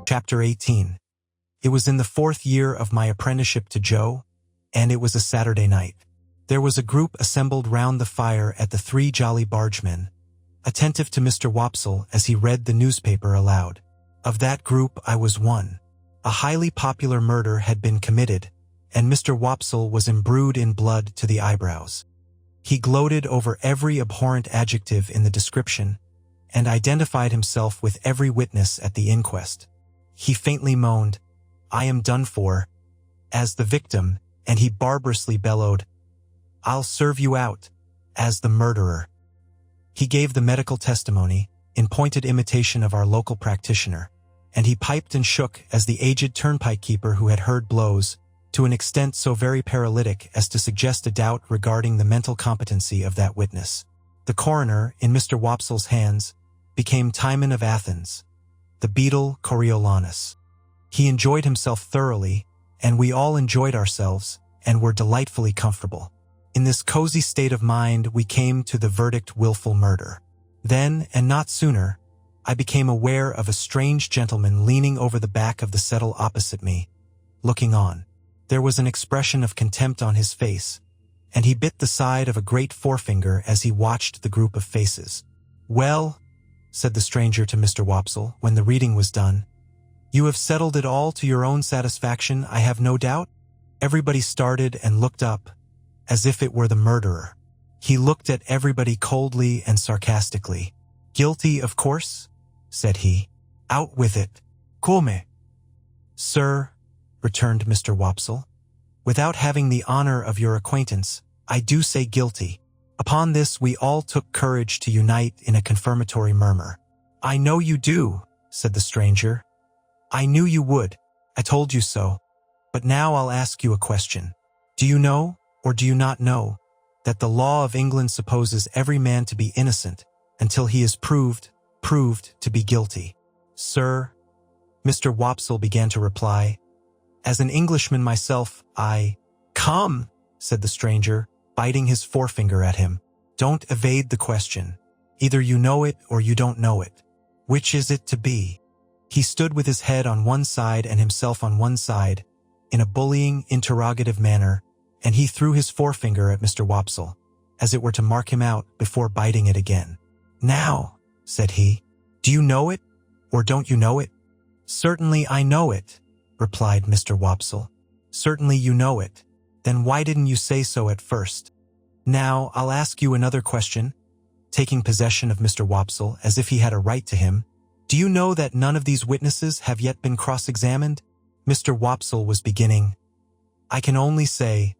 Chapter 18. It was in the 4th year of my apprenticeship to Joe, and it was a Saturday night. There was a group assembled round the fire at the Three Jolly Bargemen, attentive to Mr. Wopsle as he read the newspaper aloud. Of that group I was one. A highly popular murder had been committed, and Mr. Wopsle was imbrued in blood to the eyebrows. He gloated over every abhorrent adjective in the description, and identified himself with every witness at the inquest. He faintly moaned, "I am done for," as the victim, and he barbarously bellowed, "I'll serve you out," as the murderer. He gave the medical testimony, in pointed imitation of our local practitioner, and he piped and shook as the aged turnpike keeper who had heard blows, to an extent so very paralytic as to suggest a doubt regarding the mental competency of that witness. The coroner, in Mr. Wopsle's hands, became Timon of Athens, the beadle Coriolanus. He enjoyed himself thoroughly, and we all enjoyed ourselves, and were delightfully comfortable. In this cozy state of mind we came to the verdict willful murder. Then, and not sooner, I became aware of a strange gentleman leaning over the back of the settle opposite me, looking on. There was an expression of contempt on his face, and he bit the side of a great forefinger as he watched the group of faces. "Well," said the stranger to Mr. Wopsle, when the reading was done, "you have settled it all to your own satisfaction, I have no doubt?" Everybody started and looked up, as if it were the murderer. He looked at everybody coldly and sarcastically. "Guilty, of course?" said he. "Out with it. Come." "Sir," returned Mr. Wopsle, "without having the honor of your acquaintance, I do say guilty." Upon this we all took courage to unite in a confirmatory murmur. "I know you do," said the stranger. "I knew you would. I told you so. But now I'll ask you a question. Do you know, or do you not know, that the law of England supposes every man to be innocent until he is proved to be guilty?" "Sir," Mr. Wopsle began to reply, "as an Englishman myself, I—" "Come," said the stranger, biting his forefinger at him. "Don't evade the question. Either you know it or you don't know it. Which is it to be?" He stood with his head on one side and himself on one side, in a bullying, interrogative manner, and he threw his forefinger at Mr. Wopsle, as it were to mark him out before biting it again. "Now," said he, "do you know it, or don't you know it?" "Certainly I know it," replied Mr. Wopsle. "Certainly you know it. Then why didn't you say so at first? Now, I'll ask you another question," taking possession of Mr. Wopsle as if he had a right to him. "Do you know that none of these witnesses have yet been cross-examined?" Mr. Wopsle was beginning. "I can only say,"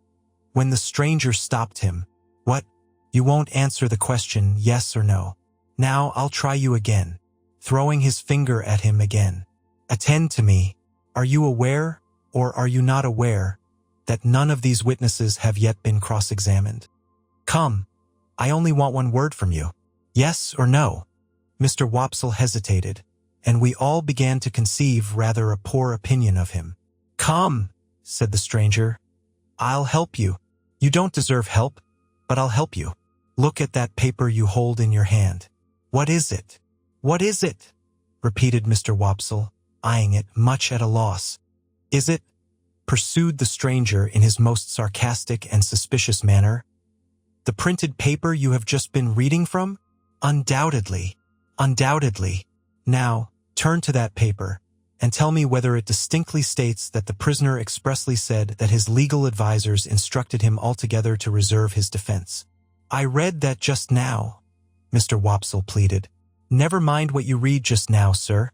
when the stranger stopped him. "What? You won't answer the question, yes or no? Now I'll try you again," throwing his finger at him again. "Attend to me. Are you aware, or are you not aware, that none of these witnesses have yet been cross-examined? Come, I only want one word from you. Yes or no?" Mr. Wopsle hesitated, and we all began to conceive rather a poor opinion of him. "Come," said the stranger, "I'll help you. You don't deserve help, but I'll help you. Look at that paper you hold in your hand. What is it?" "What is it?" repeated Mr. Wopsle, eyeing it, much at a loss. "Is it," pursued the stranger in his most sarcastic and suspicious manner, "the printed paper you have just been reading from?" "Undoubtedly, undoubtedly. Now, turn to that paper, and tell me whether it distinctly states that the prisoner expressly said that his legal advisers instructed him altogether to reserve his defense." "I read that just now," Mr. Wopsle pleaded. "Never mind what you read just now, sir.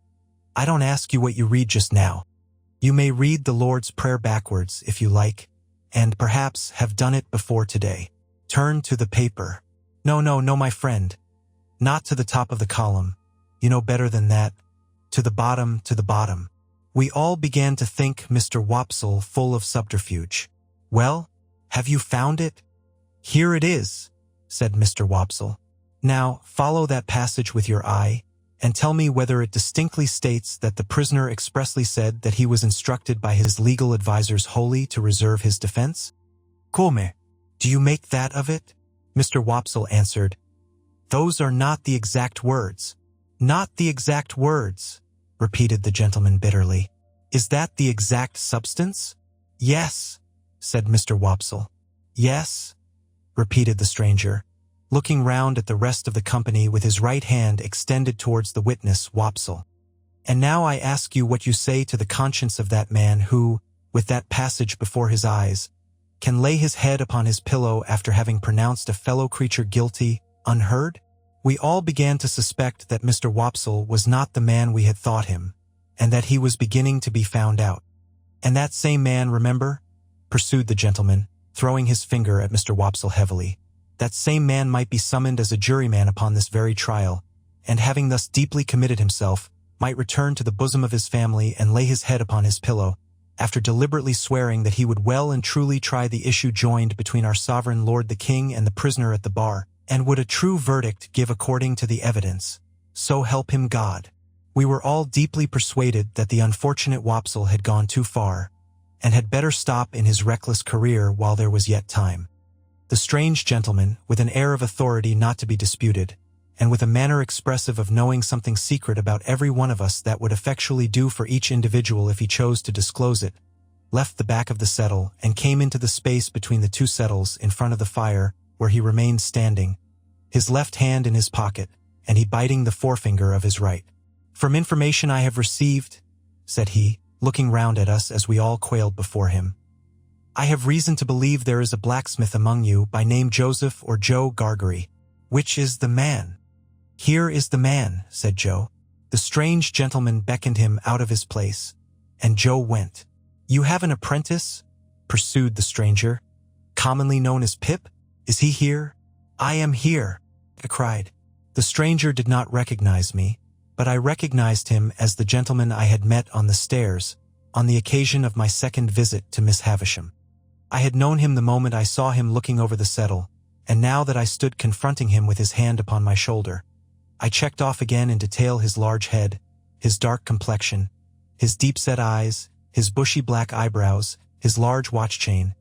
I don't ask you what you read just now. You may read the Lord's Prayer backwards, if you like, and perhaps have done it before today. Turn to the paper. No, my friend. Not to the top of the column. You know better than that. To the bottom, to the bottom." We all began to think Mr. Wopsle full of subterfuge. "Well, have you found it?" "Here it is," said Mr. Wopsle. "Now, follow that passage with your eye, and tell me whether it distinctly states that the prisoner expressly said that he was instructed by his legal advisers wholly to reserve his defense." "Come? Do you make that of it?" Mr. Wopsle answered. "Those are not the exact words." "Not the exact words," repeated the gentleman bitterly. Is that the exact substance? Yes, said Mr. Wopsle. Yes, repeated the stranger, looking round at the rest of the company with his right hand extended towards the witness, Wopsle. And now I ask you what you say to the conscience of that man who, with that passage before his eyes, can lay his head upon his pillow after having pronounced a fellow creature guilty, unheard? We all began to suspect that Mr. Wopsle was not the man we had thought him, and that he was beginning to be found out. And that same man, remember, pursued the gentleman, throwing his finger at Mr. Wopsle heavily, that same man might be summoned as a juryman upon this very trial, and having thus deeply committed himself, might return to the bosom of his family and lay his head upon his pillow, after deliberately swearing that he would well and truly try the issue joined between our sovereign lord the king and the prisoner at the bar, and would a true verdict give according to the evidence. So help him God. We were all deeply persuaded that the unfortunate Wopsle had gone too far, and had better stop in his reckless career while there was yet time. The strange gentleman, with an air of authority not to be disputed, and with a manner expressive of knowing something secret about every one of us that would effectually do for each individual if he chose to disclose it, left the back of the settle and came into the space between the two settles in front of the fire, where he remained standing, his left hand in his pocket, and he biting the forefinger of his right. From information I have received, said he, looking round at us as we all quailed before him, I have reason to believe there is a blacksmith among you by name Joseph or Joe Gargery. Which is the man? Here is the man, said Joe. The strange gentleman beckoned him out of his place, and Joe went. You have an apprentice? Pursued the stranger. Commonly known as Pip? Is he here? I am here, I cried. The stranger did not recognize me, but I recognized him as the gentleman I had met on the stairs on the occasion of my second visit to Miss Havisham. I had known him the moment I saw him looking over the settle, and now that I stood confronting him with his hand upon my shoulder, I checked off again in detail his large head, his dark complexion, his deep-set eyes, his bushy black eyebrows, his large watch chain,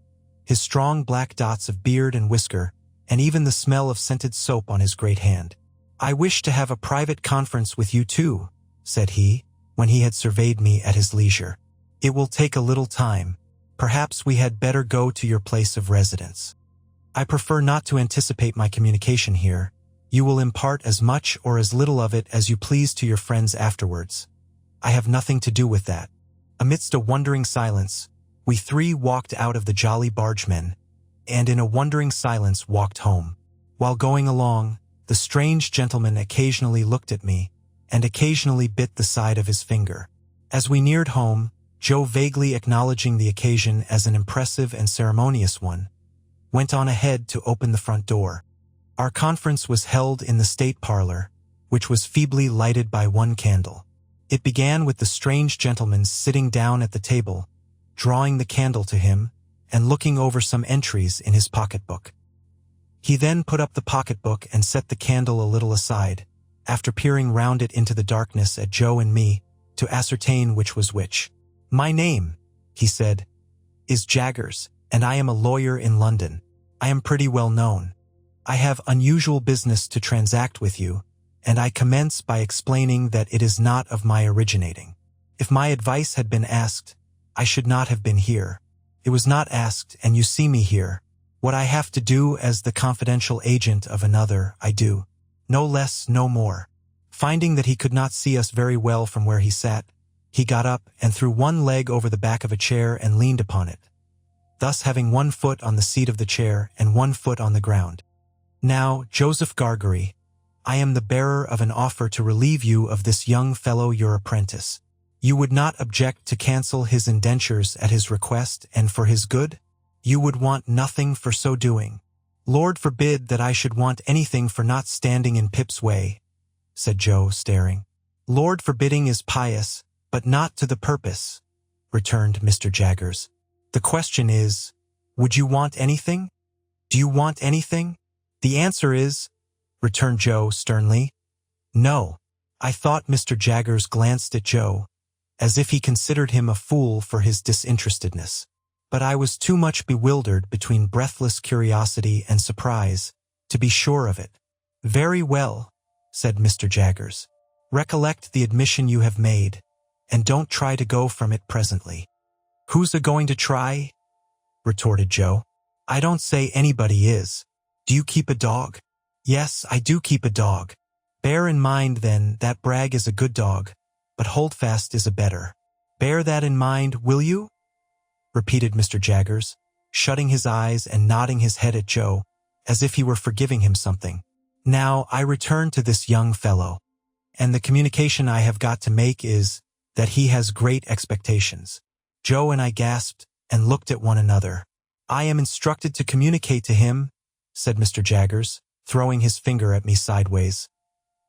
his strong black dots of beard and whisker, and even the smell of scented soap on his great hand. I wish to have a private conference with you too, said he, when he had surveyed me at his leisure. It will take a little time. Perhaps we had better go to your place of residence. I prefer not to anticipate my communication here. You will impart as much or as little of it as you please to your friends afterwards. I have nothing to do with that. Amidst a wondering silence, we three walked out of the Jolly Bargemen, and in a wondering silence walked home. While going along, the strange gentleman occasionally looked at me, and occasionally bit the side of his finger. As we neared home, Joe, vaguely acknowledging the occasion as an impressive and ceremonious one, went on ahead to open the front door. Our conference was held in the state parlor, which was feebly lighted by one candle. It began with the strange gentleman sitting down at the table, drawing the candle to him, and looking over some entries in his pocketbook. He then put up the pocketbook and set the candle a little aside, after peering round it into the darkness at Joe and me, to ascertain which was which. My name, he said, is Jaggers, and I am a lawyer in London. I am pretty well known. I have unusual business to transact with you, and I commence by explaining that it is not of my originating. If my advice had been asked, I should not have been here. It was not asked, and you see me here. What I have to do as the confidential agent of another, I do. No less, no more. Finding that he could not see us very well from where he sat, he got up and threw one leg over the back of a chair and leaned upon it, thus having one foot on the seat of the chair and one foot on the ground. Now, Joseph Gargery, I am the bearer of an offer to relieve you of this young fellow your apprentice. You would not object to cancel his indentures at his request and for his good? You would want nothing for so doing. Lord forbid that I should want anything for not standing in Pip's way, said Joe, staring. Lord forbidding is pious, but not to the purpose, returned Mr. Jaggers. The question is, would you want anything? Do you want anything? The answer is, returned Joe sternly, no. I thought Mr. Jaggers glanced at Joe, as if he considered him a fool for his disinterestedness. But I was too much bewildered between breathless curiosity and surprise to be sure of it. Very well, said Mr. Jaggers. Recollect the admission you have made. and don't try to go from it presently." "Who's a-going to try?" retorted Joe. "I don't say anybody is. Do you keep a dog?" "Yes, I do keep a dog." "Bear in mind, then, that Bragg is a good dog, but Holdfast is a better. Bear that in mind, will you?" repeated Mr. Jaggers, shutting his eyes and nodding his head at Joe, as if he were forgiving him something. "Now, I return to this young fellow, and the communication I have got to make is that he has great expectations." Joe and I gasped and looked at one another. "I am instructed to communicate to him," said Mr. Jaggers, throwing his finger at me sideways,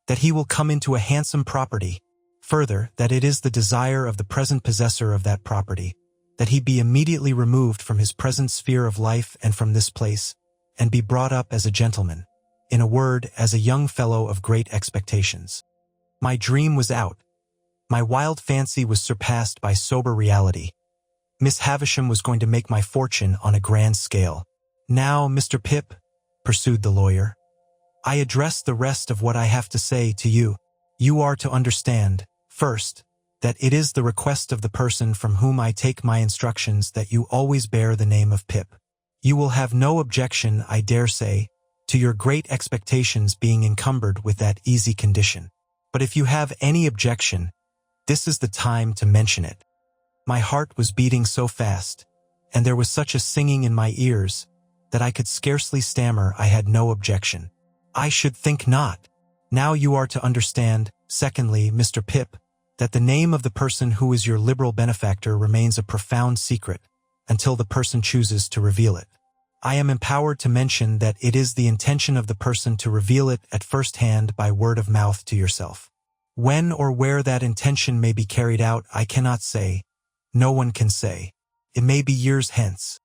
"that he will come into a handsome property. Further, that it is the desire of the present possessor of that property that he be immediately removed from his present sphere of life and from this place, and be brought up as a gentleman, in a word, as a young fellow of great expectations." My dream was out. My wild fancy was surpassed by sober reality. Miss Havisham was going to make my fortune on a grand scale. "Now, Mr. Pip," pursued the lawyer, "I address the rest of what I have to say to you. You are to understand, first, that it is the request of the person from whom I take my instructions that you always bear the name of Pip. You will have no objection, I dare say, to your great expectations being encumbered with that easy condition. But if you have any objection, this is the time to mention it." My heart was beating so fast, and there was such a singing in my ears, that I could scarcely stammer I had no objection. "I should think not. Now you are to understand, secondly, Mr. Pip, that the name of the person who is your liberal benefactor remains a profound secret until the person chooses to reveal it. I am empowered to mention that it is the intention of the person to reveal it at first hand by word of mouth to yourself. When or where that intention may be carried out I cannot say. No one can say. It may be years hence.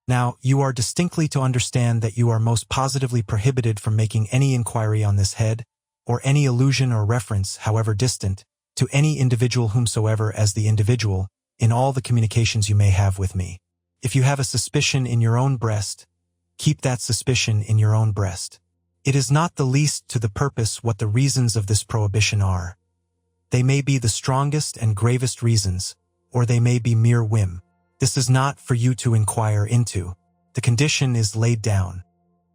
Now, you are distinctly to understand that you are most positively prohibited from making any inquiry on this head, or any allusion or reference, however distant, to any individual whomsoever as the individual, in all the communications you may have with me. If you have a suspicion in your own breast, keep that suspicion in your own breast. It is not the least to the purpose what the reasons of this prohibition are. They may be the strongest and gravest reasons, or they may be mere whim. This is not for you to inquire into. The condition is laid down.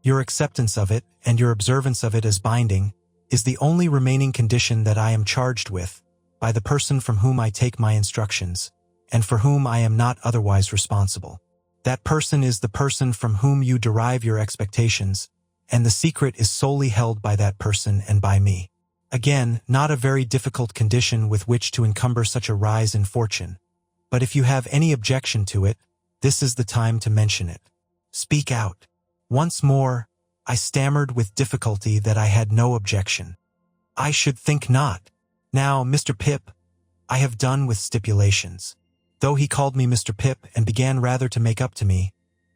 Your acceptance of it, and your observance of it as binding, is the only remaining condition that I am charged with, by the person from whom I take my instructions, and for whom I am not otherwise responsible. That person is the person from whom you derive your expectations, and the secret is solely held by that person and by me. Again, not a very difficult condition with which to encumber such a rise in fortune. But if you have any objection to it, this is the time to mention it. Speak out. Once more, I stammered with difficulty that I had no objection. I should think not. Now, Mr. Pip, I have done with stipulations. Though he called me Mr. Pip and began rather to make up to me,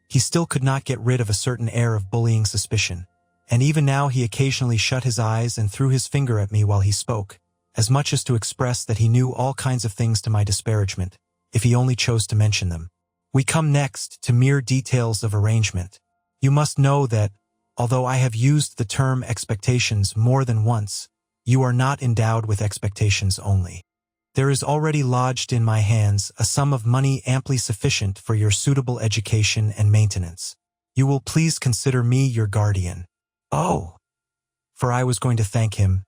he still could not get rid of a certain air of bullying suspicion, and even now he occasionally shut his eyes and threw his finger at me while he spoke, as much as to express that he knew all kinds of things to my disparagement, if he only chose to mention them. We come next to mere details of arrangement. You must know that, although I have used the term expectations more than once, you are not endowed with expectations only. There is already lodged in my hands a sum of money amply sufficient for your suitable education and maintenance. You will please consider me your guardian. Oh! For I was going to thank him.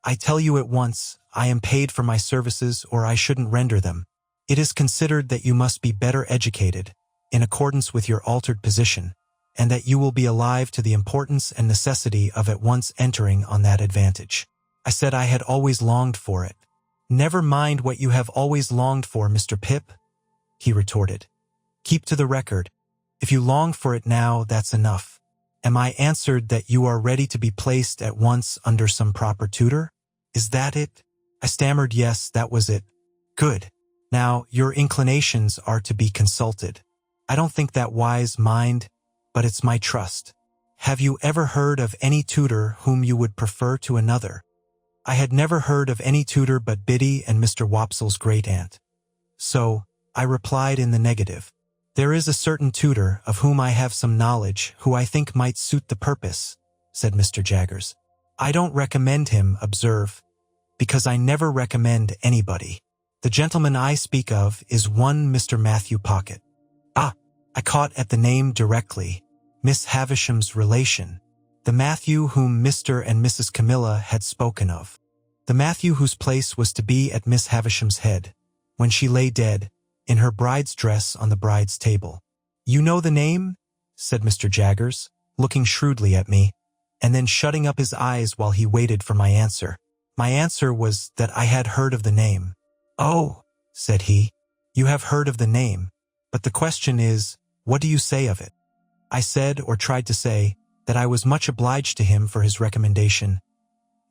I tell you at once, I am paid for my services or I shouldn't render them. It is considered that you must be better educated, in accordance with your altered position, and that you will be alive to the importance and necessity of at once entering on that advantage. I said I had always longed for it. Never mind what you have always longed for, Mr. Pip, he retorted. Keep to the record. If you long for it now, that's enough. Am I answered that you are ready to be placed at once under some proper tutor? Is that it? I stammered yes, that was it. Good. Now, your inclinations are to be consulted. I don't think that wise, mind, but it's my trust. Have you ever heard of any tutor whom you would prefer to another? I had never heard of any tutor but Biddy and Mr. Wopsle's great-aunt. So, I replied in the negative. There is a certain tutor of whom I have some knowledge who I think might suit the purpose, said Mr. Jaggers. I don't recommend him, observe, because I never recommend anybody. The gentleman I speak of is one Mr. Matthew Pocket. Ah, I caught at the name directly. Miss Havisham's relation. The Matthew whom Mr. and Mrs. Camilla had spoken of. The Matthew whose place was to be at Miss Havisham's head, when she lay dead, in her bride's dress on the bride's table. You know the name? Said Mr. Jaggers, looking shrewdly at me, and then shutting up his eyes while he waited for my answer. My answer was that I had heard of the name. Oh, said he, you have heard of the name, but the question is, what do you say of it? I said, or tried to say, that I was much obliged to him for his recommendation.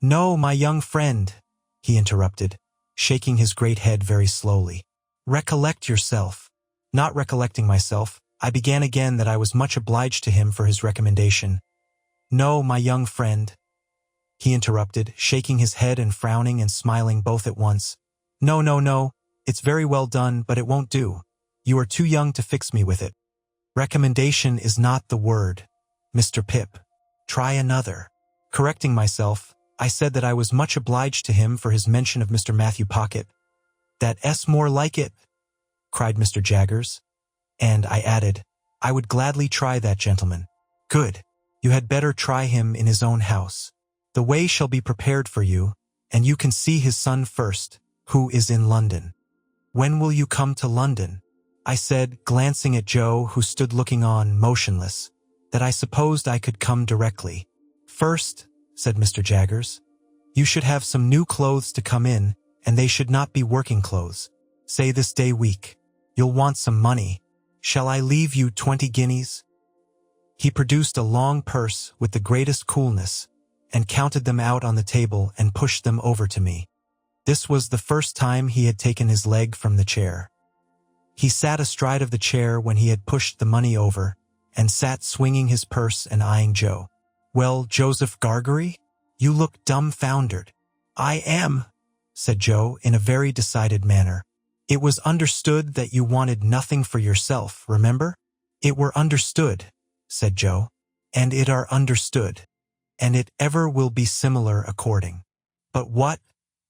No, my young friend, he interrupted, shaking his great head very slowly. Recollect yourself. Not recollecting myself, I began again that I was much obliged to him for his recommendation. No, my young friend, he interrupted, shaking his head and frowning and smiling both at once. No, no, no, it's very well done, but it won't do. You are too young to fix me with it. Recommendation is not the word, Mr. Pip. Try another. Correcting myself, I said that I was much obliged to him for his mention of Mr. Matthew Pocket. That's more like it, cried Mr. Jaggers. And I added, I would gladly try that gentleman. Good. You had better try him in his own house. The way shall be prepared for you, and you can see his son first, who is in London. When will you come to London? I said, glancing at Joe, who stood looking on, motionless, that I supposed I could come directly. First, said Mr. Jaggers, you should have some new clothes to come in, and they should not be working clothes. Say this day week. You'll want some money. Shall I leave you 20 guineas? He produced a long purse with the greatest coolness, and counted them out on the table and pushed them over to me. This was the first time he had taken his leg from the chair. He sat astride of the chair when he had pushed the money over, and sat swinging his purse and eyeing Joe. Well, Joseph Gargery, you look dumbfoundered. I am, said Joe in a very decided manner. It was understood that you wanted nothing for yourself, remember? It were understood, said Joe, and it are understood, and it ever will be similar according. But what,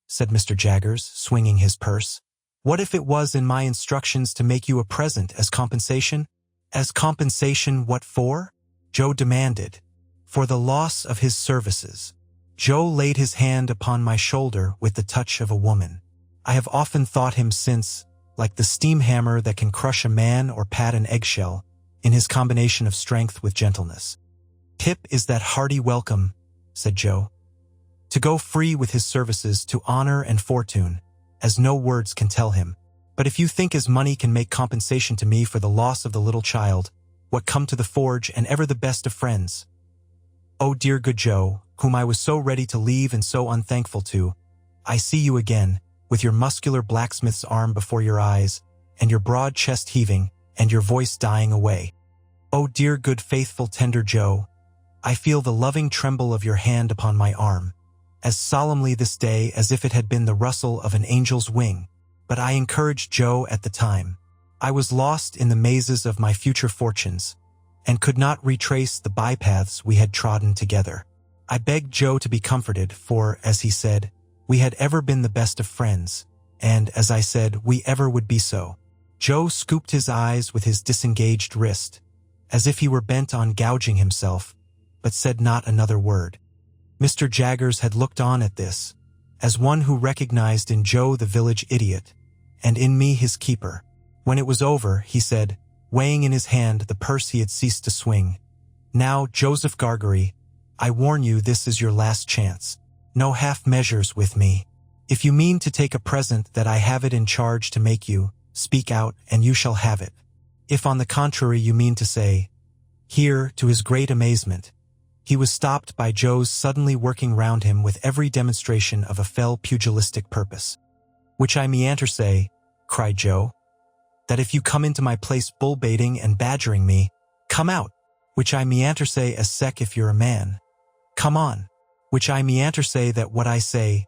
said Mr. Jaggers, swinging his purse, what if it was in my instructions to make you a present as compensation? As compensation what for? Joe demanded. For the loss of his services. Joe laid his hand upon my shoulder with the touch of a woman. I have often thought him since, like the steam hammer that can crush a man or pat an eggshell, in his combination of strength with gentleness. Pip is that hearty welcome, said Joe. To go free with his services to honor and fortune, as no words can tell him. But if you think as money can make compensation to me for the loss of the little child, what come to the forge and ever the best of friends? Oh dear good Joe, whom I was so ready to leave and so unthankful to, I see you again, with your muscular blacksmith's arm before your eyes, and your broad chest heaving, and your voice dying away. Oh dear good faithful tender Joe, I feel the loving tremble of your hand upon my arm, as solemnly this day as if it had been the rustle of an angel's wing. But I encouraged Joe at the time. I was lost in the mazes of my future fortunes, and could not retrace the bypaths we had trodden together. I begged Joe to be comforted, for, as he said, we had ever been the best of friends, and, as I said, we ever would be so. Joe scooped his eyes with his disengaged wrist, as if he were bent on gouging himself, but said not another word. Mr. Jaggers had looked on at this, as one who recognized in Joe the village idiot, and in me his keeper. When it was over, he said, weighing in his hand the purse he had ceased to swing, Now, Joseph Gargery, I warn you this is your last chance. No half measures with me. If you mean to take a present that I have it in charge to make you, speak out and you shall have it. If on the contrary you mean to say, Here, to his great amazement, he was stopped by Joe's suddenly working round him with every demonstration of a fell pugilistic purpose. Which I meanter say, cried Joe, that if you come into my place bull-baiting and badgering me, come out. Which I meanter say as sec if you're a man. Come on. Which I meanter say that what I say,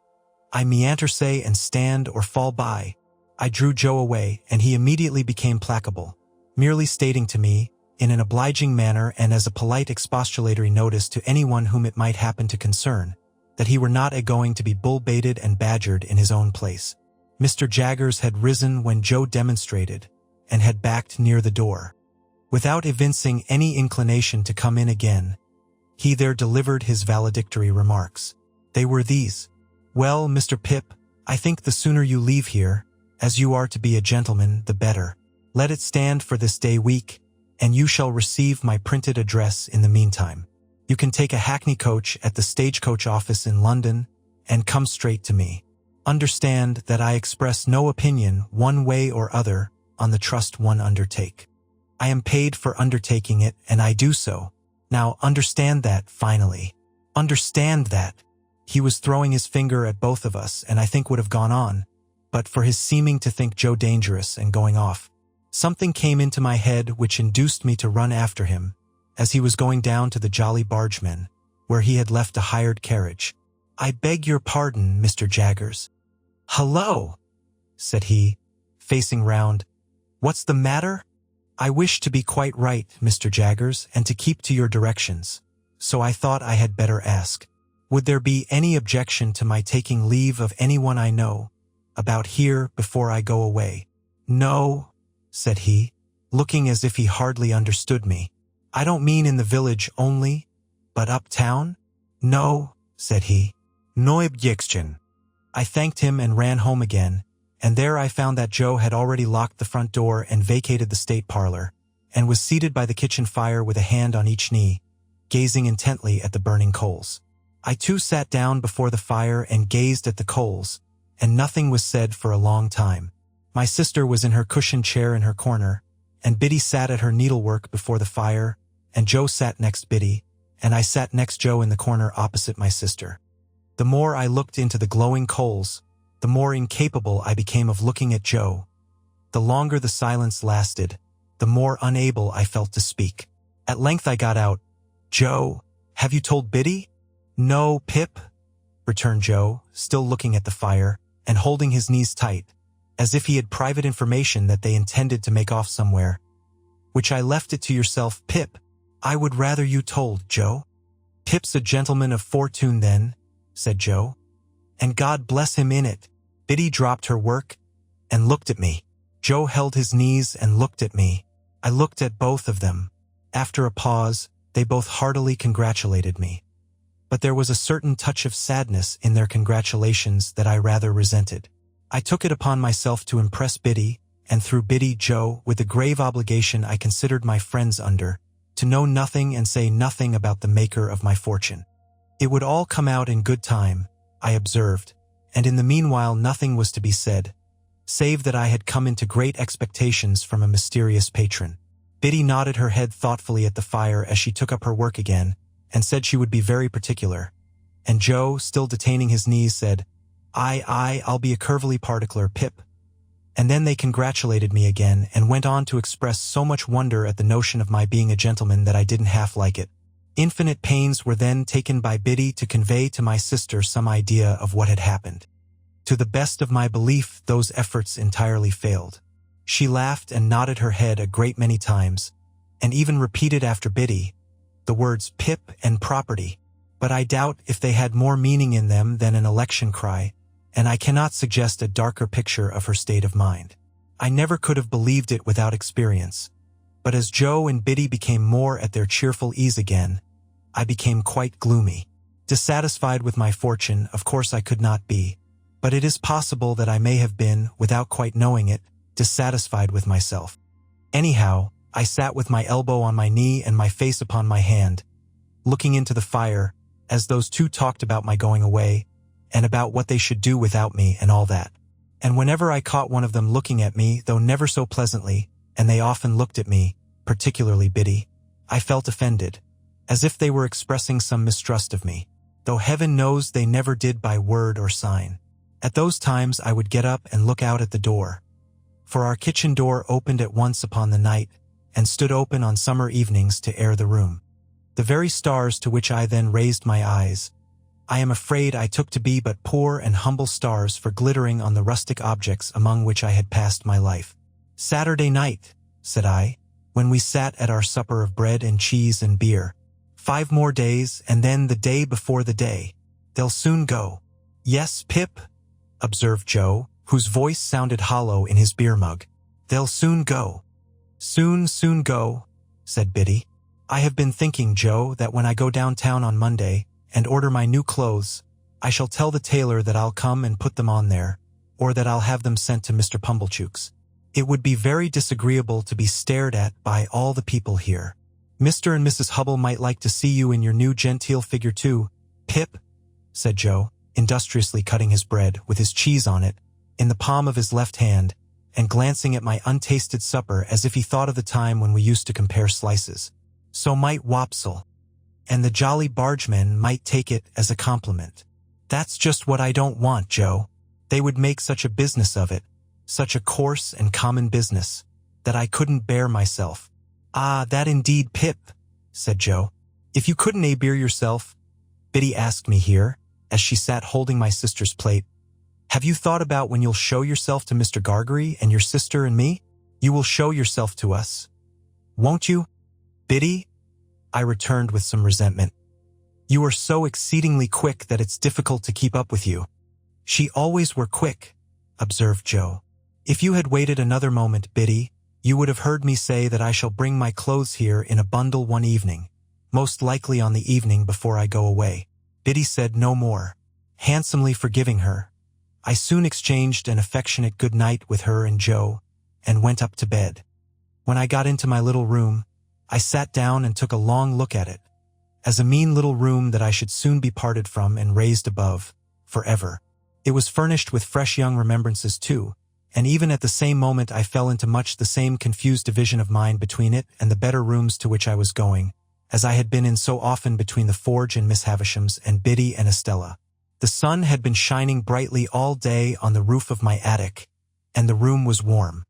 I meanter say and stand or fall by. I drew Joe away, and he immediately became placable, merely stating to me, in an obliging manner and as a polite expostulatory notice to anyone whom it might happen to concern, that he were not a-going to be bull-baited and badgered in his own place. Mr. Jaggers had risen when Joe demonstrated and had backed near the door. Without evincing any inclination to come in again, he there delivered his valedictory remarks. They were these: "Well, Mr. Pip, I think the sooner you leave here, as you are to be a gentleman, the better. Let it stand for this day week, and you shall receive my printed address in the meantime. You can take a hackney coach at the stagecoach office in London and come straight to me. Understand that I express no opinion one way or other on the trust one undertake. I am paid for undertaking it, and I do so. Now understand that, finally. Understand that." He was throwing his finger at both of us, and I think would have gone on, but for his seeming to think Joe dangerous and going off. Something came into my head which induced me to run after him, as he was going down to the Jolly Bargemen, where he had left a hired carriage. "I beg your pardon, Mr. Jaggers." "Hullo," said he, facing round. "What's the matter?" "I wish to be quite right, Mr. Jaggers, and to keep to your directions, so I thought I had better ask. Would there be any objection to my taking leave of anyone I know about here before I go away?" "No," said he, looking as if he hardly understood me. "I don't mean in the village only, but uptown?" "No," said he. "No objection." I thanked him and ran home again, and there I found that Joe had already locked the front door and vacated the state parlor, and was seated by the kitchen fire with a hand on each knee, gazing intently at the burning coals. I too sat down before the fire and gazed at the coals, and nothing was said for a long time. My sister was in her cushioned chair in her corner, and Biddy sat at her needlework before the fire, and Joe sat next Biddy, and I sat next Joe in the corner opposite my sister. The more I looked into the glowing coals, the more incapable I became of looking at Joe. The longer the silence lasted, the more unable I felt to speak. At length I got out, "Joe, have you told Biddy?" "No, Pip," returned Joe, still looking at the fire, and holding his knees tight, as if he had private information that they intended to make off somewhere. "Which I left it to yourself, Pip. I would rather you told, Joe." "Pip's a gentleman of fortune then," said Joe, "and God bless him in it." Biddy dropped her work and looked at me. Joe held his knees and looked at me. I looked at both of them. After a pause, they both heartily congratulated me. But there was a certain touch of sadness in their congratulations that I rather resented. I took it upon myself to impress Biddy, and through Biddy, Joe, with the grave obligation I considered my friends under, to know nothing and say nothing about the maker of my fortune. It would all come out in good time, I observed, and in the meanwhile nothing was to be said, save that I had come into great expectations from a mysterious patron. Biddy nodded her head thoughtfully at the fire as she took up her work again, and said she would be very particular. And Joe, still detaining his knees, said, I'll be a curvily particular, Pip." And then they congratulated me again and went on to express so much wonder at the notion of my being a gentleman that I didn't half like it. Infinite pains were then taken by Biddy to convey to my sister some idea of what had happened. To the best of my belief, those efforts entirely failed. She laughed and nodded her head a great many times, and even repeated after Biddy the words Pip and property, but I doubt if they had more meaning in them than an election cry, and I cannot suggest a darker picture of her state of mind. I never could have believed it without experience, but as Joe and Biddy became more at their cheerful ease again, I became quite gloomy. Dissatisfied with my fortune, of course I could not be, but it is possible that I may have been, without quite knowing it, dissatisfied with myself. Anyhow, I sat with my elbow on my knee and my face upon my hand, looking into the fire, as those two talked about my going away, and about what they should do without me and all that. And whenever I caught one of them looking at me, though never so pleasantly, and they often looked at me, particularly Biddy, I felt offended, as if they were expressing some mistrust of me, though heaven knows they never did by word or sign. At those times I would get up and look out at the door, for our kitchen door opened at once upon the night, and stood open on summer evenings to air the room. The very stars to which I then raised my eyes, I am afraid I took to be but poor and humble stars for glittering on the rustic objects among which I had passed my life. "Saturday night," said I, when we sat at our supper of bread and cheese and beer. 5 more days, and then the day before the day. They'll soon go." "Yes, Pip," observed Joe, whose voice sounded hollow in his beer mug. "They'll soon go." Soon go," said Biddy. "I have been thinking, Joe, that when I go downtown on Monday and order my new clothes, I shall tell the tailor that I'll come and put them on there, or that I'll have them sent to Mr. Pumblechook's. It would be very disagreeable to be stared at by all the people here. Mr. and Mrs. Hubble might like to see you in your new genteel figure too, Pip," said Joe, industriously cutting his bread with his cheese on it, in the palm of his left hand, and glancing at my untasted supper as if he thought of the time when we used to compare slices. "So might Wopsle. And the Jolly Bargemen might take it as a compliment. That's just what I don't want, Joe. They would make such a business of it, such a coarse and common business, that I couldn't bear myself." "Ah, that indeed, Pip," said Joe. "If you couldn't bear yourself," Biddy asked me here, as she sat holding my sister's plate, "have you thought about when you'll show yourself to Mr. Gargery and your sister and me? You will show yourself to us, won't you, Biddy?" I returned with some resentment. "You are so exceedingly quick that it's difficult to keep up with you." "She always were quick," observed Joe. "If you had waited another moment, Biddy, you would have heard me say that I shall bring my clothes here in a bundle one evening, most likely on the evening before I go away." Biddy said no more. Handsomely forgiving her, I soon exchanged an affectionate good night with her and Joe, and went up to bed. When I got into my little room, I sat down and took a long look at it, as a mean little room that I should soon be parted from and raised above, forever. It was furnished with fresh young remembrances too, and even at the same moment I fell into much the same confused division of mind between it and the better rooms to which I was going, as I had been in so often between the Forge and Miss Havisham's and Biddy and Estella. The sun had been shining brightly all day on the roof of my attic, and the room was warm.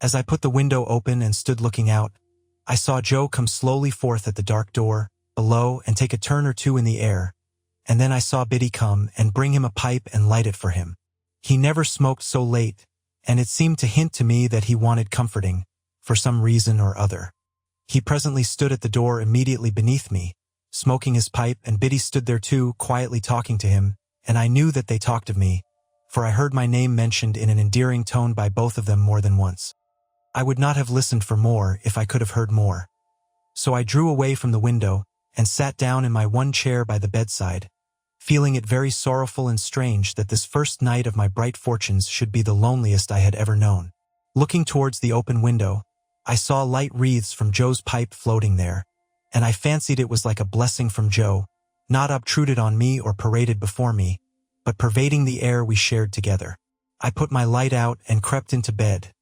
As I put the window open and stood looking out, I saw Joe come slowly forth at the dark door below and take a turn or two in the air, and then I saw Biddy come and bring him a pipe and light it for him. He never smoked so late, and it seemed to hint to me that he wanted comforting, for some reason or other. He presently stood at the door immediately beneath me, smoking his pipe, and Biddy stood there too, quietly talking to him, and I knew that they talked of me, for I heard my name mentioned in an endearing tone by both of them more than once. I would not have listened for more if I could have heard more. So I drew away from the window and sat down in my one chair by the bedside, feeling it very sorrowful and strange that this first night of my bright fortunes should be the loneliest I had ever known. Looking towards the open window, I saw light wreaths from Joe's pipe floating there, and I fancied it was like a blessing from Joe, not obtruded on me or paraded before me, but pervading the air we shared together. I put my light out and crept into bed,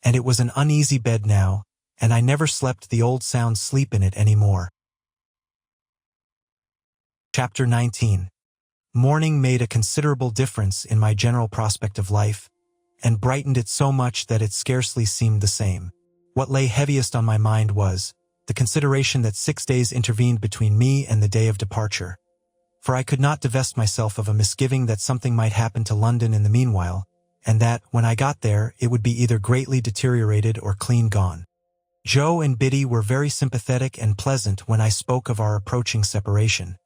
and it was an uneasy bed now, and I never slept the old sound sleep in it any more. Chapter 19. Morning made a considerable difference in my general prospect of life, and brightened it so much that it scarcely seemed the same. What lay heaviest on my mind was the consideration that 6 days intervened between me and the day of departure, for I could not divest myself of a misgiving that something might happen to London in the meanwhile, and that, when I got there, it would be either greatly deteriorated or clean gone. Joe and Biddy were very sympathetic and pleasant when I spoke of our approaching separation,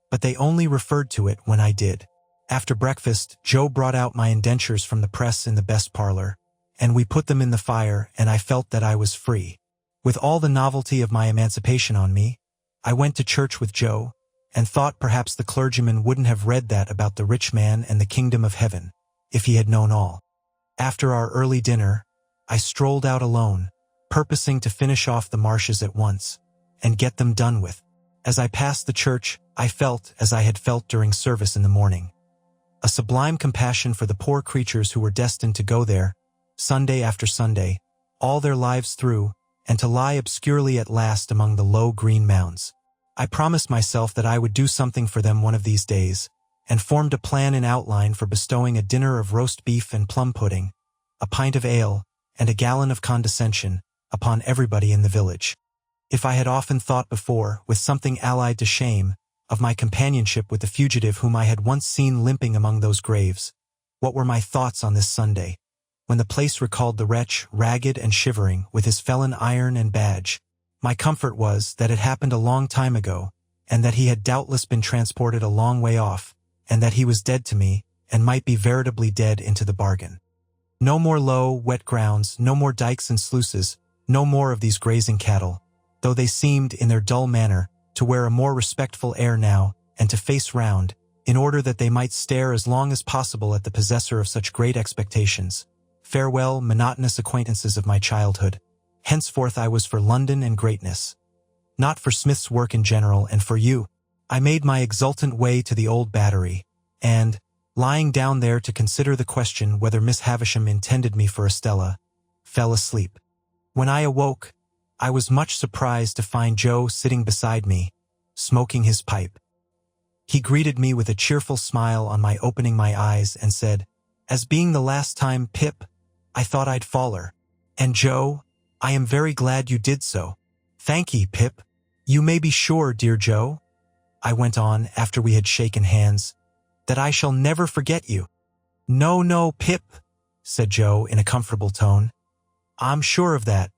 but they only referred to it when I did. After breakfast, Joe brought out my indentures from the press in the best parlor, and we put them in the fire, and I felt that I was free. With all the novelty of my emancipation on me, I went to church with Joe, and thought perhaps the clergyman wouldn't have read that about the rich man and the kingdom of heaven, if he had known all. After our early dinner, I strolled out alone, purposing to finish off the marshes at once, and get them done with. As I passed the church, I felt, as I had felt during service in the morning, a sublime compassion for the poor creatures who were destined to go there, Sunday after Sunday, all their lives through, and to lie obscurely at last among the low green mounds. I promised myself that I would do something for them one of these days, and formed a plan in outline for bestowing a dinner of roast beef and plum pudding, a pint of ale, and a gallon of condescension, upon everybody in the village. If I had often thought before, with something allied to shame, of my companionship with the fugitive whom I had once seen limping among those graves, what were my thoughts on this Sunday, when the place recalled the wretch, ragged and shivering, with his felon iron and badge? My comfort was that it happened a long time ago, and that he had doubtless been transported a long way off, and that he was dead to me, and might be veritably dead into the bargain. No more low, wet grounds, no more dikes and sluices, no more of these grazing cattle, though they seemed, in their dull manner, to wear a more respectful air now, and to face round, in order that they might stare as long as possible at the possessor of such great expectations. Farewell, monotonous acquaintances of my childhood. Henceforth I was for London and greatness. Not for Smith's work in general, and for you. I made my exultant way to the old Battery, and, lying down there to consider the question whether Miss Havisham intended me for Estella, fell asleep. When I awoke, I was much surprised to find Joe sitting beside me, smoking his pipe. He greeted me with a cheerful smile on my opening my eyes and said, "As being the last time, Pip, I thought I'd faller. And Joe, I am very glad you did so." "Thank ye, Pip. You may be sure, dear Joe," I went on after we had shaken hands, "that I shall never forget you." "No, no, Pip," said Joe in a comfortable tone. "I'm sure of that.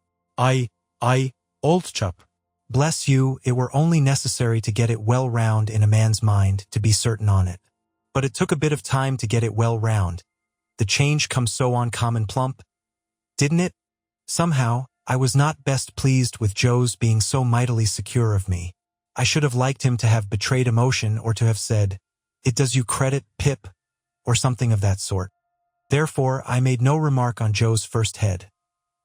Old chap. Bless you, it were only necessary to get it well round in a man's mind to be certain on it. But it took a bit of time to get it well round. The change come so uncommon plump, didn't it? Somehow, I was not best pleased with Joe's being so mightily secure of me. I should have liked him to have betrayed emotion or to have said, "It does you credit, Pip," or something of that sort. Therefore, I made no remark on Joe's first head,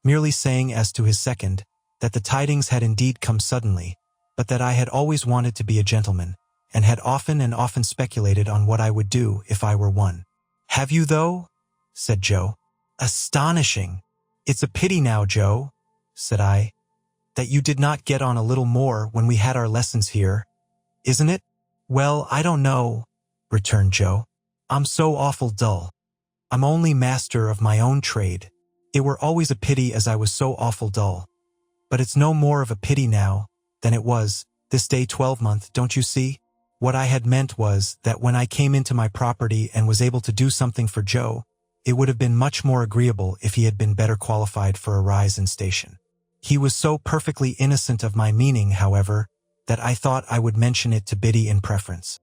merely saying as to his second, that the tidings had indeed come suddenly, but that I had always wanted to be a gentleman, and had often and often speculated on what I would do if I were one. "Have you, though?" said Joe. "Astonishing! It's a pity now, Joe," said I, "that you did not get on a little more when we had our lessons here, isn't it?" "Well, I don't know," returned Joe. "I'm so awful dull. I'm only master of my own trade. It were always a pity as I was so awful dull. But it's no more of a pity now than it was this day 12-month, don't you see? What I had meant was that when I came into my property and was able to do something for Joe, it would have been much more agreeable if he had been better qualified for a rise in station. He was so perfectly innocent of my meaning, however, that I thought I would mention it to Biddy in preference.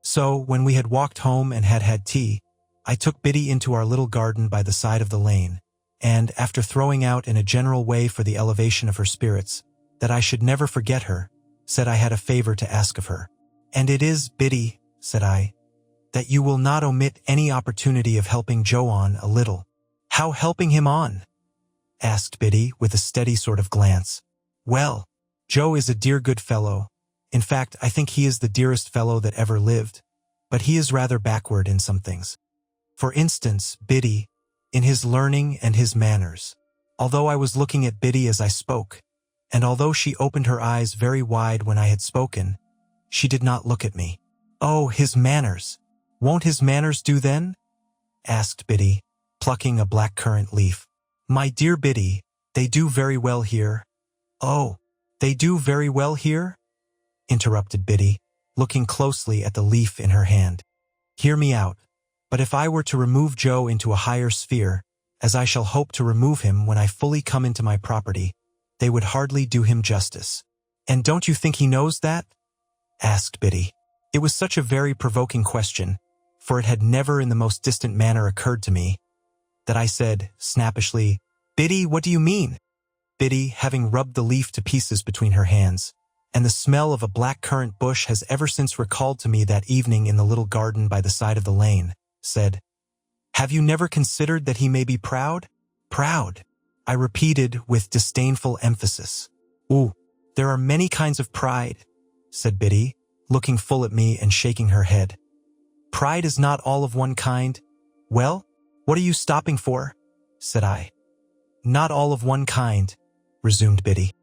So, when we had walked home and had had tea, I took Biddy into our little garden by the side of the lane, and, after throwing out in a general way for the elevation of her spirits, that I should never forget her, said I had a favor to ask of her. "And it is, Biddy," said I, "that you will not omit any opportunity of helping Joe on a little." "How helping him on?" asked Biddy with a steady sort of glance. "Well, Joe is a dear good fellow. In fact, I think he is the dearest fellow that ever lived, but he is rather backward in some things. For instance, Biddy, in his learning and his manners." Although I was looking at Biddy as I spoke, and although she opened her eyes very wide when I had spoken, she did not look at me. "Oh, his manners. Won't his manners do then?" asked Biddy, plucking a blackcurrant leaf. "My dear Biddy, they do very well here." "Oh, they do very well here?" interrupted Biddy, looking closely at the leaf in her hand. "Hear me out. But if I were to remove Joe into a higher sphere, as I shall hope to remove him when I fully come into my property, they would hardly do him justice." "And don't you think he knows that?" asked Biddy. It was such a very provoking question, for it had never in the most distant manner occurred to me, that I said, snappishly, "Biddy, what do you mean?" Biddy, having rubbed the leaf to pieces between her hands, and the smell of a black-currant bush has ever since recalled to me that evening in the little garden by the side of the lane, said, "Have you never considered that he may be proud?" "Proud," I repeated with disdainful emphasis. "Ooh, there are many kinds of pride," said Biddy, looking full at me and shaking her head. "Pride is not all of one kind." "Well, what are you stopping for?" said I. "Not all of one kind," resumed Biddy.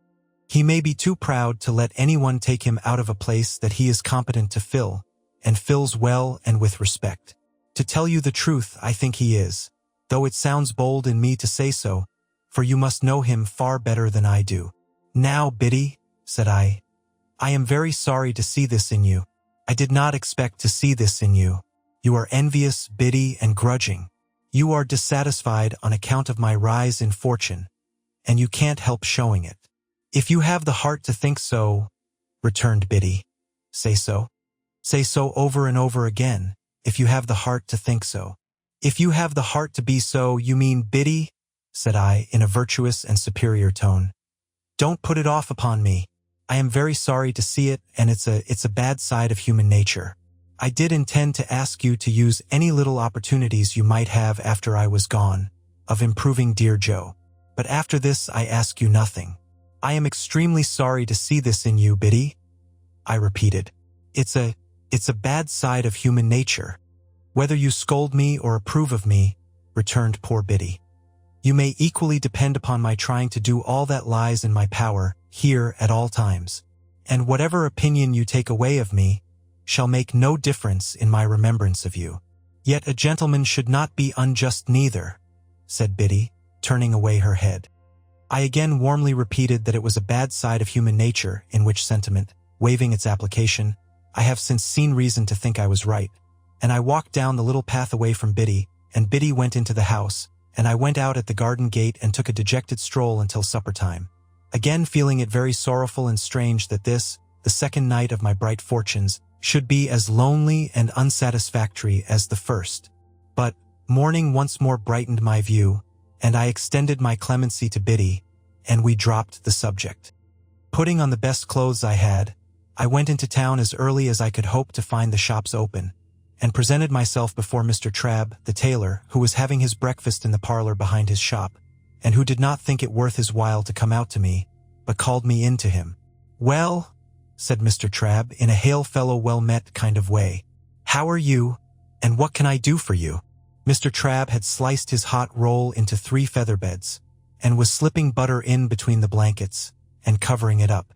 "He may be too proud to let anyone take him out of a place that he is competent to fill, and fills well and with respect. To tell you the truth, I think he is, though it sounds bold in me to say so, for you must know him far better than I do." "Now, Biddy," said I am very sorry to see this in you. I did not expect to see this in you. You are envious, Biddy, and grudging. You are dissatisfied on account of my rise in fortune, and you can't help showing it." "If you have the heart to think so," returned Biddy, "say so. Say so over and over again, if you have the heart to think so. "If you have the heart to be so, you mean Biddy," said I in a virtuous and superior tone. "Don't put it off upon me. I am very sorry to see it, and it's a bad side of human nature. I did intend to ask you to use any little opportunities you might have after I was gone, of improving dear Joe. But after this I ask you nothing. I am extremely sorry to see this in you, Biddy," I repeated. It's a bad side of human nature. Whether you scold me or approve of me," returned poor Biddy, "you may equally depend upon my trying to do all that lies in my power here at all times. And whatever opinion you take away of me shall make no difference in my remembrance of you." "Yet a gentleman should not be unjust neither," said Biddy, turning away her head. I again warmly repeated that it was a bad side of human nature, in which sentiment, waiving its application, I have since seen reason to think I was right. And I walked down the little path away from Biddy, and Biddy went into the house, and I went out at the garden gate and took a dejected stroll until supper time, again feeling it very sorrowful and strange that this, the second night of my bright fortunes, should be as lonely and unsatisfactory as the first. But morning once more brightened my view, and I extended my clemency to Biddy, and we dropped the subject. Putting on the best clothes I had, I went into town as early as I could hope to find the shops open, and presented myself before Mr. Trabb, the tailor, who was having his breakfast in the parlor behind his shop, and who did not think it worth his while to come out to me, but called me in to him. "Well," said Mr. Trabb in a hail-fellow-well-met kind of way, "how are you, and what can I do for you?" Mr. Trabb had sliced his hot roll into 3 feather beds, and was slipping butter in between the blankets, and covering it up.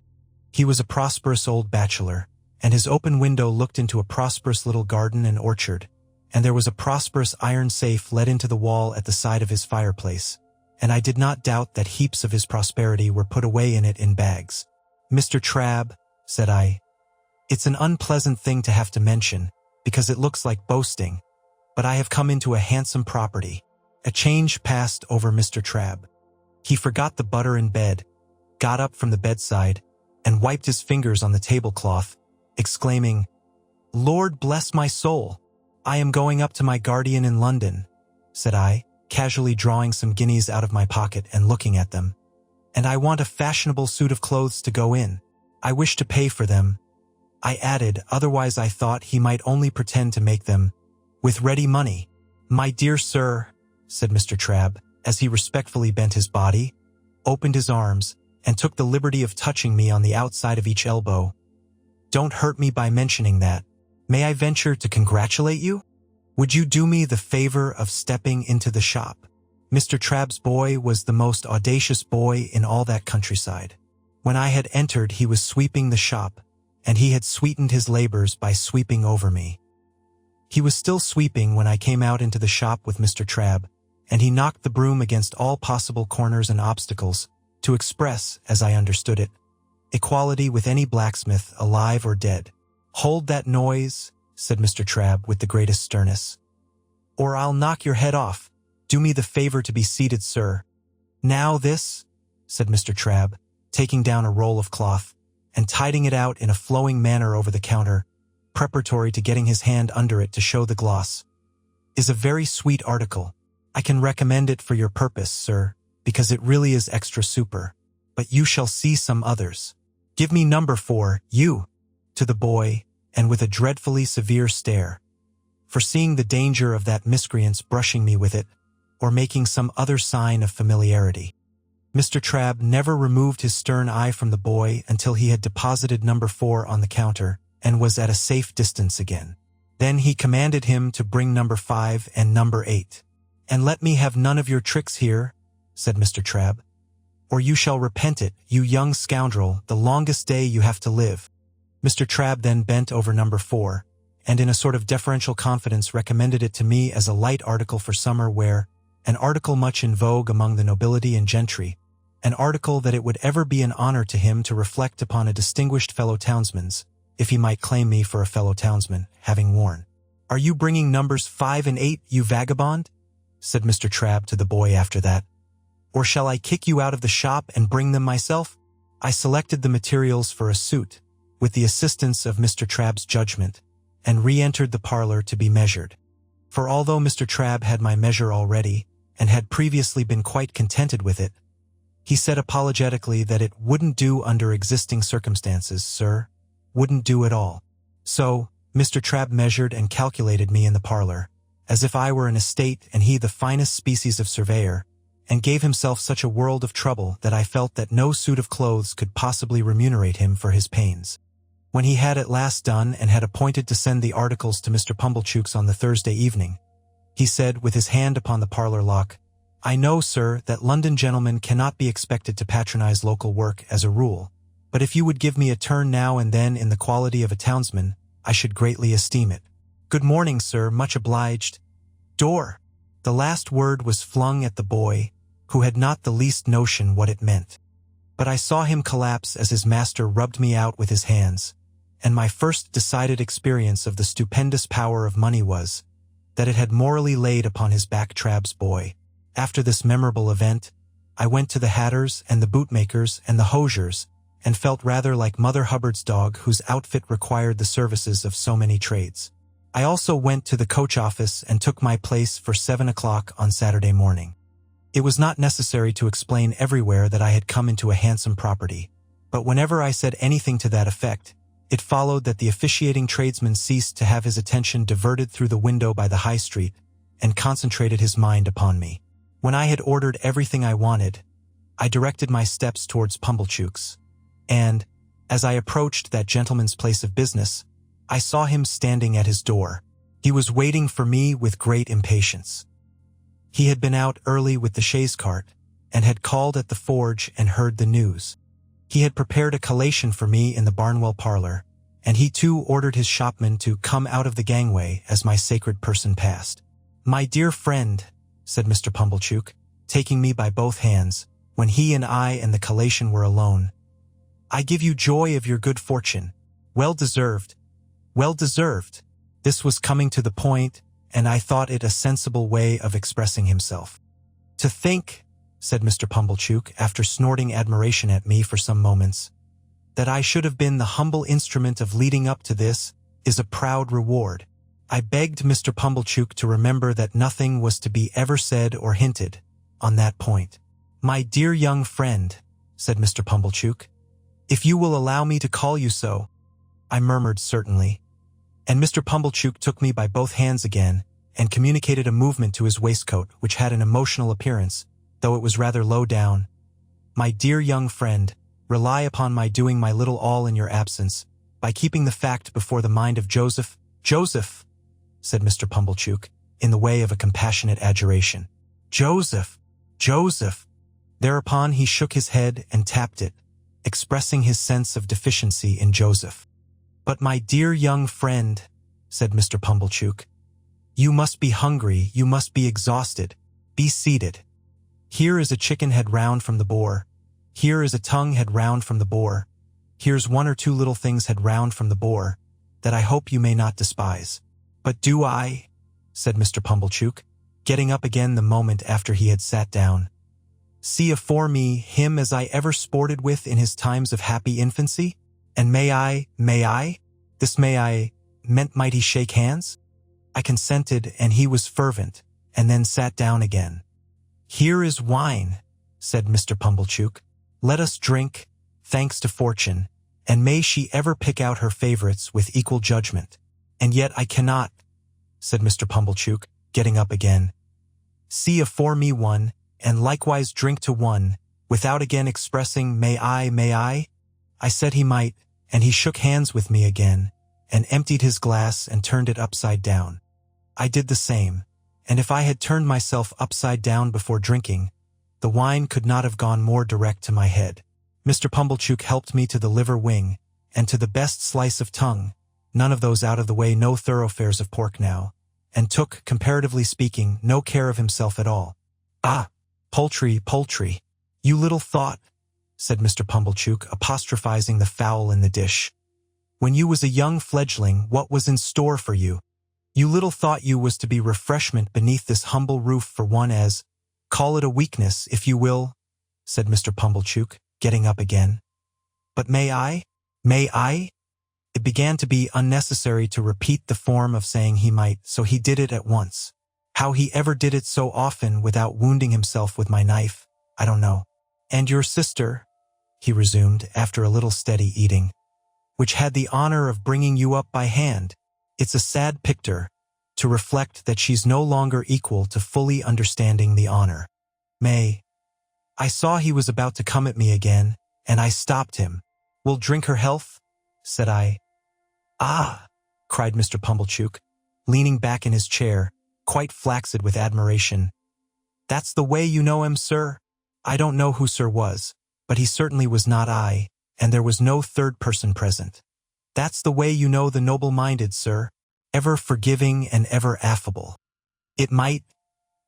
He was a prosperous old bachelor, and his open window looked into a prosperous little garden and orchard, and there was a prosperous iron safe let into the wall at the side of his fireplace, and I did not doubt that heaps of his prosperity were put away in it in bags. "Mr. Trabb," said I, "it's an unpleasant thing to have to mention, because it looks like boasting, but I have come into a handsome property." A change passed over Mr. Trabb. He forgot the butter in bed, got up from the bedside, and wiped his fingers on the tablecloth, exclaiming, "Lord bless my soul! I am going up to my guardian in London," said I, casually drawing some guineas out of my pocket and looking at them. "And I want a fashionable suit of clothes to go in. I wish to pay for them," I added, otherwise I thought he might only pretend to make them with ready money. "My dear sir," said Mr. Trabb, as he respectfully bent his body, opened his arms, and took the liberty of touching me on the outside of each elbow, "don't hurt me by mentioning that. May I venture to congratulate you? Would you do me the favor of stepping into the shop?" Mr. Trabb's boy was the most audacious boy in all that countryside. When I had entered, he was sweeping the shop, and he had sweetened his labors by sweeping over me. He was still sweeping when I came out into the shop with Mr. Trabb, and he knocked the broom against all possible corners and obstacles, to express, as I understood it, equality with any blacksmith, alive or dead. "Hold that noise," said Mr. Trabb with the greatest sternness, "or I'll knock your head off. Do me the favor to be seated, sir." "Now this," said Mr. Trabb, taking down a roll of cloth, and tiding it out in a flowing manner over the counter, preparatory to getting his hand under it to show the gloss, "is a very sweet article. I can recommend it for your purpose, sir, because it really is extra super. But you shall see some others. Give me number 4, you," to the boy, and with a dreadfully severe stare, foreseeing the danger of that miscreant's brushing me with it, or making some other sign of familiarity. Mr. Trabb never removed his stern eye from the boy until he had deposited number 4 on the counter and was at a safe distance again. Then he commanded him to bring number 5 and number 8. "And let me have none of your tricks here," said Mr. Trabb, "or you shall repent it, you young scoundrel, the longest day you have to live." Mr. Trabb then bent over number 4, and in a sort of deferential confidence recommended it to me as a light article for summer wear, an article much in vogue among the nobility and gentry, an article that it would ever be an honor to him to reflect upon a distinguished fellow-townsman's, if he might claim me for a fellow-townsman, having worn. "Are you bringing numbers 5 and 8, you vagabond?" said Mr. Trabb to the boy after that. "Or shall I kick you out of the shop and bring them myself?" I selected the materials for a suit, with the assistance of Mr. Trabb's judgment, and re-entered the parlor to be measured. For although Mr. Trabb had my measure already, and had previously been quite contented with it, he said apologetically that it wouldn't do under existing circumstances, sir. Wouldn't do at all. So, Mr. Trabb measured and calculated me in the parlor, as if I were an estate and he the finest species of surveyor, and gave himself such a world of trouble that I felt that no suit of clothes could possibly remunerate him for his pains. When he had at last done and had appointed to send the articles to Mr. Pumblechook's on the Thursday evening, he said, with his hand upon the parlor lock, "I know, sir, that London gentlemen cannot be expected to patronize local work as a rule, but if you would give me a turn now and then in the quality of a townsman, I should greatly esteem it. Good morning, sir, much obliged. Door." The last word was flung at the boy, who had not the least notion what it meant. But I saw him collapse as his master rubbed me out with his hands, and my first decided experience of the stupendous power of money was that it had morally laid upon his back Trabb's boy. After this memorable event, I went to the hatters and the bootmakers and the hosiers, and felt rather like Mother Hubbard's dog whose outfit required the services of so many trades. I also went to the coach office and took my place for 7 o'clock on Saturday morning. It was not necessary to explain everywhere that I had come into a handsome property, but whenever I said anything to that effect, it followed that the officiating tradesman ceased to have his attention diverted through the window by the high street, and concentrated his mind upon me. When I had ordered everything I wanted, I directed my steps towards Pumblechook's, and, as I approached that gentleman's place of business, I saw him standing at his door. He was waiting for me with great impatience. He had been out early with the chaise cart, and had called at the forge and heard the news. He had prepared a collation for me in the Barnwell parlor, and he too ordered his shopman to come out of the gangway as my sacred person passed. "My dear friend," said Mr. Pumblechook, taking me by both hands, when he and I and the collation were alone, "I give you joy of your good fortune. Well deserved. Well deserved." This was coming to the point, and I thought it a sensible way of expressing himself. "To think," said Mr. Pumblechook, after snorting admiration at me for some moments, "that I should have been the humble instrument of leading up to this is a proud reward." I begged Mr. Pumblechook to remember that nothing was to be ever said or hinted on that point. "My dear young friend," said Mr. Pumblechook, "if you will allow me to call you so." I murmured certainly, and Mr. Pumblechook took me by both hands again and communicated a movement to his waistcoat which had an emotional appearance, though it was rather low down. "My dear young friend, rely upon my doing my little all in your absence, by keeping the fact before the mind of Joseph." "Joseph," said Mr. Pumblechook, in the way of a compassionate adjuration. "Joseph! Joseph!" Thereupon he shook his head and tapped it, expressing his sense of deficiency in Joseph. "But my dear young friend," said Mr. Pumblechook, "you must be hungry, you must be exhausted. Be seated. Here is a chicken head round from the boar. Here is a tongue head round from the boar. Here's one or two little things head round from the boar, that I hope you may not despise." "But do I," said Mr. Pumblechook, getting up again the moment after he had sat down, "see afore me him as I ever sported with in his times of happy infancy? And may I, this may I, meant might he shake hands?" I consented, and he was fervent, and then sat down again. "Here is wine," said Mr. Pumblechook. "Let us drink, thanks to fortune, and may she ever pick out her favorites with equal judgment. And yet I cannot," said Mr. Pumblechook, getting up again, "see afore me one, and likewise drink to one, without again expressing may I. I said he might, and he shook hands with me again, and emptied his glass and turned it upside down. I did the same, and if I had turned myself upside down before drinking, the wine could not have gone more direct to my head. Mr. Pumblechook helped me to the liver wing, and to the best slice of tongue, none of those out of the way no thoroughfares of pork now, and took, comparatively speaking, no care of himself at all. "Ah, poultry. You little thought," said Mr. Pumblechook, apostrophizing the fowl in the dish, "when you was a young fledgling what was in store for you. You little thought you was to be refreshment beneath this humble roof for one as, call it a weakness if you will," said Mr. Pumblechook, getting up again. "But may I? It began to be unnecessary to repeat the form of saying he might, so he did it at once. How he ever did it so often without wounding himself with my knife, I don't know. And your sister, he resumed after a little steady eating, which had the honor of bringing you up by hand. It's a sad picture to reflect that she's no longer equal to fully understanding the honor. May. I saw he was about to come at me again, and I stopped him. We'll drink her health, said I. Ah, cried Mr. Pumblechook, leaning back in his chair, quite flaccid with admiration. That's the way you know him, sir? I don't know who sir was, but he certainly was not I, and there was no third person present. That's the way you know the noble-minded, sir, ever forgiving and ever affable. It might,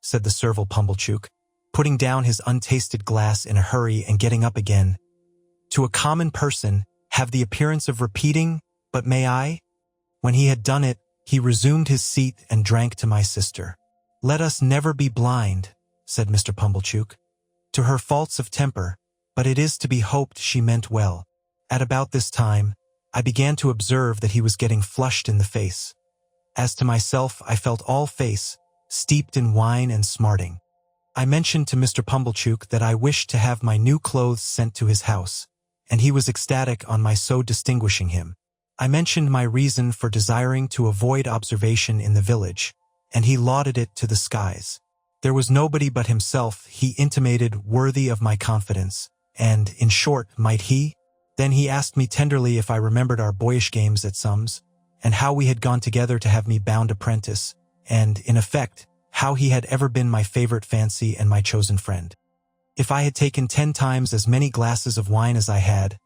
said the servile Pumblechook, putting down his untasted glass in a hurry and getting up again, to a common person have the appearance of repeating, but may I? When he had done it, he resumed his seat and drank to my sister. Let us never be blind, said Mr. Pumblechook, to her faults of temper, but it is to be hoped she meant well. At about this time, I began to observe that he was getting flushed in the face. As to myself, I felt all face, steeped in wine and smarting. I mentioned to Mr. Pumblechook that I wished to have my new clothes sent to his house, and he was ecstatic on my so distinguishing him. I mentioned my reason for desiring to avoid observation in the village, and he lauded it to the skies. There was nobody but himself, he intimated, worthy of my confidence, and, in short, might he? Then he asked me tenderly if I remembered our boyish games at sums, and how we had gone together to have me bound apprentice, and, in effect, how he had ever been my favorite fancy and my chosen friend. If I had taken 10 times as many glasses of wine as I had,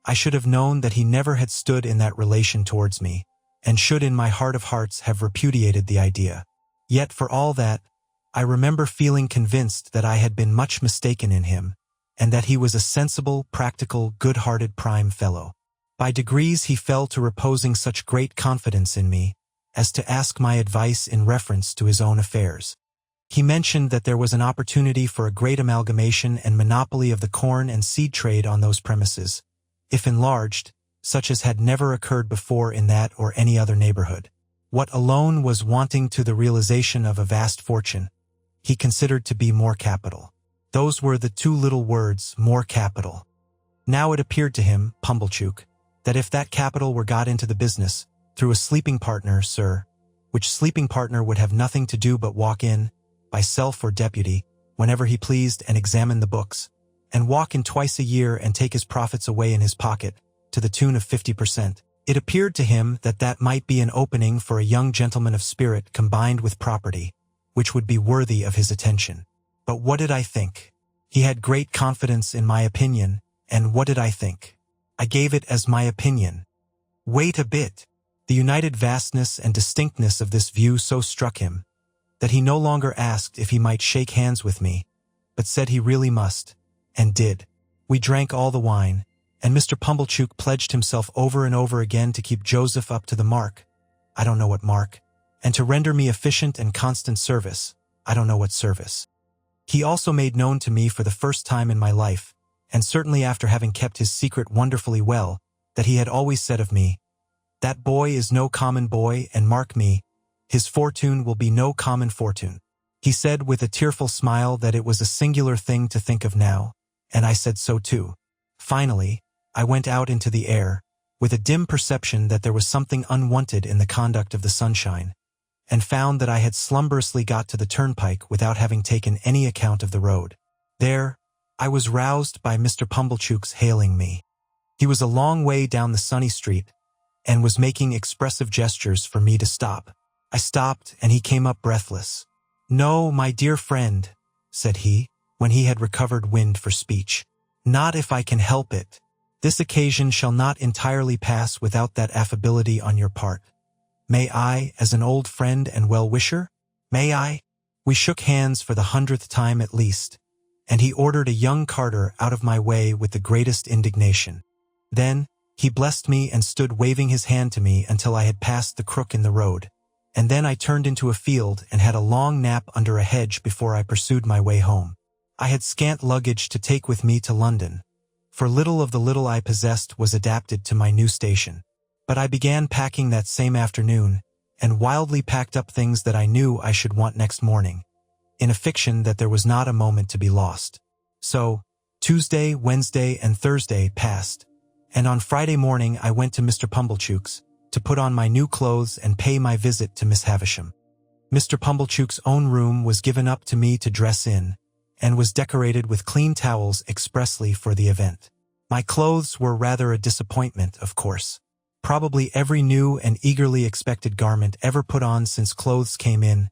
I should have known that he never had stood in that relation towards me, and should in my heart of hearts have repudiated the idea. Yet for all that, I remember feeling convinced that I had been much mistaken in him, and that he was a sensible, practical, good-hearted prime fellow. By degrees he fell to reposing such great confidence in me, as to ask my advice in reference to his own affairs. He mentioned that there was an opportunity for a great amalgamation and monopoly of the corn and seed trade on those premises, if enlarged, such as had never occurred before in that or any other neighborhood. What alone was wanting to the realization of a vast fortune, he considered to be more capital. Those were the two little words, more capital. Now it appeared to him, Pumblechook, that if that capital were got into the business, through a sleeping partner, sir, which sleeping partner would have nothing to do but walk in, by self or deputy, whenever he pleased and examine the books, and walk in twice a year and take his profits away in his pocket, to the tune of 50%. It appeared to him that that might be an opening for a young gentleman of spirit combined with property, which would be worthy of his attention. But what did I think? He had great confidence in my opinion, and what did I think? I gave it as my opinion. Wait a bit. The united vastness and distinctness of this view so struck him, that he no longer asked if he might shake hands with me, but said he really must, and did. We drank all the wine, and Mr. Pumblechook pledged himself over and over again to keep Joseph up to the mark, I don't know what mark, and to render me efficient and constant service, I don't know what service. He also made known to me for the first time in my life, and certainly after having kept his secret wonderfully well, that he had always said of me, "That boy is no common boy, and mark me, his fortune will be no common fortune." He said with a tearful smile that it was a singular thing to think of now, and I said so too. Finally, I went out into the air, with a dim perception that there was something unwonted in the conduct of the sunshine, and found that I had slumberously got to the turnpike without having taken any account of the road. There, I was roused by Mr. Pumblechook's hailing me. He was a long way down the sunny street, and was making expressive gestures for me to stop. I stopped, and he came up breathless. "No, my dear friend," said he, when he had recovered wind for speech. "Not if I can help it. This occasion shall not entirely pass without that affability on your part. May I, as an old friend and well-wisher? May I?" We shook hands for the 100th time at least, and he ordered a young carter out of my way with the greatest indignation. Then, he blessed me and stood waving his hand to me until I had passed the crook in the road, and then I turned into a field and had a long nap under a hedge before I pursued my way home. I had scant luggage to take with me to London, for little of the little I possessed was adapted to my new station. But I began packing that same afternoon, and wildly packed up things that I knew I should want next morning, in a fiction that there was not a moment to be lost. So, Tuesday, Wednesday, and Thursday passed, and on Friday morning I went to Mr. Pumblechook's to put on my new clothes and pay my visit to Miss Havisham. Mr. Pumblechook's own room was given up to me to dress in, and was decorated with clean towels expressly for the event. My clothes were rather a disappointment, of course. Probably every new and eagerly expected garment ever put on since clothes came in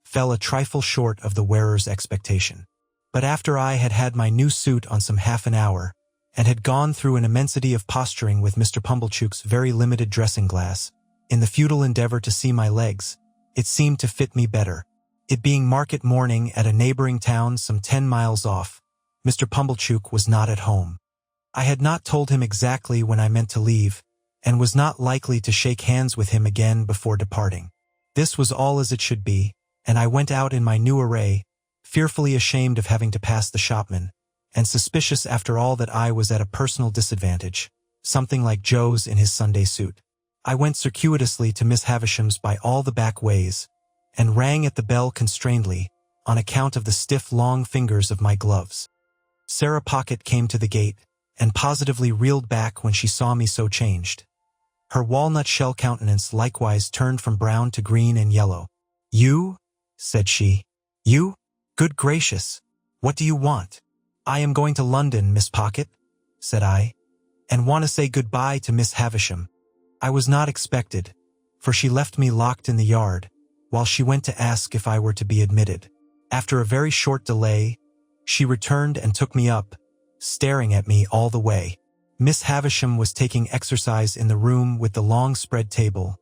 fell a trifle short of the wearer's expectation. But after I had had my new suit on some half an hour, and had gone through an immensity of posturing with Mr. Pumblechook's very limited dressing glass, in the futile endeavor to see my legs, it seemed to fit me better. It being market morning at a neighboring town some 10 miles off, Mr. Pumblechook was not at home. I had not told him exactly when I meant to leave, and was not likely to shake hands with him again before departing. This was all as it should be, and I went out in my new array, fearfully ashamed of having to pass the shopman, and suspicious after all that I was at a personal disadvantage, something like Joe's in his Sunday suit. I went circuitously to Miss Havisham's by all the back ways, and rang at the bell constrainedly, on account of the stiff long fingers of my gloves. Sarah Pocket came to the gate, and positively reeled back when she saw me so changed. Her walnut-shell countenance likewise turned from brown to green and yellow. "You?" said she. "You? Good gracious! What do you want?" "I am going to London, Miss Pocket," said I, "and want to say good-bye to Miss Havisham." I was not expected, for she left me locked in the yard, while she went to ask if I were to be admitted. After a very short delay, she returned and took me up, staring at me all the way. Miss Havisham was taking exercise in the room with the long spread table,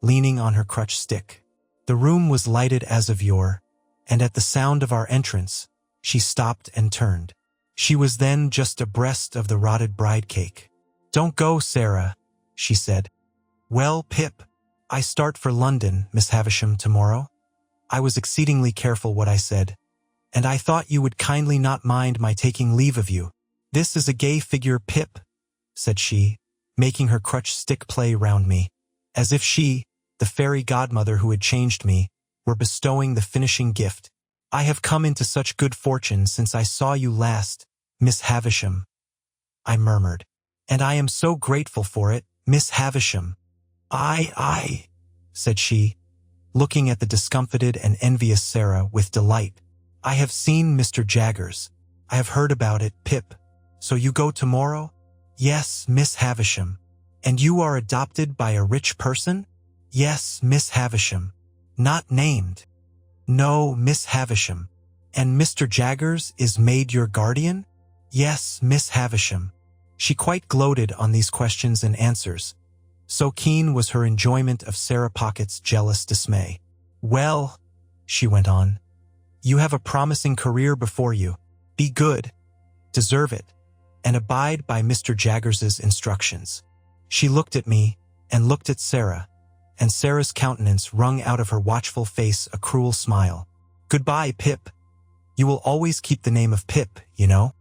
leaning on her crutch stick. The room was lighted as of yore, and at the sound of our entrance, she stopped and turned. She was then just abreast of the rotted bride cake. "Don't go, Sarah," she said. "Well, Pip, I start for London, Miss Havisham, tomorrow." I was exceedingly careful what I said, "and I thought you would kindly not mind my taking leave of you." "This is a gay figure, Pip," said she, making her crutch stick play round me, as if she, the fairy godmother who had changed me, were bestowing the finishing gift. "I have come into such good fortune since I saw you last, Miss Havisham," I murmured. "And I am so grateful for it, Miss Havisham." I, said she, looking at the discomfited and envious Sarah with delight. "I have seen Mr. Jaggers. I have heard about it, Pip. So you go tomorrow?" "Yes, Miss Havisham." "And you are adopted by a rich person?" "Yes, Miss Havisham." "Not named?" "No, Miss Havisham." "And Mr. Jaggers is made your guardian?" "Yes, Miss Havisham." She quite gloated on these questions and answers. So keen was her enjoyment of Sarah Pocket's jealous dismay. "Well," she went on, "you have a promising career before you. Be good, deserve it, and abide by Mr. Jaggers's instructions." She looked at me, and looked at Sarah, and Sarah's countenance wrung out of her watchful face a cruel smile. "Goodbye, Pip. You will always keep the name of Pip, you know."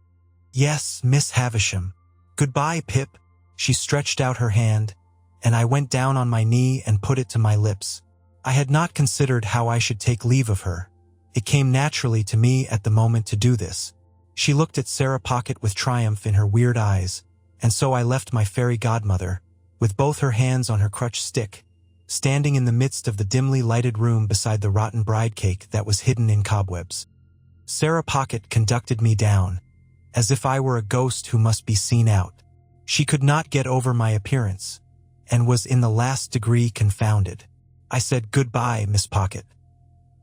"Yes, Miss Havisham." "Goodbye, Pip." She stretched out her hand, and I went down on my knee and put it to my lips. I had not considered how I should take leave of her. It came naturally to me at the moment to do this. She looked at Sarah Pocket with triumph in her weird eyes, and so I left my fairy godmother, with both her hands on her crutch stick, standing in the midst of the dimly lighted room beside the rotten bride cake that was hidden in cobwebs. Sarah Pocket conducted me down, as if I were a ghost who must be seen out. She could not get over my appearance, and was in the last degree confounded. I said, "Goodbye, Miss Pocket."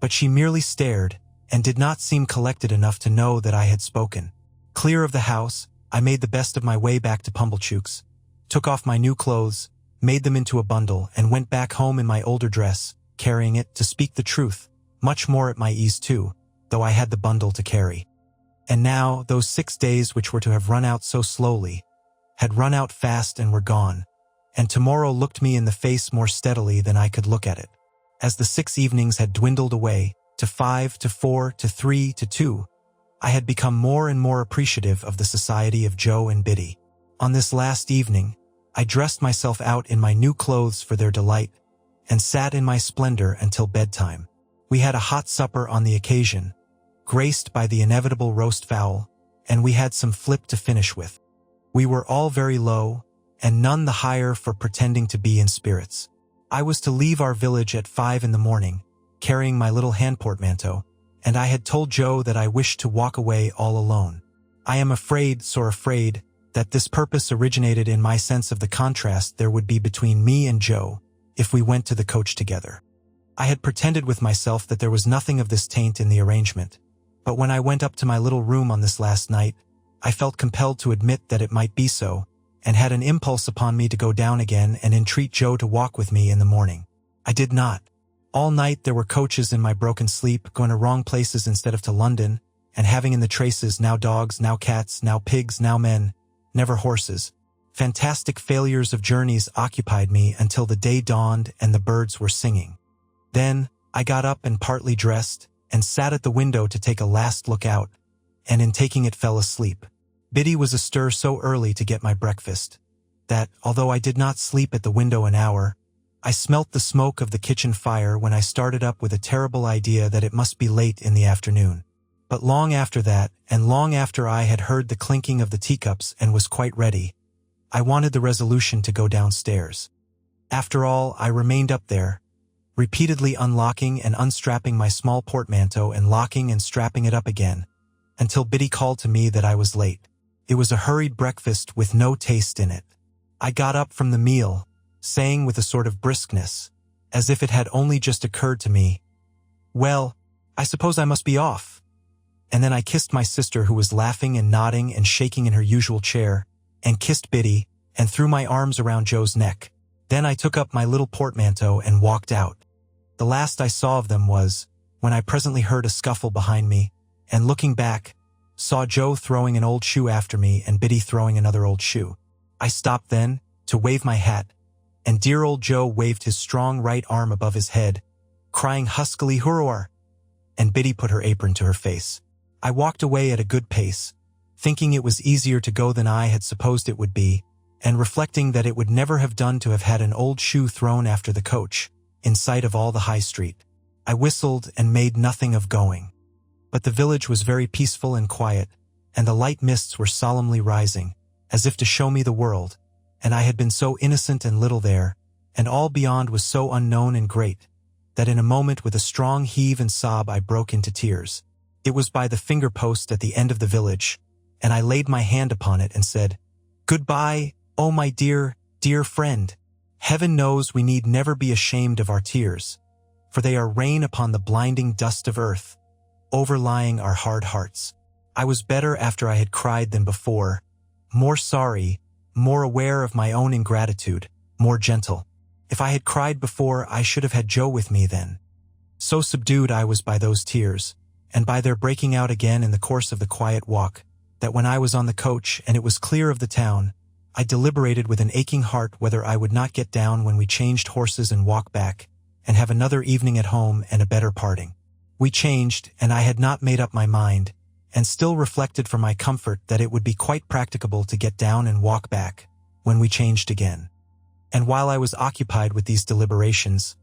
But she merely stared, and did not seem collected enough to know that I had spoken. Clear of the house, I made the best of my way back to Pumblechook's, took off my new clothes, made them into a bundle, and went back home in my older dress, carrying it, to speak the truth, much more at my ease too, though I had the bundle to carry. And now, those 6 days which were to have run out so slowly, had run out fast and were gone, and tomorrow looked me in the face more steadily than I could look at it. As the 6 evenings had dwindled away, to 5, to 4, to 3, to 2, I had become more and more appreciative of the society of Joe and Biddy. On this last evening, I dressed myself out in my new clothes for their delight, and sat in my splendor until bedtime. We had a hot supper on the occasion, graced by the inevitable roast fowl, and we had some flip to finish with. We were all very low, and none the higher for pretending to be in spirits. I was to leave our village at 5 in the morning, carrying my little hand portmanteau, and I had told Joe that I wished to walk away all alone. I am afraid, sore afraid, that this purpose originated in my sense of the contrast there would be between me and Joe if we went to the coach together. I had pretended with myself that there was nothing of this taint in the arrangement, but when I went up to my little room on this last night, I felt compelled to admit that it might be so, and had an impulse upon me to go down again and entreat Joe to walk with me in the morning. I did not. All night there were coaches in my broken sleep, going to wrong places instead of to London, and having in the traces now dogs, now cats, now pigs, now men, never horses. Fantastic failures of journeys occupied me until the day dawned and the birds were singing. Then I got up and partly dressed, and sat at the window to take a last look out, and in taking it fell asleep. Biddy was astir so early to get my breakfast, that, although I did not sleep at the window an hour, I smelt the smoke of the kitchen fire when I started up with a terrible idea that it must be late in the afternoon. But long after that, and long after I had heard the clinking of the teacups and was quite ready, I wanted the resolution to go downstairs. After all, I remained up there, repeatedly unlocking and unstrapping my small portmanteau and locking and strapping it up again, until Biddy called to me that I was late. It was a hurried breakfast with no taste in it. I got up from the meal, saying with a sort of briskness, as if it had only just occurred to me, "Well, I suppose I must be off." And then I kissed my sister, who was laughing and nodding and shaking in her usual chair, and kissed Biddy, and threw my arms around Joe's neck. Then I took up my little portmanteau and walked out. The last I saw of them was, when I presently heard a scuffle behind me, and looking back, saw Joe throwing an old shoe after me and Biddy throwing another old shoe. I stopped then, to wave my hat, and dear old Joe waved his strong right arm above his head, crying huskily, "Hurrah!" and Biddy put her apron to her face. I walked away at a good pace, thinking it was easier to go than I had supposed it would be, and reflecting that it would never have done to have had an old shoe thrown after the coach, in sight of all the high street. I whistled and made nothing of going. But the village was very peaceful and quiet, and the light mists were solemnly rising, as if to show me the world, and I had been so innocent and little there, and all beyond was so unknown and great, that in a moment with a strong heave and sob I broke into tears. It was by the finger post at the end of the village, and I laid my hand upon it and said, "Goodbye, oh my dear, dear friend. Heaven knows we need never be ashamed of our tears, for they are rain upon the blinding dust of earth, overlying our hard hearts." I was better after I had cried than before, more sorry, more aware of my own ingratitude, more gentle. If I had cried before, I should have had Joe with me then. So subdued I was by those tears, and by their breaking out again in the course of the quiet walk, that when I was on the coach and it was clear of the town, I deliberated with an aching heart whether I would not get down when we changed horses and walk back, and have another evening at home and a better parting. We changed, and I had not made up my mind, and still reflected for my comfort that it would be quite practicable to get down and walk back, when we changed again. And while I was occupied with these deliberations,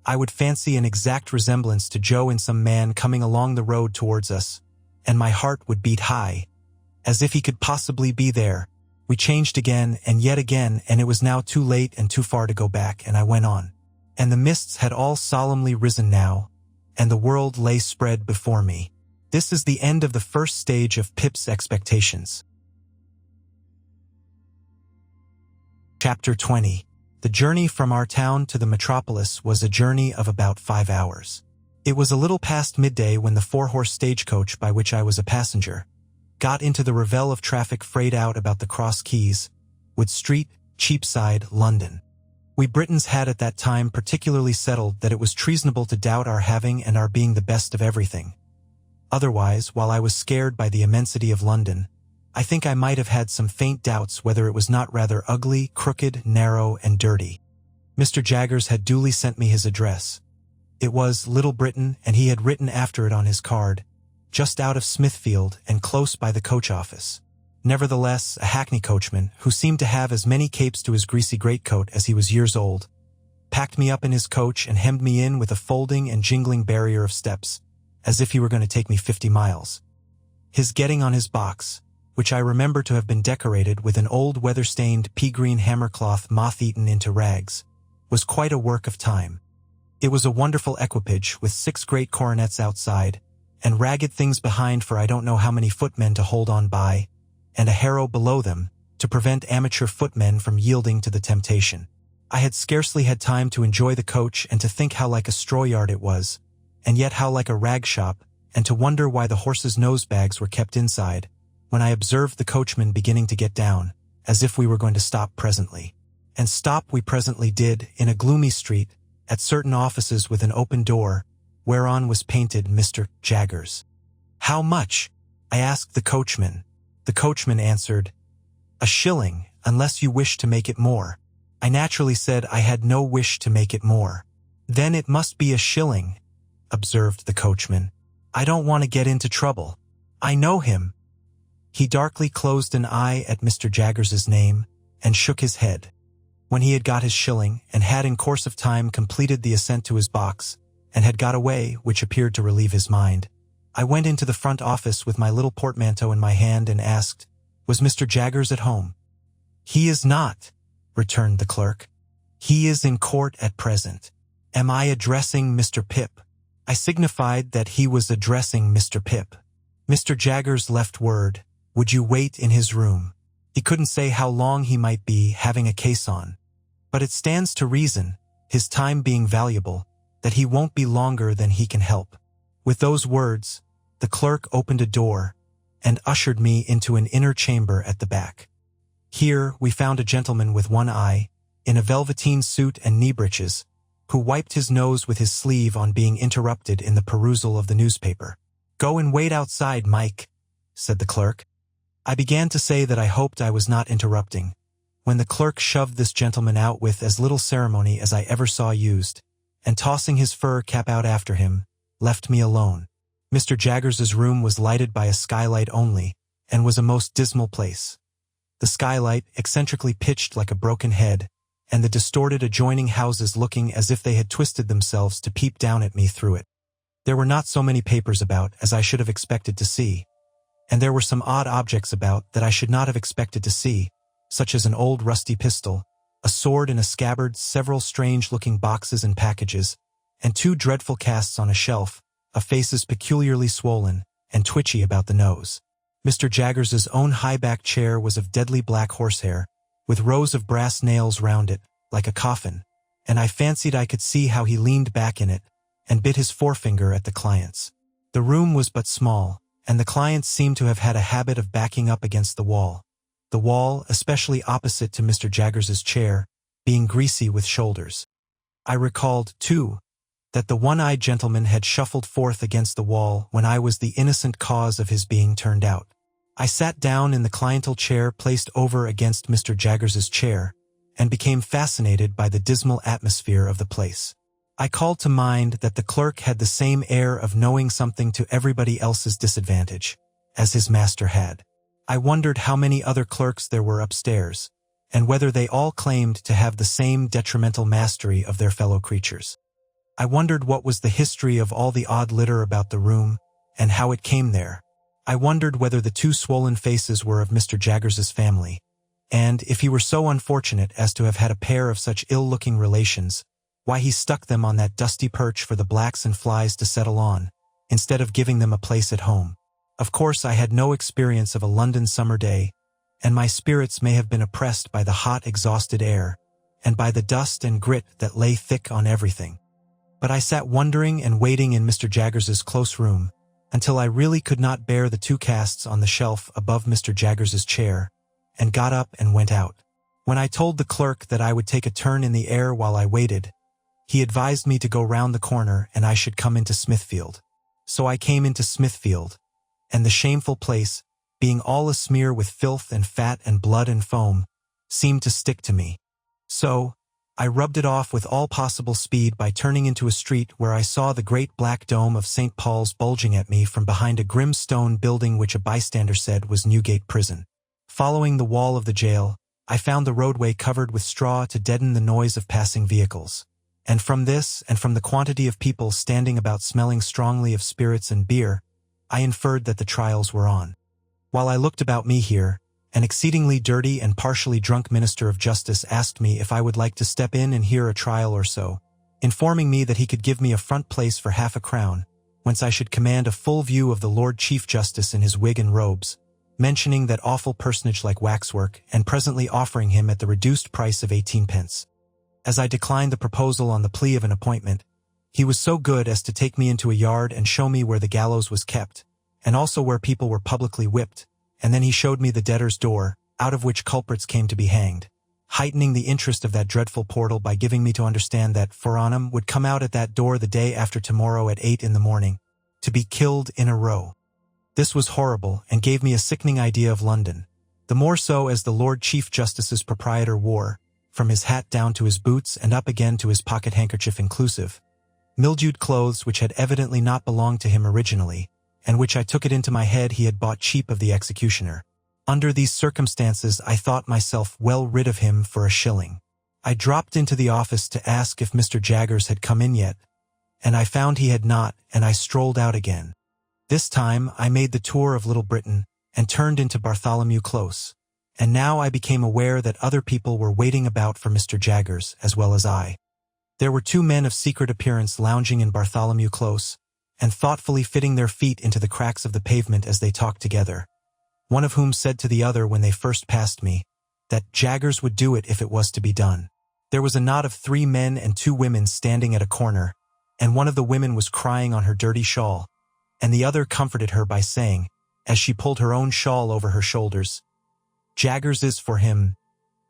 I would fancy an exact resemblance to Joe in some man coming along the road towards us, and my heart would beat high, as if he could possibly be there. We changed again, and yet again, and it was now too late and too far to go back, and I went on. And the mists had all solemnly risen now, and the world lay spread before me. This is the end of the first stage of Pip's expectations. Chapter 20. The journey from our town to the metropolis was a journey of about 5 hours. It was a little past midday when the 4-horse stagecoach by which I was a passenger got into the revel of traffic frayed out about the Cross Keys, Wood Street, Cheapside, London. We Britons had at that time particularly settled that it was treasonable to doubt our having and our being the best of everything. Otherwise, while I was scared by the immensity of London, I think I might have had some faint doubts whether it was not rather ugly, crooked, narrow, and dirty. Mr. Jaggers had duly sent me his address. It was Little Britain, and he had written after it on his card, just out of Smithfield and close by the coach office. Nevertheless, a hackney coachman, who seemed to have as many capes to his greasy greatcoat as he was years old, packed me up in his coach and hemmed me in with a folding and jingling barrier of steps, as if he were going to take me 50 miles. His getting on his box, which I remember to have been decorated with an old weather-stained pea-green hammercloth moth-eaten into rags, was quite a work of time. It was a wonderful equipage with 6 great coronets outside, and ragged things behind for I don't know how many footmen to hold on by, and a harrow below them to prevent amateur footmen from yielding to the temptation. I had scarcely had time to enjoy the coach and to think how like a straw yard it was, and yet how like a rag shop, and to wonder why the horses' nose-bags were kept inside, when I observed the coachman beginning to get down, as if we were going to stop presently. And stop we presently did, in a gloomy street, at certain offices with an open door, whereon was painted Mr. Jaggers. "How much?" I asked the coachman. The coachman answered, "A shilling, unless you wish to make it more." I naturally said I had no wish to make it more. "Then it must be a shilling," observed the coachman. "I don't want to get into trouble. I know him." He darkly closed an eye at Mr. Jaggers's name and shook his head. When he had got his shilling and had in course of time completed the ascent to his box and had got away, which appeared to relieve his mind, I went into the front office with my little portmanteau in my hand and asked, "Was Mr. Jaggers at home?" "He is not," returned the clerk. "He is in court at present." "Am I addressing Mr. Pip?" I signified that he was addressing Mr. Pip. Mr. Jaggers left word, "Would you wait in his room?" He couldn't say how long he might be having a case on, but it stands to reason, his time being valuable, that he won't be longer than he can help. With those words, the clerk opened a door and ushered me into an inner chamber at the back. Here we found a gentleman with one eye, in a velveteen suit and knee breeches, who wiped his nose with his sleeve on being interrupted in the perusal of the newspaper. "Go and wait outside, Mike," said the clerk. I began to say that I hoped I was not interrupting, when the clerk shoved this gentleman out with as little ceremony as I ever saw used, and tossing his fur cap out after him, left me alone. Mr. Jaggers's room was lighted by a skylight only, and was a most dismal place. The skylight eccentrically pitched like a broken head, and the distorted adjoining houses looking as if they had twisted themselves to peep down at me through it. There were not so many papers about as I should have expected to see, and there were some odd objects about that I should not have expected to see, such as an old rusty pistol, a sword in a scabbard, several strange-looking boxes and packages, and 2 dreadful casts on a shelf, of faces peculiarly swollen and twitchy about the nose. Mr. Jaggers's own high-backed chair was of deadly black horsehair, with rows of brass nails round it, like a coffin, and I fancied I could see how he leaned back in it and bit his forefinger at the clients. The room was but small, and the clients seemed to have had a habit of backing up against the wall, especially opposite to Mr. Jaggers's chair, being greasy with shoulders. I recalled, too, that the one-eyed gentleman had shuffled forth against the wall when I was the innocent cause of his being turned out. I sat down in the cliental chair placed over against Mr. Jaggers's chair, and became fascinated by the dismal atmosphere of the place. I called to mind that the clerk had the same air of knowing something to everybody else's disadvantage, as his master had. I wondered how many other clerks there were upstairs, and whether they all claimed to have the same detrimental mastery of their fellow creatures. I wondered what was the history of all the odd litter about the room, and how it came there. I wondered whether the 2 swollen faces were of Mr. Jaggers's family, and, if he were so unfortunate as to have had a pair of such ill-looking relations, why he stuck them on that dusty perch for the blacks and flies to settle on, instead of giving them a place at home. Of course I had no experience of a London summer day, and my spirits may have been oppressed by the hot, exhausted air, and by the dust and grit that lay thick on everything. But I sat wondering and waiting in Mr. Jaggers's close room, until I really could not bear the 2 casts on the shelf above Mr. Jaggers's chair, and got up and went out. When I told the clerk that I would take a turn in the air while I waited, he advised me to go round the corner and I should come into Smithfield. So I came into Smithfield, and the shameful place, being all asmear with filth and fat and blood and foam, seemed to stick to me. So I rubbed it off with all possible speed by turning into a street where I saw the great black dome of St. Paul's bulging at me from behind a grim stone building which a bystander said was Newgate Prison. Following the wall of the jail, I found the roadway covered with straw to deaden the noise of passing vehicles. And from this, and from the quantity of people standing about smelling strongly of spirits and beer, I inferred that the trials were on. While I looked about me here, an exceedingly dirty and partially drunk minister of justice asked me if I would like to step in and hear a trial or so, informing me that he could give me a front place for half a crown, whence I should command a full view of the Lord Chief Justice in his wig and robes, mentioning that awful personage like waxwork, and presently offering him at the reduced price of 18 pence. As I declined the proposal on the plea of an appointment, he was so good as to take me into a yard and show me where the gallows was kept, and also where people were publicly whipped, and then he showed me the debtor's door, out of which culprits came to be hanged, heightening the interest of that dreadful portal by giving me to understand that Foranum would come out at that door the day after tomorrow at 8 in the morning, to be killed in a row. This was horrible, and gave me a sickening idea of London, the more so as the Lord Chief Justice's proprietor wore, from his hat down to his boots and up again to his pocket-handkerchief inclusive, mildewed clothes which had evidently not belonged to him originally, and which I took it into my head he had bought cheap of the executioner. Under these circumstances I thought myself well rid of him for a shilling. I dropped into the office to ask if Mr. Jaggers had come in yet, and I found he had not, and I strolled out again. This time I made the tour of Little Britain, and turned into Bartholomew Close, and now I became aware that other people were waiting about for Mr. Jaggers as well as I. There were 2 men of secret appearance lounging in Bartholomew Close, and thoughtfully fitting their feet into the cracks of the pavement as they talked together, one of whom said to the other when they first passed me, that Jaggers would do it if it was to be done. There was a knot of 3 men and 2 women standing at a corner, and one of the women was crying on her dirty shawl, and the other comforted her by saying, as she pulled her own shawl over her shoulders, "Jaggers is for him.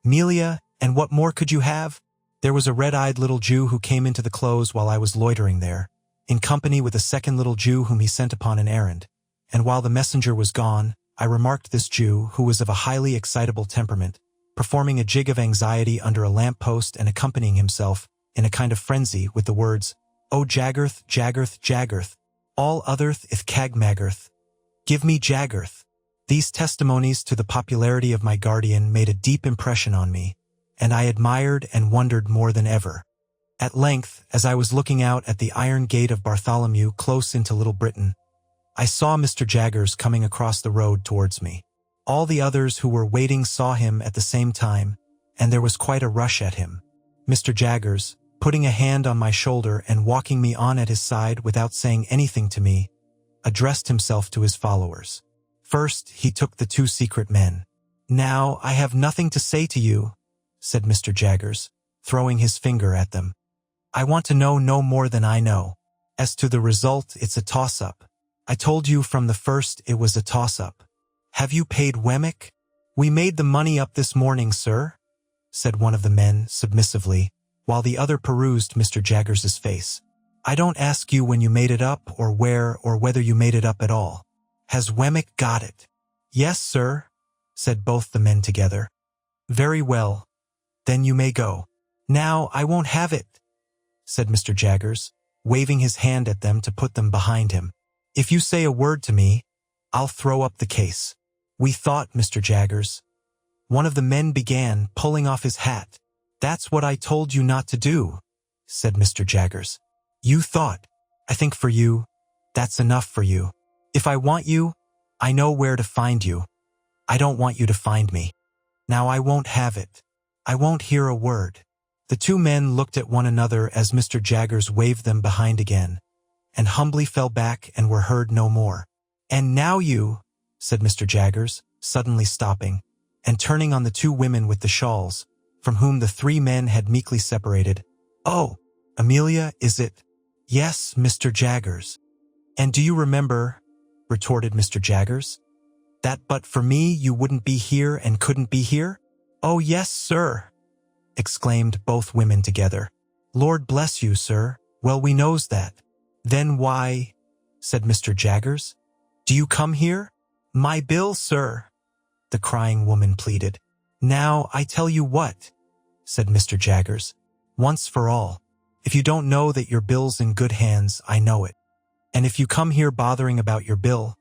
Melia, and what more could you have?" There was a red-eyed little Jew who came into the close while I was loitering there, in company with a second little Jew whom he sent upon an errand, and while the messenger was gone, I remarked this Jew, who was of a highly excitable temperament, performing a jig of anxiety under a lamp-post and accompanying himself, in a kind of frenzy, with the words, "O Jaggerth, Jaggerth, Jaggerth, all otherth ith Cagmagerth, give me Jaggerth." These testimonies to the popularity of my guardian made a deep impression on me, and I admired and wondered more than ever. At length, as I was looking out at the iron gate of Bartholomew close into Little Britain, I saw Mr. Jaggers coming across the road towards me. All the others who were waiting saw him at the same time, and there was quite a rush at him. Mr. Jaggers, putting a hand on my shoulder and walking me on at his side without saying anything to me, addressed himself to his followers. First, he took the 2 secret men. "Now, I have nothing to say to you," said Mr. Jaggers, throwing his finger at them. "I want to know no more than I know. As to the result, it's a toss-up. I told you from the first it was a toss-up. Have you paid Wemmick?" "We made the money up this morning, sir," said one of the men submissively, while the other perused Mr. Jaggers's face. "I don't ask you when you made it up, or where, or whether you made it up at all. Has Wemmick got it?" "Yes, sir," said both the men together. "Very well. Then you may go." "Now, I won't have it," said Mr. Jaggers, waving his hand at them to put them behind him. "If you say a word to me, I'll throw up the case." "We thought, Mr. Jaggers," one of the men began, pulling off his hat. "That's what I told you not to do," said Mr. Jaggers. "You thought. I think for you, that's enough for you. If I want you, I know where to find you. I don't want you to find me. Now I won't have it. I won't hear a word." The 2 men looked at one another as Mr. Jaggers waved them behind again, and humbly fell back and were heard no more. "And now you," said Mr. Jaggers, suddenly stopping, and turning on the 2 women with the shawls, from whom the 3 men had meekly separated. "Oh, Amelia, is it?" "Yes, Mr. Jaggers." "And do you remember," retorted Mr. Jaggers, "that but for me you wouldn't be here and couldn't be here?" "Oh, yes, sir," exclaimed both women together. "Lord bless you, sir, well we knows that." "Then why," said Mr. Jaggers, "do you come here?" "My bill, sir," the crying woman pleaded. "Now, I tell you what," said Mr. Jaggers, "once for all, if you don't know that your bill's in good hands, I know it. And if you come here bothering about your bill,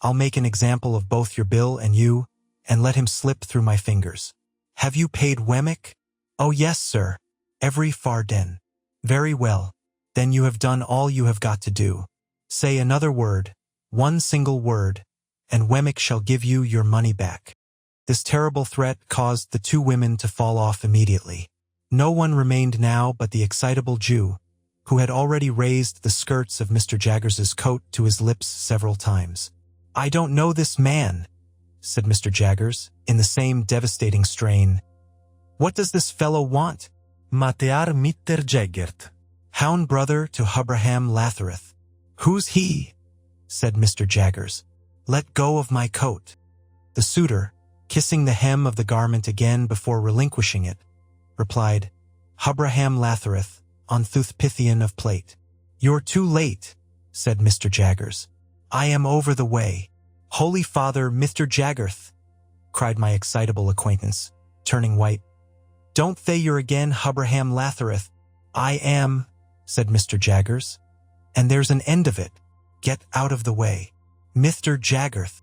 I'll make an example of both your bill and you, and let him slip through my fingers. Have you paid Wemmick? Oh yes, sir. Every farden. Very well. Then you have done all you have got to do. Say another word, one single word, and Wemmick shall give you your money back. This terrible threat caused the two women to fall off immediately. No one remained now but the excitable Jew, who had already raised the skirts of Mr. Jaggers's coat to his lips several times. I don't know this man, said Mr. Jaggers, in the same devastating strain. What does this fellow want? Matear Mr. Jaggert. Hound brother to Abraham Lathareth. Who's he? Said Mr. Jaggers. Let go of my coat. The suitor, kissing the hem of the garment again before relinquishing it, replied, Abraham Lathareth, on Thuthpithian of Plate. You're too late, said Mr. Jaggers. I am over the way. Holy Father, Mr. Jaggerth, cried my excitable acquaintance, turning white. Don't they you're again Abraham Lathareth. I am, said Mr. Jaggers. And there's an end of it. Get out of the way. Mr. Jaggerth.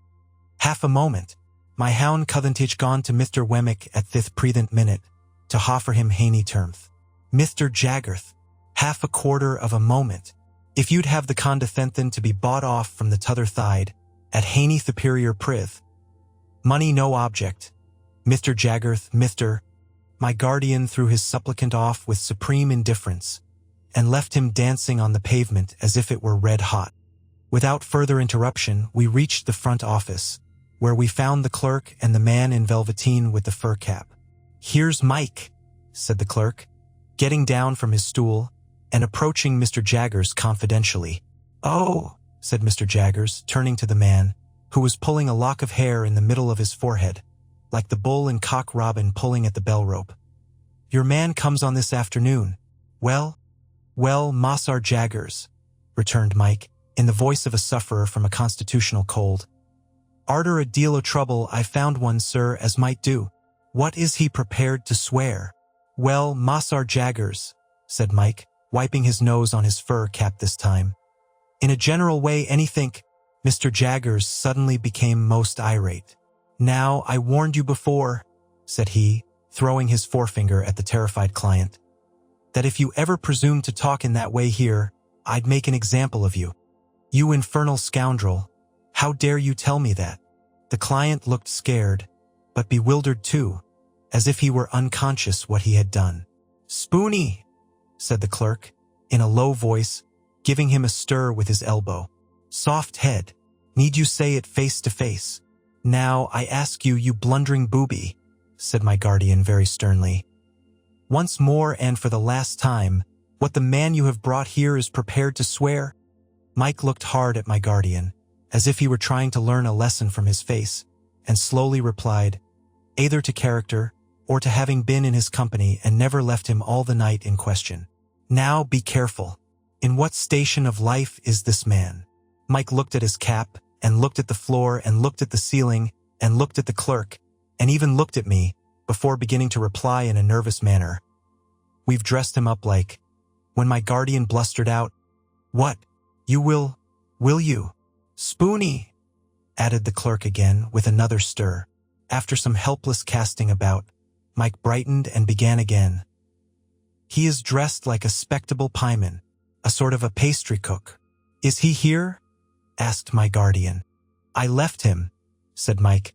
Half a moment. My hound Cothentage gone to Mr. Wemmick at thith present minute, to offer him Haney termth. Mr. Jaggerth. Half a quarter of a moment. If you'd have the condescendin to be bought off from the t'other thide, at Haney superior prith. Money no object. Mr. Jaggerth, Mr. My guardian threw his supplicant off with supreme indifference, and left him dancing on the pavement as if it were red hot. Without further interruption, we reached the front office, where we found the clerk and the man in velveteen with the fur cap. Here's Mike, said the clerk, getting down from his stool and approaching Mr. Jaggers confidentially. Oh, said Mr. Jaggers, turning to the man, who was pulling a lock of hair in the middle of his forehead, like the bull in Cock Robin pulling at the bell rope. Your man comes on this afternoon. Well, Mossar Jaggers, returned Mike, in the voice of a sufferer from a constitutional cold. Arter a deal o' trouble I found one, sir, as might do. What is he prepared to swear? Well, Mossar Jaggers, said Mike, wiping his nose on his fur cap this time. In a general way, anythink. Mr. Jaggers suddenly became most irate. Now, I warned you before, said he, throwing his forefinger at the terrified client, that if you ever presume to talk in that way here, I'd make an example of you. You infernal scoundrel, how dare you tell me that? The client looked scared, but bewildered too, as if he were unconscious what he had done. Spoony, said the clerk, in a low voice, giving him a stir with his elbow. Soft head, need you say it face to face? Now, I ask you, you blundering booby, said my guardian very sternly. Once more and for the last time, what the man you have brought here is prepared to swear? Mike looked hard at my guardian, as if he were trying to learn a lesson from his face, and slowly replied, either to character, or to having been in his company and never left him all the night in question. Now be careful. In what station of life is this man? Mike looked at his cap, and looked at the floor, and looked at the ceiling, and looked at the clerk, and even looked at me, before beginning to reply in a nervous manner. We've dressed him up like... When my guardian blustered out, What? You will you? Spoony, added the clerk again with another stir. After some helpless casting about, Mike brightened and began again. He is dressed like a spectable pieman, a sort of a pastry cook. Is he here? Asked my guardian. I left him, said Mike,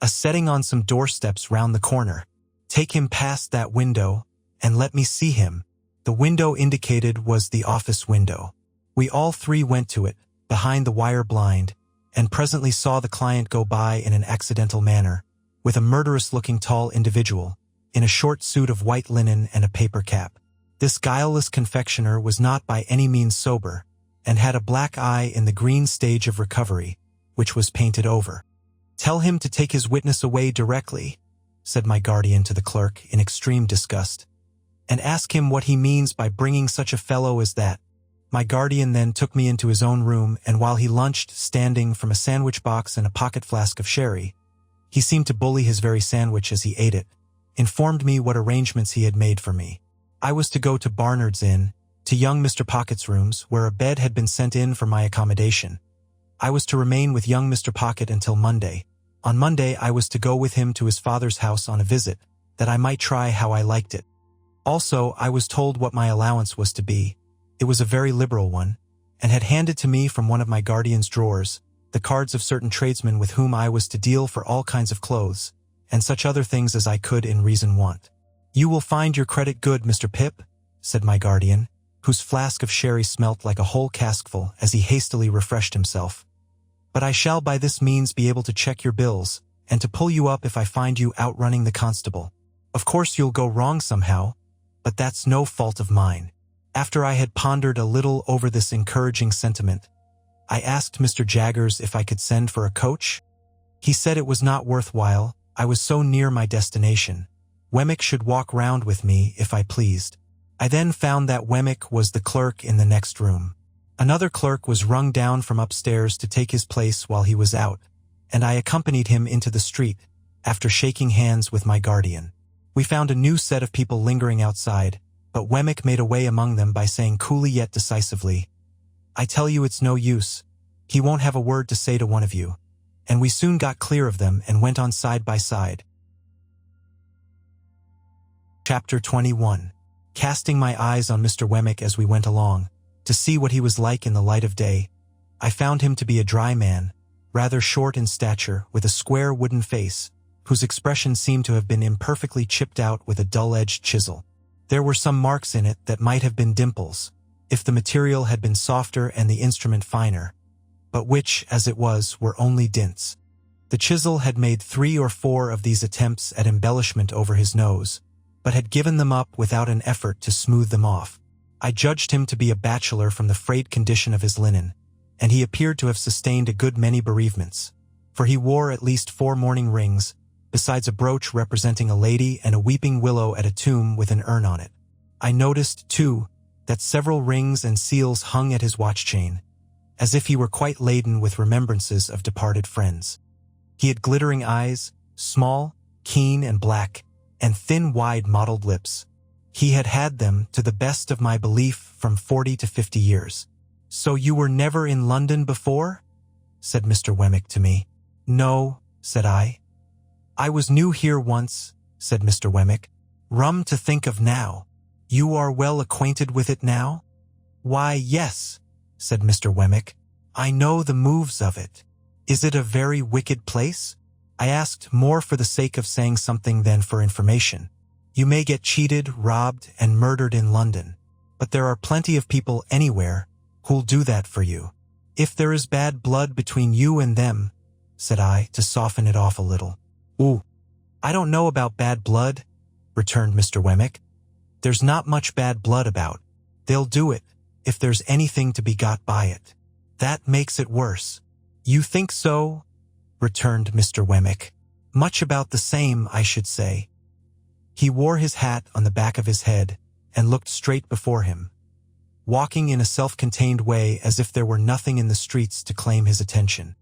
a-setting on some doorsteps round the corner. Take him past that window, and let me see him. The window indicated was the office window. We all three went to it, behind the wire blind, and presently saw the client go by in an accidental manner, with a murderous-looking tall individual, in a short suit of white linen and a paper cap. This guileless confectioner was not by any means sober, and had a black eye in the green stage of recovery, which was painted over. Tell him to take his witness away directly, said my guardian to the clerk in extreme disgust, and ask him what he means by bringing such a fellow as that. My guardian then took me into his own room, and while he lunched, standing from a sandwich box and a pocket flask of sherry, he seemed to bully his very sandwich as he ate it, informed me what arrangements he had made for me. I was to go to Barnard's Inn, to young Mr. Pocket's rooms, where a bed had been sent in for my accommodation. I was to remain with young Mr. Pocket until Monday, On Monday I was to go with him to his father's house on a visit, that I might try how I liked it. Also, I was told what my allowance was to be. It was a very liberal one, and had handed to me from one of my guardian's drawers the cards of certain tradesmen with whom I was to deal for all kinds of clothes, and such other things as I could in reason want. "You will find your credit good, Mr. Pip," said my guardian, whose flask of sherry smelt like a whole caskful as he hastily refreshed himself. "But I shall by this means be able to check your bills, and to pull you up if I find you outrunning the constable. Of course you'll go wrong somehow, but that's no fault of mine." After I had pondered a little over this encouraging sentiment, I asked Mr. Jaggers if I could send for a coach. He said it was not worthwhile, I was so near my destination. Wemmick should walk round with me if I pleased. I then found that Wemmick was the clerk in the next room. Another clerk was rung down from upstairs to take his place while he was out, and I accompanied him into the street, after shaking hands with my guardian. We found a new set of people lingering outside, but Wemmick made a way among them by saying coolly yet decisively, "I tell you it's no use. He won't have a word to say to one of you." And we soon got clear of them and went on side by side. Chapter 21. Casting my eyes on Mr. Wemmick as we went along, to see what he was like in the light of day, I found him to be a dry man, rather short in stature, with a square wooden face, whose expression seemed to have been imperfectly chipped out with a dull-edged chisel. There were some marks in it that might have been dimples, if the material had been softer and the instrument finer, but which, as it was, were only dints. The chisel had made 3 or 4 of these attempts at embellishment over his nose, but had given them up without an effort to smooth them off. I judged him to be a bachelor from the frayed condition of his linen, and he appeared to have sustained a good many bereavements, for he wore at least 4 mourning rings, besides a brooch representing a lady and a weeping willow at a tomb with an urn on it. I noticed, too, that several rings and seals hung at his watch-chain, as if he were quite laden with remembrances of departed friends. He had glittering eyes, small, keen and black, and thin, wide, mottled lips. He had had them, to the best of my belief, from 40 to 50 years. "So you were never in London before?" said Mr. Wemmick to me. "No," said I. "I was new here once," said Mr. Wemmick. "Rum to think of now. You are well acquainted with it now?" "Why, yes," said Mr. Wemmick. "I know the moves of it. Is it a very wicked place?" I asked, more for the sake of saying something than for information. "You may get cheated, robbed, and murdered in London, but there are plenty of people anywhere who'll do that for you. If there is bad blood between you and them," said I, to soften it off a little. "Ooh, I don't know about bad blood," returned Mr. Wemmick. "There's not much bad blood about. They'll do it, if there's anything to be got by it. That makes it worse." "You think so?" returned Mr. Wemmick. "Much about the same, I should say." He wore his hat on the back of his head and looked straight before him, walking in a self-contained way as if there were nothing in the streets to claim his attention.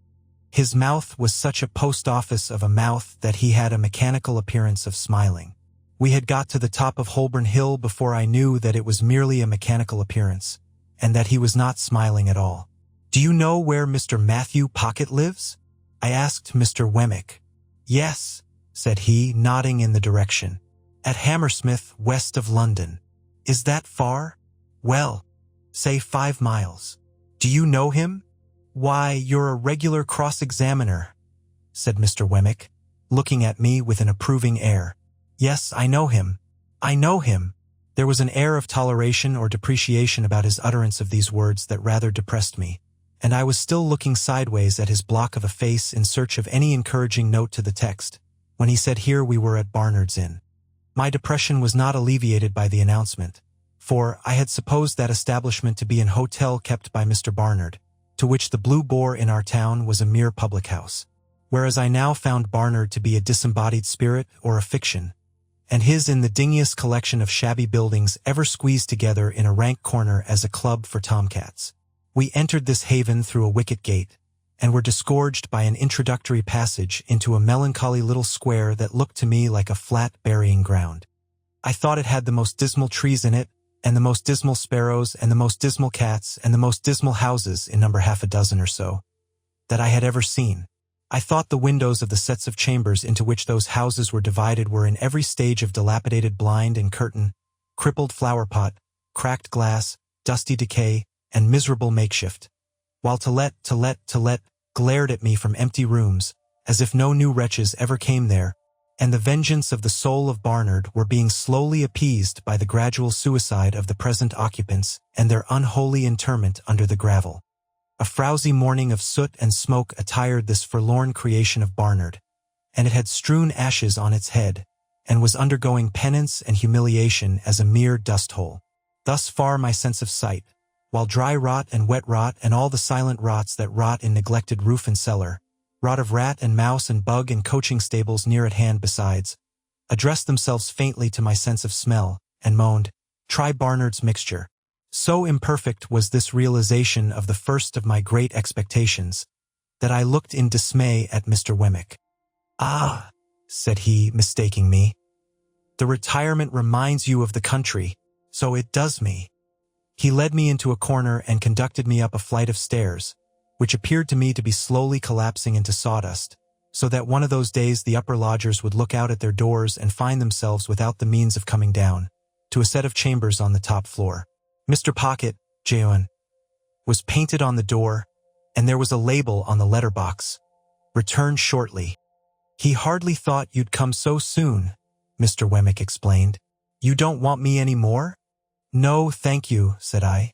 His mouth was such a post-office of a mouth that he had a mechanical appearance of smiling. We had got to the top of Holborn Hill before I knew that it was merely a mechanical appearance, and that he was not smiling at all. "Do you know where Mr. Matthew Pocket lives?" I asked Mr. Wemmick. "Yes," said he, nodding in the direction. "At Hammersmith, west of London." "Is that far?" "Well, say 5 miles. Do you know him?" "Why, you're a regular cross-examiner," said Mr. Wemmick, looking at me with an approving air. "Yes, I know him. I know him." There was an air of toleration or depreciation about his utterance of these words that rather depressed me, and I was still looking sideways at his block of a face in search of any encouraging note to the text, when he said here we were at Barnard's Inn. My depression was not alleviated by the announcement, for I had supposed that establishment to be an hotel kept by Mr. Barnard, to which the Blue Boar in our town was a mere public house, whereas I now found Barnard to be a disembodied spirit or a fiction, and his in the dingiest collection of shabby buildings ever squeezed together in a rank corner as a club for tomcats. We entered this haven through a wicket gate, and were disgorged by an introductory passage into a melancholy little square that looked to me like a flat burying ground. I thought it had the most dismal trees in it, and the most dismal sparrows, and the most dismal cats, and the most dismal houses in number 6 or so, that I had ever seen. I thought the windows of the sets of chambers into which those houses were divided were in every stage of dilapidated blind and curtain, crippled flowerpot, cracked glass, dusty decay, and miserable makeshift, while to let glared at me from empty rooms, as if no new wretches ever came there, and the vengeance of the soul of Barnard were being slowly appeased by the gradual suicide of the present occupants and their unholy interment under the gravel. A frowsy morning of soot and smoke attired this forlorn creation of Barnard, and it had strewn ashes on its head, and was undergoing penance and humiliation as a mere dust-hole. Thus far my sense of sight, while dry rot and wet rot and all the silent rots that rot in neglected roof and cellar, rot of rat and mouse and bug and coaching stables near at hand besides, addressed themselves faintly to my sense of smell, and moaned, "Try Barnard's mixture." So imperfect was this realization of the first of my great expectations, that I looked in dismay at Mr. Wemmick. "Ah," said he, mistaking me, "the retirement reminds you of the country, so it does me." He led me into a corner and conducted me up a flight of stairs, which appeared to me to be slowly collapsing into sawdust, so that one of those days the upper lodgers would look out at their doors and find themselves without the means of coming down, to a set of chambers on the top floor. Mr. Pocket, J.O.N., was painted on the door, and there was a label on the letterbox, "Return shortly." "He hardly thought you'd come so soon," Mr. Wemmick explained. "You don't want me any more?" "No, thank you," said I.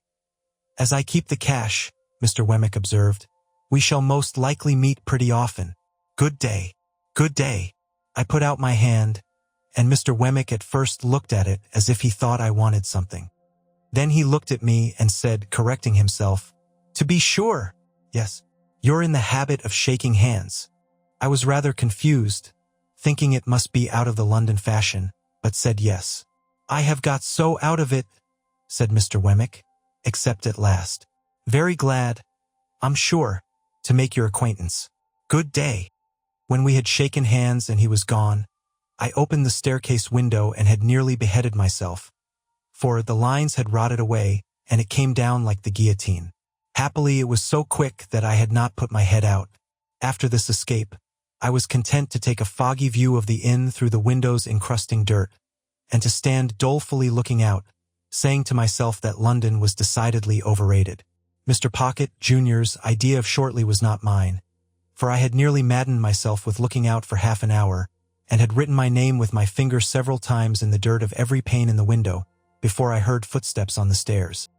"As I keep the cash," Mr. Wemmick observed, "we shall most likely meet pretty often. Good day." "Good day." I put out my hand, and Mr. Wemmick at first looked at it as if he thought I wanted something. Then he looked at me and said, correcting himself, "To be sure, yes, you're in the habit of shaking hands." I was rather confused, thinking it must be out of the London fashion, but said yes. "I have got so out of it," said Mr. Wemmick, "except at last. Very glad, I'm sure, to make your acquaintance. Good day." When we had shaken hands and he was gone, I opened the staircase window and had nearly beheaded myself, for the lines had rotted away and it came down like the guillotine. Happily, it was so quick that I had not put my head out. After this escape, I was content to take a foggy view of the inn through the windows encrusting dirt, and to stand dolefully looking out, saying to myself that London was decidedly overrated. Mr. Pocket, Jr.'s idea of shortly was not mine, for I had nearly maddened myself with looking out for half an hour, and had written my name with my finger several times in the dirt of every pane in the window, before I heard footsteps on the stairs.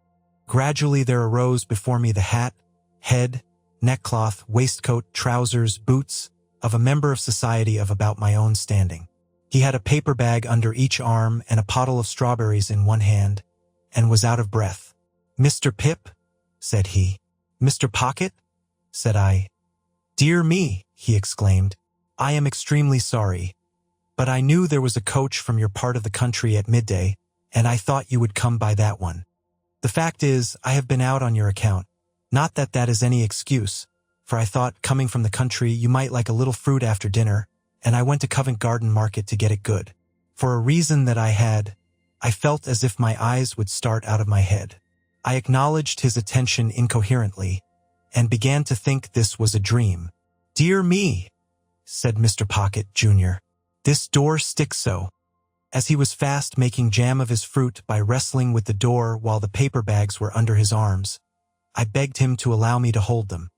Gradually there arose before me the hat, head, neckcloth, waistcoat, trousers, boots, of a member of society of about my own standing. He had a paper bag under each arm and a pottle of strawberries in one hand, and was out of breath. "Mr. Pip?" said he. "Mr. Pocket?" said I. "Dear me," he exclaimed, "I am extremely sorry, but I knew there was a coach from your part of the country at midday, and I thought you would come by that one. The fact is, I have been out on your account. Not that that is any excuse, for I thought, coming from the country, you might like a little fruit after dinner, and I went to Covent Garden Market to get it good. For a reason that I felt as if my eyes would start out of my head." I acknowledged his attention incoherently, and began to think this was a dream. "Dear me," said Mr. Pocket, Jr., "this door sticks so." As he was fast making jam of his fruit by wrestling with the door while the paper bags were under his arms, I begged him to allow me to hold them.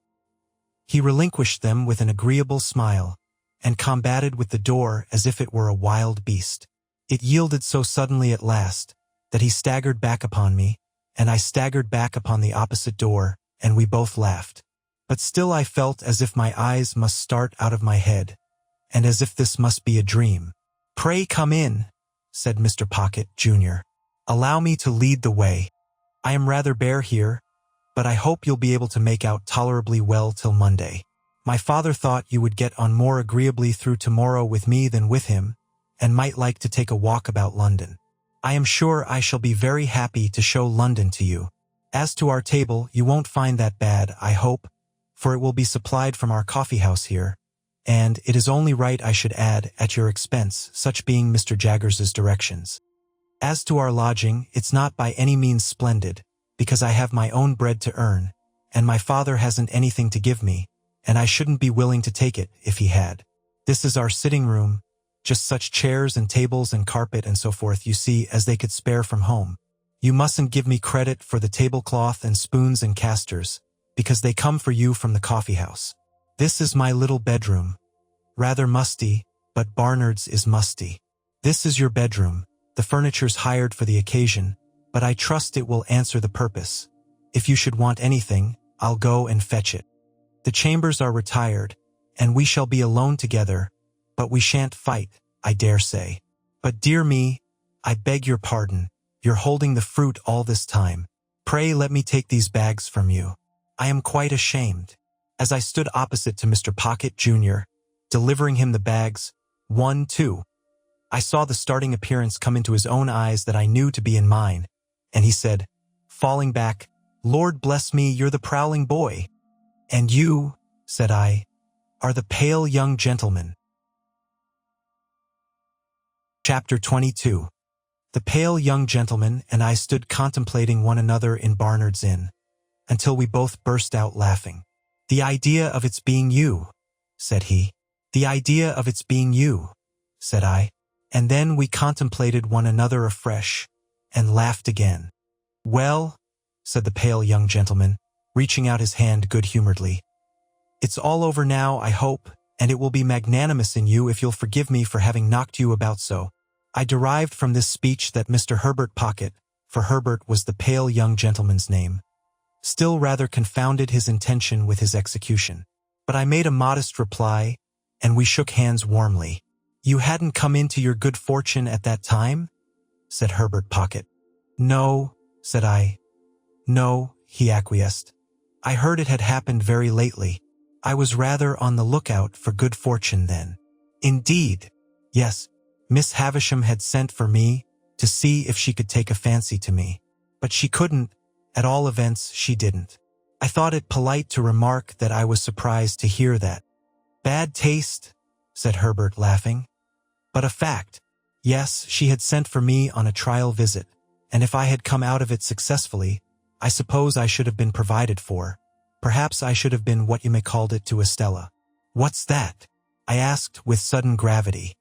He relinquished them with an agreeable smile, and combated with the door as if it were a wild beast. It yielded so suddenly at last, that he staggered back upon me, and I staggered back upon the opposite door, and we both laughed. But still I felt as if my eyes must start out of my head, and as if this must be a dream. "Pray come in," said Mr. Pocket, Jr. "Allow me to lead the way. I am rather bare here, but I hope you'll be able to make out tolerably well till Monday. My father thought you would get on more agreeably through tomorrow with me than with him, and might like to take a walk about London. I am sure I shall be very happy to show London to you. As to our table, you won't find that bad, I hope, for it will be supplied from our coffee-house here, and it is only right I should add, at your expense, such being Mr. Jaggers's directions. As to our lodging, it's not by any means splendid, because I have my own bread to earn, and my father hasn't anything to give me, and I shouldn't be willing to take it if he had. This is our sitting room, just such chairs and tables and carpet and so forth, you see, as they could spare from home. You mustn't give me credit for the tablecloth and spoons and casters, because they come for you from the coffee house. This is my little bedroom. Rather musty, but Barnard's is musty. This is your bedroom. The furniture's hired for the occasion, but I trust it will answer the purpose. If you should want anything, I'll go and fetch it. The chambers are retired, and we shall be alone together, but we shan't fight, I dare say. But dear me, I beg your pardon, you're holding the fruit all this time. Pray let me take these bags from you. I am quite ashamed. As I stood opposite to Mr. Pocket, Jr., delivering him the bags, 1, 2, I saw the starting appearance come into his own eyes that I knew to be in mine, and he said, falling back, Lord bless me, you're the prowling boy. And you, said I, are the pale young gentleman. Chapter 22. The pale young gentleman and I stood contemplating one another in Barnard's Inn, until we both burst out laughing. The idea of its being you, said he. The idea of its being you, said I. And then we contemplated one another afresh, and laughed again. Well, said the pale young gentleman, reaching out his hand good-humoredly. It's all over now, I hope, and it will be magnanimous in you if you'll forgive me for having knocked you about so. I derived from this speech that Mr. Herbert Pocket, for Herbert was the pale young gentleman's name, still rather confounded his intention with his execution. But I made a modest reply, and we shook hands warmly. You hadn't come into your good fortune at that time? Said Herbert Pocket. No, said I. No, he acquiesced. I heard it had happened very lately. I was rather on the lookout for good fortune then. Indeed, yes, Miss Havisham had sent for me to see if she could take a fancy to me. But she couldn't, at all events she didn't. I thought it polite to remark that I was surprised to hear that. Bad taste, said Herbert, laughing. But a fact. Yes, she had sent for me on a trial visit, and if I had come out of it successfully, I suppose I should have been provided for. Perhaps I should have been what you may called it to Estella. What's that? I asked with sudden gravity.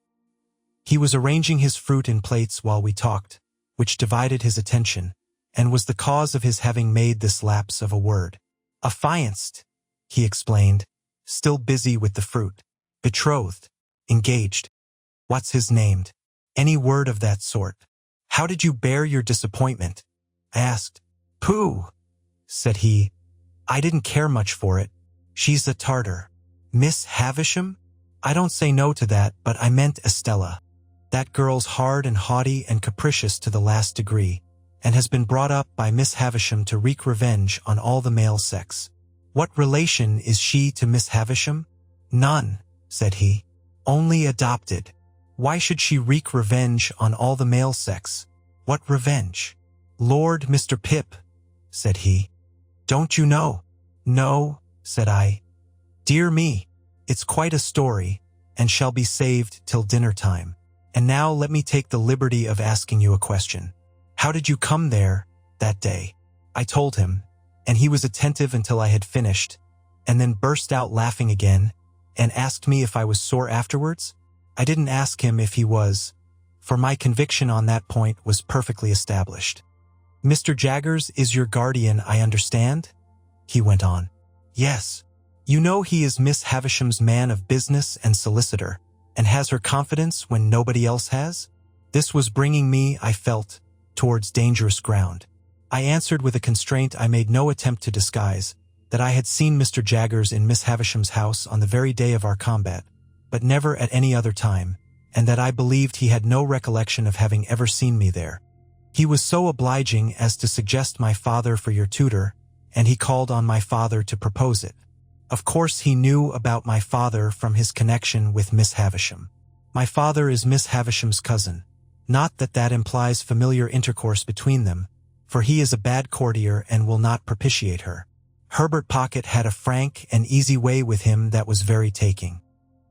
He was arranging his fruit in plates while we talked, which divided his attention, and was the cause of his having made this lapse of a word. Affianced, he explained, still busy with the fruit. Betrothed. Engaged. What's his named? Any word of that sort. How did you bear your disappointment? I asked. Pooh, said he. I didn't care much for it. She's a Tartar. Miss Havisham? I don't say no to that, but I meant Estella. That girl's hard and haughty and capricious to the last degree, and has been brought up by Miss Havisham to wreak revenge on all the male sex. What relation is she to Miss Havisham? None, said he. Only adopted. Why should she wreak revenge on all the male sex? What revenge? Lord, Mr. Pip, said he. Don't you know? No, said I. Dear me, it's quite a story, and shall be saved till dinner time. And now let me take the liberty of asking you a question. How did you come there that day? I told him, and he was attentive until I had finished, and then burst out laughing again, and asked me if I was sore afterwards. I didn't ask him if he was, for my conviction on that point was perfectly established. Mr. Jaggers is your guardian, I understand? He went on. Yes. You know he is Miss Havisham's man of business and solicitor, and has her confidence when nobody else has? This was bringing me, I felt, towards dangerous ground. I answered with a constraint I made no attempt to disguise, that I had seen Mr. Jaggers in Miss Havisham's house on the very day of our combat, but never at any other time, and that I believed he had no recollection of having ever seen me there. He was so obliging as to suggest my father for your tutor, and he called on my father to propose it. Of course he knew about my father from his connection with Miss Havisham. My father is Miss Havisham's cousin. Not that that implies familiar intercourse between them, for he is a bad courtier and will not propitiate her. Herbert Pocket had a frank and easy way with him that was very taking.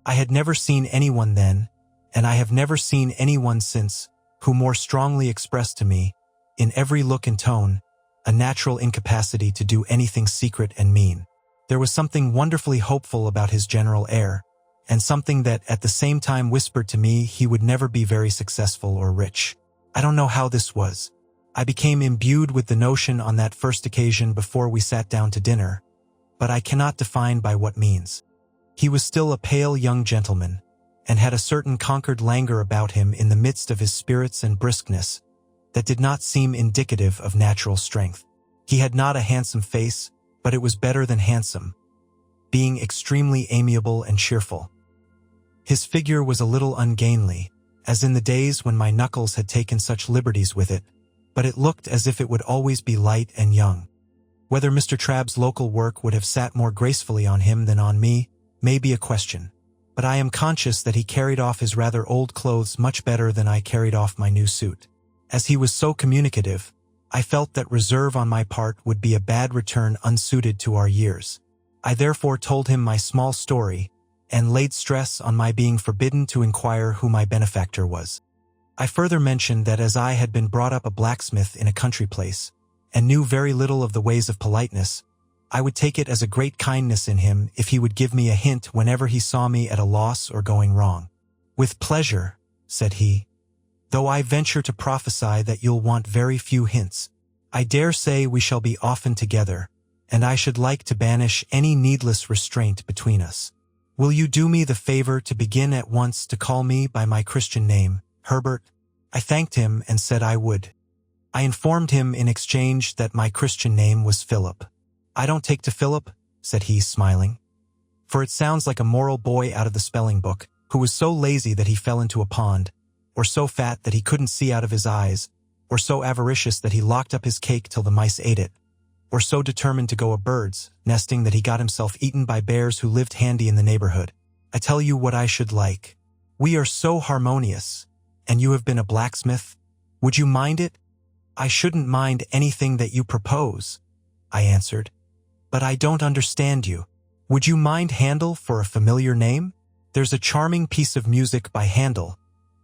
I had never seen anyone then, and I have never seen anyone since, who more strongly expressed to me, in every look and tone, a natural incapacity to do anything secret and mean. There was something wonderfully hopeful about his general air, and something that at the same time whispered to me he would never be very successful or rich. I don't know how this was. I became imbued with the notion on that first occasion before we sat down to dinner, but I cannot define by what means. He was still a pale young gentleman, and had a certain conquered languor about him in the midst of his spirits and briskness that did not seem indicative of natural strength. He had not a handsome face, but it was better than handsome, being extremely amiable and cheerful. His figure was a little ungainly, as in the days when my knuckles had taken such liberties with it, but it looked as if it would always be light and young. Whether Mr. Trabb's local work would have sat more gracefully on him than on me may be a question, but I am conscious that he carried off his rather old clothes much better than I carried off my new suit. As he was so communicative, I felt that reserve on my part would be a bad return unsuited to our years. I therefore told him my small story, and laid stress on my being forbidden to inquire who my benefactor was. I further mentioned that as I had been brought up a blacksmith in a country place, and knew very little of the ways of politeness, I would take it as a great kindness in him if he would give me a hint whenever he saw me at a loss or going wrong. "With pleasure," said he, "though I venture to prophesy that you'll want very few hints. I dare say we shall be often together, and I should like to banish any needless restraint between us. Will you do me the favor to begin at once to call me by my Christian name, Herbert?" I thanked him and said I would. I informed him in exchange that my Christian name was Philip. "I don't take to Philip," said he, smiling, "for it sounds like a moral boy out of the spelling book, who was so lazy that he fell into a pond, or so fat that he couldn't see out of his eyes, or so avaricious that he locked up his cake till the mice ate it, or so determined to go a bird's nesting that he got himself eaten by bears who lived handy in the neighborhood. I tell you what I should like. We are so harmonious, and you have been a blacksmith. Would you mind it?" "I shouldn't mind anything that you propose," I answered, "but I don't understand you. Would you mind Handel for a familiar name? There's a charming piece of music by Handel,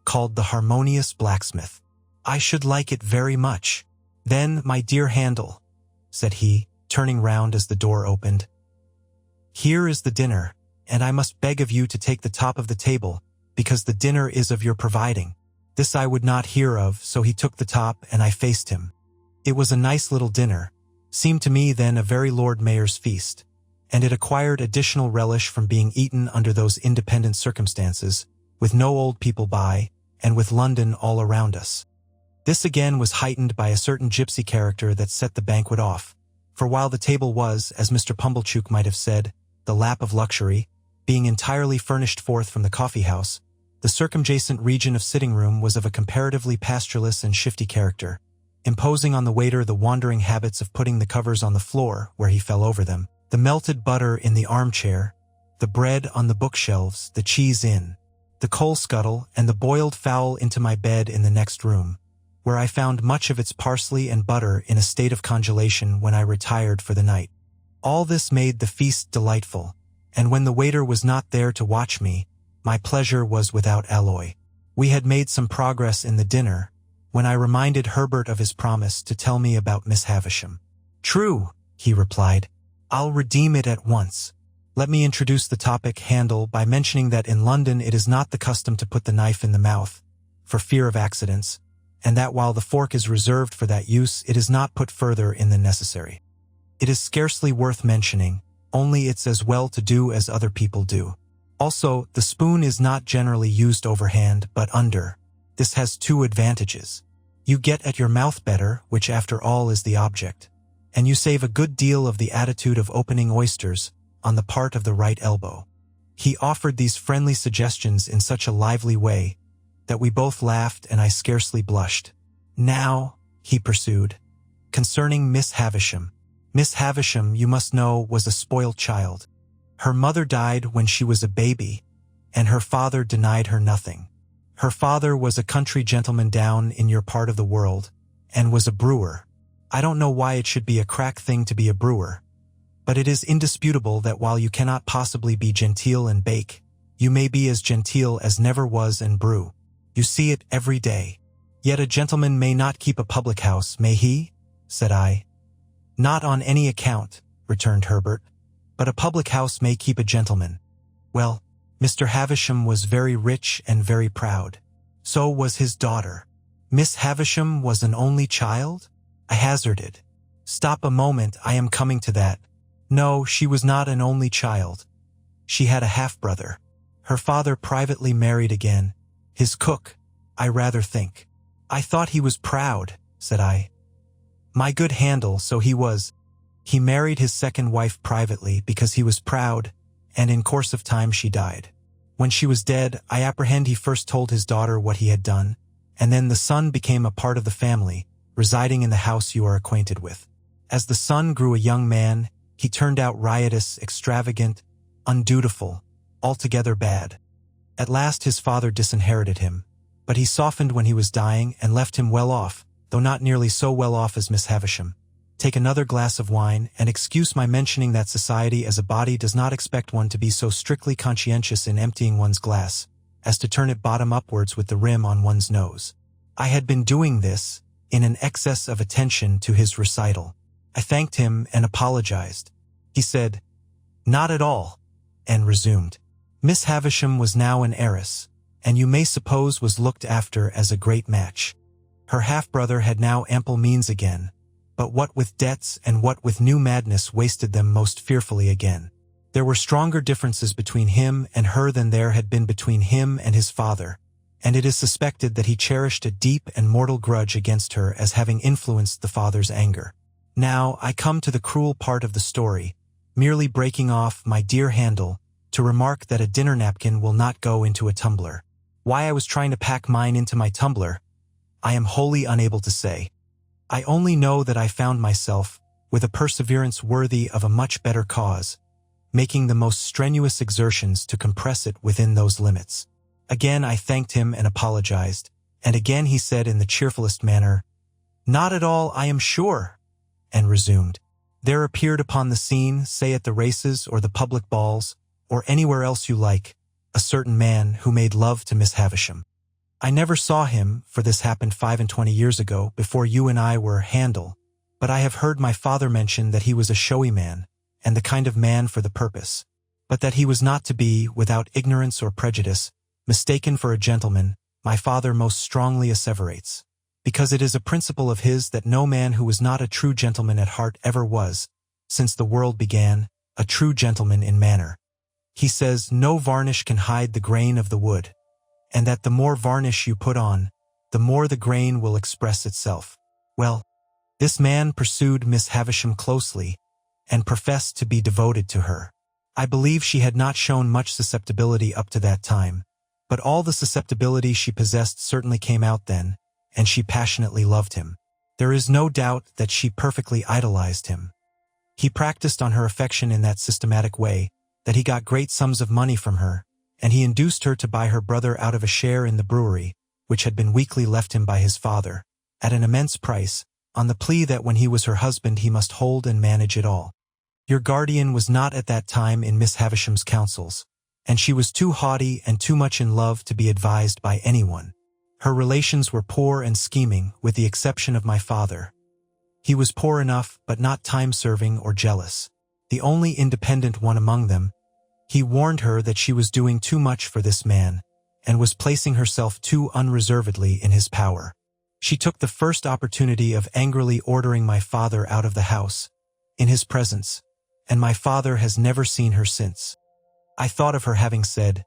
called The Harmonious Blacksmith. I should like it very much." "Then, my dear Handel," said he, turning round as the door opened, "here is the dinner, and I must beg of you to take the top of the table, because the dinner is of your providing." This I would not hear of, so he took the top and I faced him. It was a nice little dinner, seemed to me then a very Lord Mayor's feast, and it acquired additional relish from being eaten under those independent circumstances, with no old people by, and with London all around us. This again was heightened by a certain gypsy character that set the banquet off, for while the table was, as Mr. Pumblechook might have said, the lap of luxury, being entirely furnished forth from the coffee-house, the circumjacent region of sitting-room was of a comparatively pastureless and shifty character, imposing on the waiter the wandering habits of putting the covers on the floor where he fell over them, the melted butter in the armchair, the bread on the bookshelves, the cheese in the coal scuttle, and the boiled fowl into my bed in the next room, where I found much of its parsley and butter in a state of congelation when I retired for the night. All this made the feast delightful, and when the waiter was not there to watch me, my pleasure was without alloy. We had made some progress in the dinner, when I reminded Herbert of his promise to tell me about Miss Havisham. "True," he replied. "I'll redeem it at once. Let me introduce the topic, Handel, by mentioning that in London it is not the custom to put the knife in the mouth, for fear of accidents, and that while the fork is reserved for that use, it is not put further in than necessary. It is scarcely worth mentioning, only it's as well to do as other people do. Also, the spoon is not generally used overhand, but under. This has two advantages. You get at your mouth better, which after all is the object, and you save a good deal of the attitude of opening oysters on the part of the right elbow." He offered these friendly suggestions in such a lively way that we both laughed and I scarcely blushed. "Now," he pursued, "concerning Miss Havisham. Miss Havisham, you must know, was a spoilt child. Her mother died when she was a baby, and her father denied her nothing. Her father was a country gentleman down in your part of the world, and was a brewer. I don't know why it should be a crack thing to be a brewer, but it is indisputable that while you cannot possibly be genteel and bake, you may be as genteel as never was and brew. You see it every day. Yet a gentleman may not keep a public house, may he?" said I. "Not on any account," returned Herbert. but a public house may keep a gentleman. Well, Mr. Havisham was very rich and very proud. So was his daughter. Miss Havisham was an only child? I hazarded. Stop a moment, I am coming to that. No, she was not an only child. She had a half-brother. Her father privately married again. His cook, I rather think. I thought he was proud, said I. My good handle, so he was. He married his second wife privately because he was proud, and in course of time she died. When she was dead, I apprehend he first told his daughter what he had done, and then the son became a part of the family, residing in the house you are acquainted with. As the son grew a young man, he turned out riotous, extravagant, undutiful, altogether bad. At last his father disinherited him, but he softened when he was dying and left him well off, though not nearly so well off as Miss Havisham. Take another glass of wine, and excuse my mentioning that society as a body does not expect one to be so strictly conscientious in emptying one's glass, as to turn it bottom upwards with the rim on one's nose. I had been doing this, in an excess of attention to his recital. I thanked him and apologized. He said, "Not at all," and resumed. Miss Havisham was now an heiress, and you may suppose was looked after as a great match. Her half-brother had now ample means again, but what with debts and what with new madness wasted them most fearfully again. There were stronger differences between him and her than there had been between him and his father, and it is suspected that he cherished a deep and mortal grudge against her as having influenced the father's anger. Now I come to the cruel part of the story, merely breaking off my dear handle to remark that a dinner napkin will not go into a tumbler. Why I was trying to pack mine into my tumbler, I am wholly unable to say. I only know that I found myself, with a perseverance worthy of a much better cause, making the most strenuous exertions to compress it within those limits. Again I thanked him and apologized, and again he said in the cheerfulest manner, "Not at all, I am sure," and resumed. There appeared upon the scene, say at the races or the public balls, or anywhere else you like, a certain man who made love to Miss Havisham. I never saw him, for this happened 25 years ago, before you and I were handle, but I have heard my father mention that he was a showy man, and the kind of man for the purpose, but that he was not to be, without ignorance or prejudice, mistaken for a gentleman, my father most strongly asseverates, because it is a principle of his that no man who was not a true gentleman at heart ever was, since the world began, a true gentleman in manner. He says no varnish can hide the grain of the wood, and that the more varnish you put on, the more the grain will express itself. Well, this man pursued Miss Havisham closely, and professed to be devoted to her. I believe she had not shown much susceptibility up to that time, but all the susceptibility she possessed certainly came out then, and she passionately loved him. There is no doubt that she perfectly idolized him. He practiced on her affection in that systematic way, that he got great sums of money from her, and he induced her to buy her brother out of a share in the brewery, which had been weakly left him by his father, at an immense price, on the plea that when he was her husband he must hold and manage it all. Your guardian was not at that time in Miss Havisham's counsels, and she was too haughty and too much in love to be advised by anyone. Her relations were poor and scheming, with the exception of my father. He was poor enough, but not time-serving or jealous. The only independent one among them. He warned her that she was doing too much for this man, and was placing herself too unreservedly in his power. She took the first opportunity of angrily ordering my father out of the house, in his presence, and my father has never seen her since. I thought of her having said,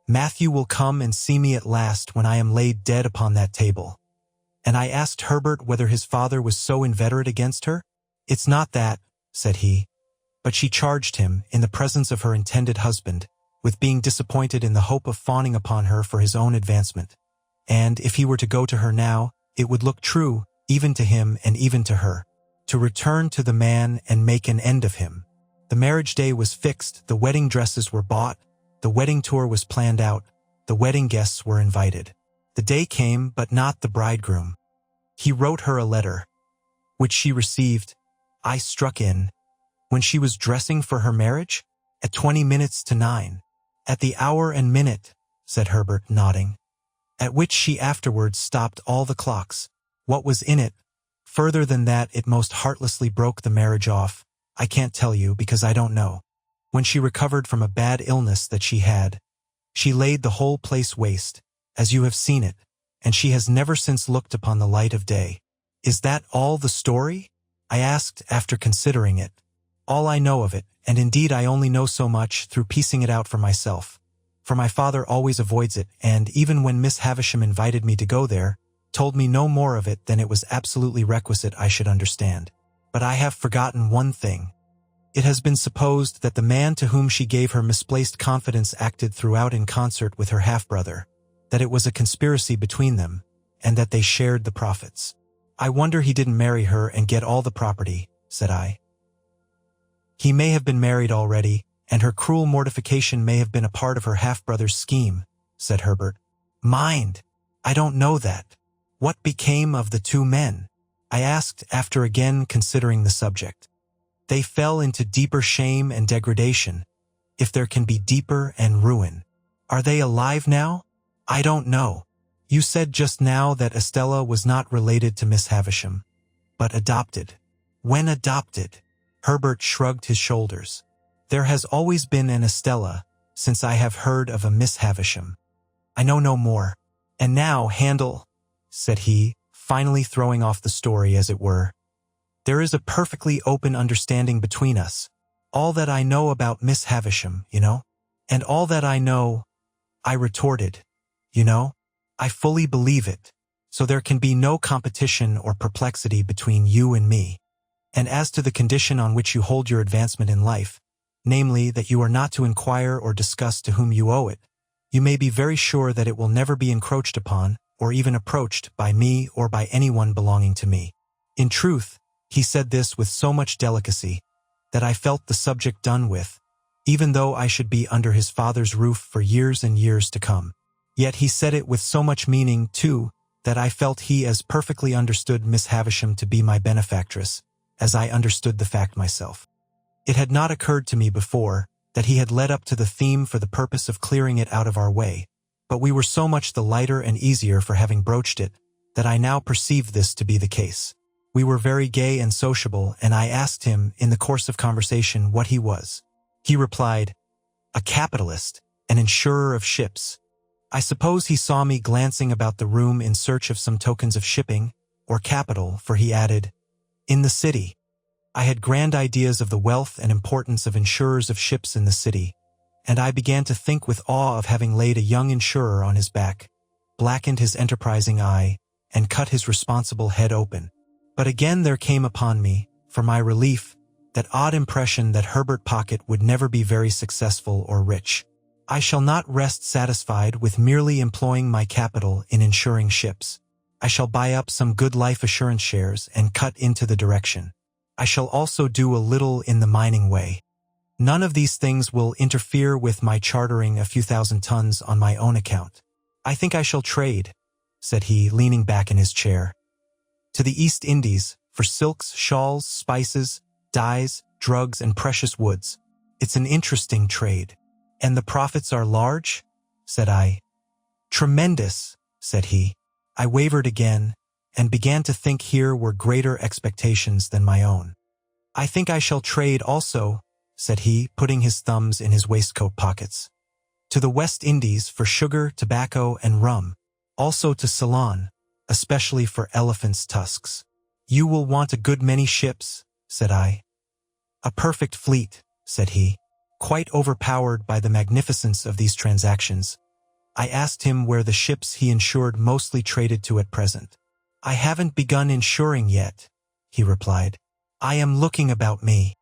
"Matthew will come and see me at last when I am laid dead upon that table." And I asked Herbert whether his father was so inveterate against her. "It's not that," said he. But she charged him, in the presence of her intended husband, with being disappointed in the hope of fawning upon her for his own advancement. And if he were to go to her now, it would look true, even to him and even to her, to return to the man and make an end of him. The marriage day was fixed, the wedding dresses were bought, the wedding tour was planned out, the wedding guests were invited. The day came, but not the bridegroom. He wrote her a letter, which she received. I struck in. When she was dressing for her marriage? At 9:20. At the hour and minute, said Herbert, nodding. At which she afterwards stopped all the clocks. What was in it? Further than that it most heartlessly broke the marriage off. I can't tell you because I don't know. When she recovered from a bad illness that she had, she laid the whole place waste, as you have seen it, and she has never since looked upon the light of day. Is that all the story? I asked after considering it. All I know of it, and indeed I only know so much through piecing it out for myself. For my father always avoids it, and even when Miss Havisham invited me to go there, told me no more of it than it was absolutely requisite I should understand. But I have forgotten one thing. It has been supposed that the man to whom she gave her misplaced confidence acted throughout in concert with her half-brother, that it was a conspiracy between them, and that they shared the profits. I wonder he didn't marry her and get all the property, said I. He may have been married already, and her cruel mortification may have been a part of her half-brother's scheme, said Herbert. Mind! I don't know that. What became of the two men? I asked after again considering the subject. They fell into deeper shame and degradation, if there can be deeper, and ruin. Are they alive now? I don't know. You said just now that Estella was not related to Miss Havisham, but adopted. When adopted? Herbert shrugged his shoulders. There has always been an Estella, since I have heard of a Miss Havisham. I know no more. And now, Handel, said he, finally throwing off the story as it were. There is a perfectly open understanding between us. All that I know about Miss Havisham, you know? And all that I know, I retorted. You know? I fully believe it. So there can be no competition or perplexity between you and me. And as to the condition on which you hold your advancement in life, namely that you are not to inquire or discuss to whom you owe it, you may be very sure that it will never be encroached upon, or even approached, by me or by anyone belonging to me. In truth, he said this with so much delicacy that I felt the subject done with, even though I should be under his father's roof for years and years to come. Yet he said it with so much meaning, too, that I felt he as perfectly understood Miss Havisham to be my benefactress, as I understood the fact myself. It had not occurred to me before that he had led up to the theme for the purpose of clearing it out of our way, but we were so much the lighter and easier for having broached it that I now perceived this to be the case. We were very gay and sociable, and I asked him in the course of conversation what he was. He replied, "A capitalist, an insurer of ships." I suppose he saw me glancing about the room in search of some tokens of shipping, or capital, for he added, "In the city." I had grand ideas of the wealth and importance of insurers of ships in the city, and I began to think with awe of having laid a young insurer on his back, blackened his enterprising eye, and cut his responsible head open. But again there came upon me, for my relief, that odd impression that Herbert Pocket would never be very successful or rich. I shall not rest satisfied with merely employing my capital in insuring ships. I shall buy up some good life assurance shares and cut into the direction. I shall also do a little in the mining way. None of these things will interfere with my chartering a few thousand tons on my own account. I think I shall trade, said he, leaning back in his chair, to the East Indies for silks, shawls, spices, dyes, drugs, and precious woods. It's an interesting trade. And the profits are large? Said I. Tremendous, said he. I wavered again, and began to think here were greater expectations than my own. I think I shall trade also, said he, putting his thumbs in his waistcoat pockets. To the West Indies for sugar, tobacco, and rum. Also to Ceylon, especially for elephants' tusks. You will want a good many ships, said I. A perfect fleet, said he. Quite overpowered by the magnificence of these transactions, I asked him where the ships he insured mostly traded to at present. I haven't begun insuring yet, he replied. I am looking about me.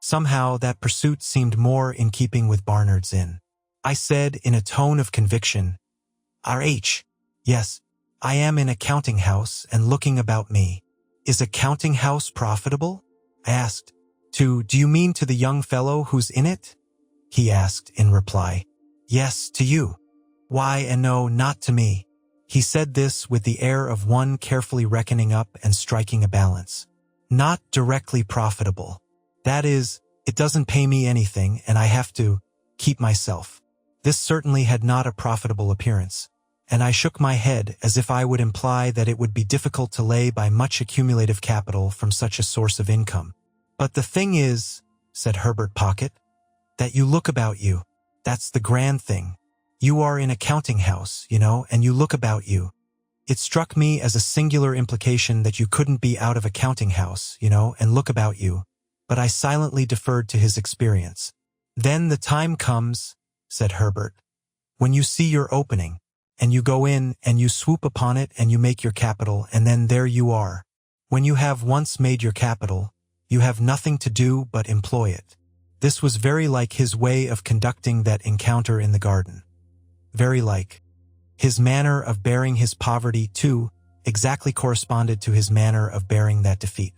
Somehow that pursuit seemed more in keeping with Barnard's Inn. I said in a tone of conviction, R.H. Yes, I am in a counting house and looking about me. Is a counting house profitable? I asked. Do you mean to the young fellow who's in it? He asked in reply. Yes, to you. Why, and no, not to me. He said this with the air of one carefully reckoning up and striking a balance. Not directly profitable. That is, it doesn't pay me anything and I have to keep myself. This certainly had not a profitable appearance, and I shook my head as if I would imply that it would be difficult to lay by much accumulative capital from such a source of income. But the thing is, said Herbert Pocket, That you look about you. That's the grand thing. You are in a counting house, and you look about you. It struck me as a singular implication that you couldn't be out of a counting house, and look about you, but I silently deferred to his experience. Then the time comes, said Herbert, when you see your opening, and you go in and you swoop upon it and you make your capital, and then there you are. When you have once made your capital, you have nothing to do but employ it. This was very like his way of conducting that encounter in the garden. Very like. His manner of bearing his poverty, too, exactly corresponded to his manner of bearing that defeat.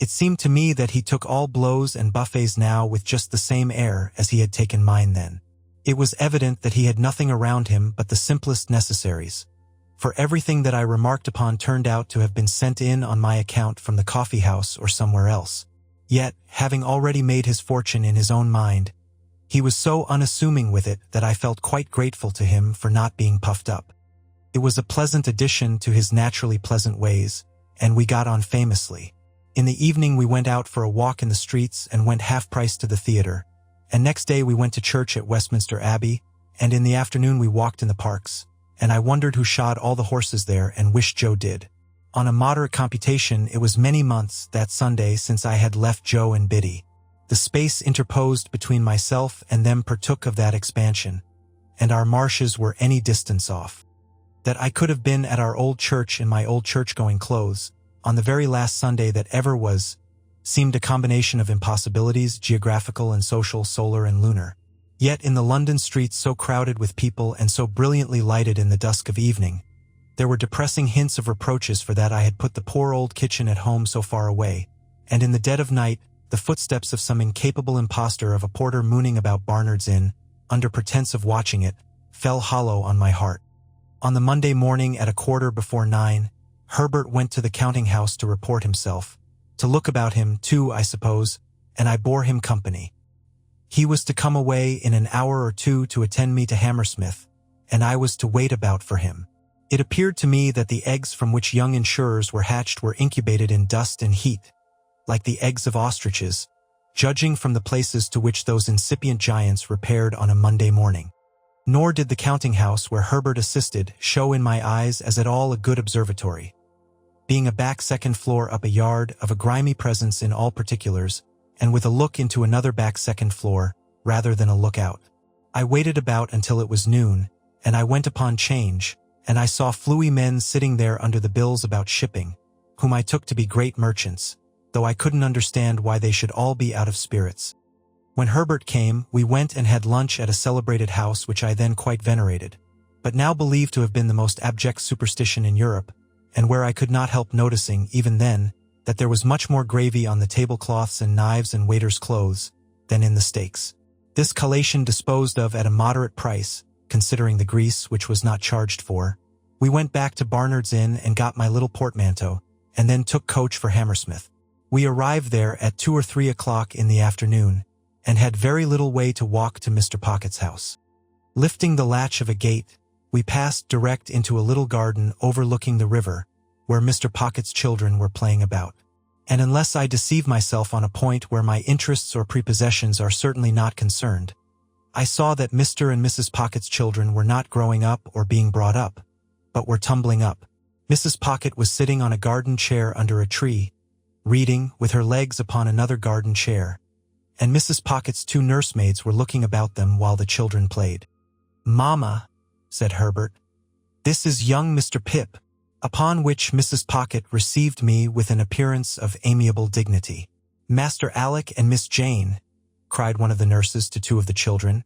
It seemed to me that he took all blows and buffets now with just the same air as he had taken mine then. It was evident that he had nothing around him but the simplest necessaries, for everything that I remarked upon turned out to have been sent in on my account from the coffee house or somewhere else. Yet, having already made his fortune in his own mind, he was so unassuming with it that I felt quite grateful to him for not being puffed up. It was a pleasant addition to his naturally pleasant ways, and we got on famously. In the evening we went out for a walk in the streets and went half-price to the theater, and next day we went to church at Westminster Abbey, and in the afternoon we walked in the parks, and I wondered who shod all the horses there and wished Joe did. On a moderate computation, it was many months, that Sunday, since I had left Joe and Biddy. The space interposed between myself and them partook of that expansion, and our marshes were any distance off. That I could have been at our old church in my old church-going clothes, on the very last Sunday that ever was, seemed a combination of impossibilities, geographical and social, solar and lunar. Yet in the London streets so crowded with people and so brilliantly lighted in the dusk of evening, there were depressing hints of reproaches for that I had put the poor old kitchen at home so far away, and in the dead of night, the footsteps of some incapable impostor of a porter mooning about Barnard's Inn, under pretense of watching it, fell hollow on my heart. On the Monday morning at 9:15, Herbert went to the counting-house to report himself, to look about him, too, I suppose, and I bore him company. He was to come away in an hour or two to attend me to Hammersmith, and I was to wait about for him. It appeared to me that the eggs from which young insurers were hatched were incubated in dust and heat, like the eggs of ostriches, judging from the places to which those incipient giants repaired on a Monday morning. Nor did the counting-house where Herbert assisted show in my eyes as at all a good observatory, being a back second floor up a yard of a grimy presence in all particulars, and with a look into another back second floor, rather than a lookout. I waited about until it was noon, and I went upon change, and I saw fluey men sitting there under the bills about shipping, whom I took to be great merchants, though I couldn't understand why they should all be out of spirits. When Herbert came, we went and had lunch at a celebrated house which I then quite venerated, but now believed to have been the most abject superstition in Europe, and where I could not help noticing, even then, that there was much more gravy on the tablecloths and knives and waiters' clothes than in the steaks. This collation disposed of at a moderate price, considering the grease which was not charged for, we went back to Barnard's Inn and got my little portmanteau, and then took coach for Hammersmith. We arrived there at 2 or 3 o'clock in the afternoon, and had very little way to walk to Mr. Pocket's house. Lifting the latch of a gate, we passed direct into a little garden overlooking the river, where Mr. Pocket's children were playing about. And unless I deceive myself on a point where my interests or prepossessions are certainly not concerned, I saw that Mr. and Mrs. Pocket's children were not growing up or being brought up, but were tumbling up. Mrs. Pocket was sitting on a garden chair under a tree, reading, with her legs upon another garden chair, and Mrs. Pocket's 2 nursemaids were looking about them while the children played. "Mamma," said Herbert, "this is young Mr. Pip," upon which Mrs. Pocket received me with an appearance of amiable dignity. "Master Alec and Miss Jane," cried one of the nurses to 2 of the children,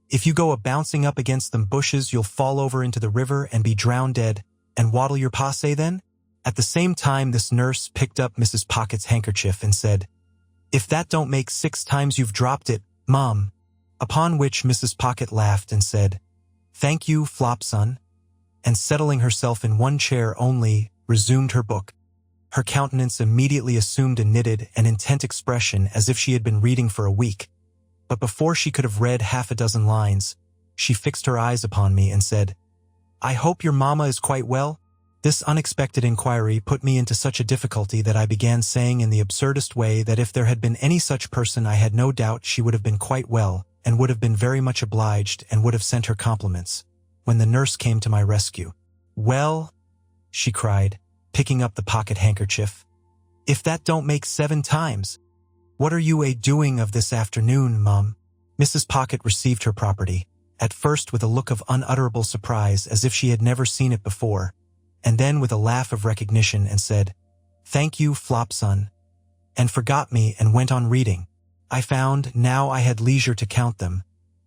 "if you go a-bouncing up against them bushes you'll fall over into the river and be drowned dead, and waddle your passe then?" At the same time this nurse picked up Mrs. Pocket's handkerchief and said, "If that don't make 6 times you've dropped it, Mom," upon which Mrs. Pocket laughed and said, "Thank you, Flopson," and settling herself in one chair only, resumed her book. Her countenance immediately assumed a knitted and intent expression as if she had been reading for a week, but before she could have read half a dozen lines, she fixed her eyes upon me and said, "I hope your mamma is quite well?" This unexpected inquiry put me into such a difficulty that I began saying in the absurdest way that if there had been any such person I had no doubt she would have been quite well, and would have been very much obliged, and would have sent her compliments, when the nurse came to my rescue. "Well," she cried, picking up the pocket handkerchief, "if that don't make 7 times! What are you a-doing of this afternoon, Mum?" Mrs. Pocket received her property, at first with a look of unutterable surprise as if she had never seen it before, and then with a laugh of recognition and said, "Thank you, Flopson," and forgot me and went on reading. I found, now I had leisure to count them,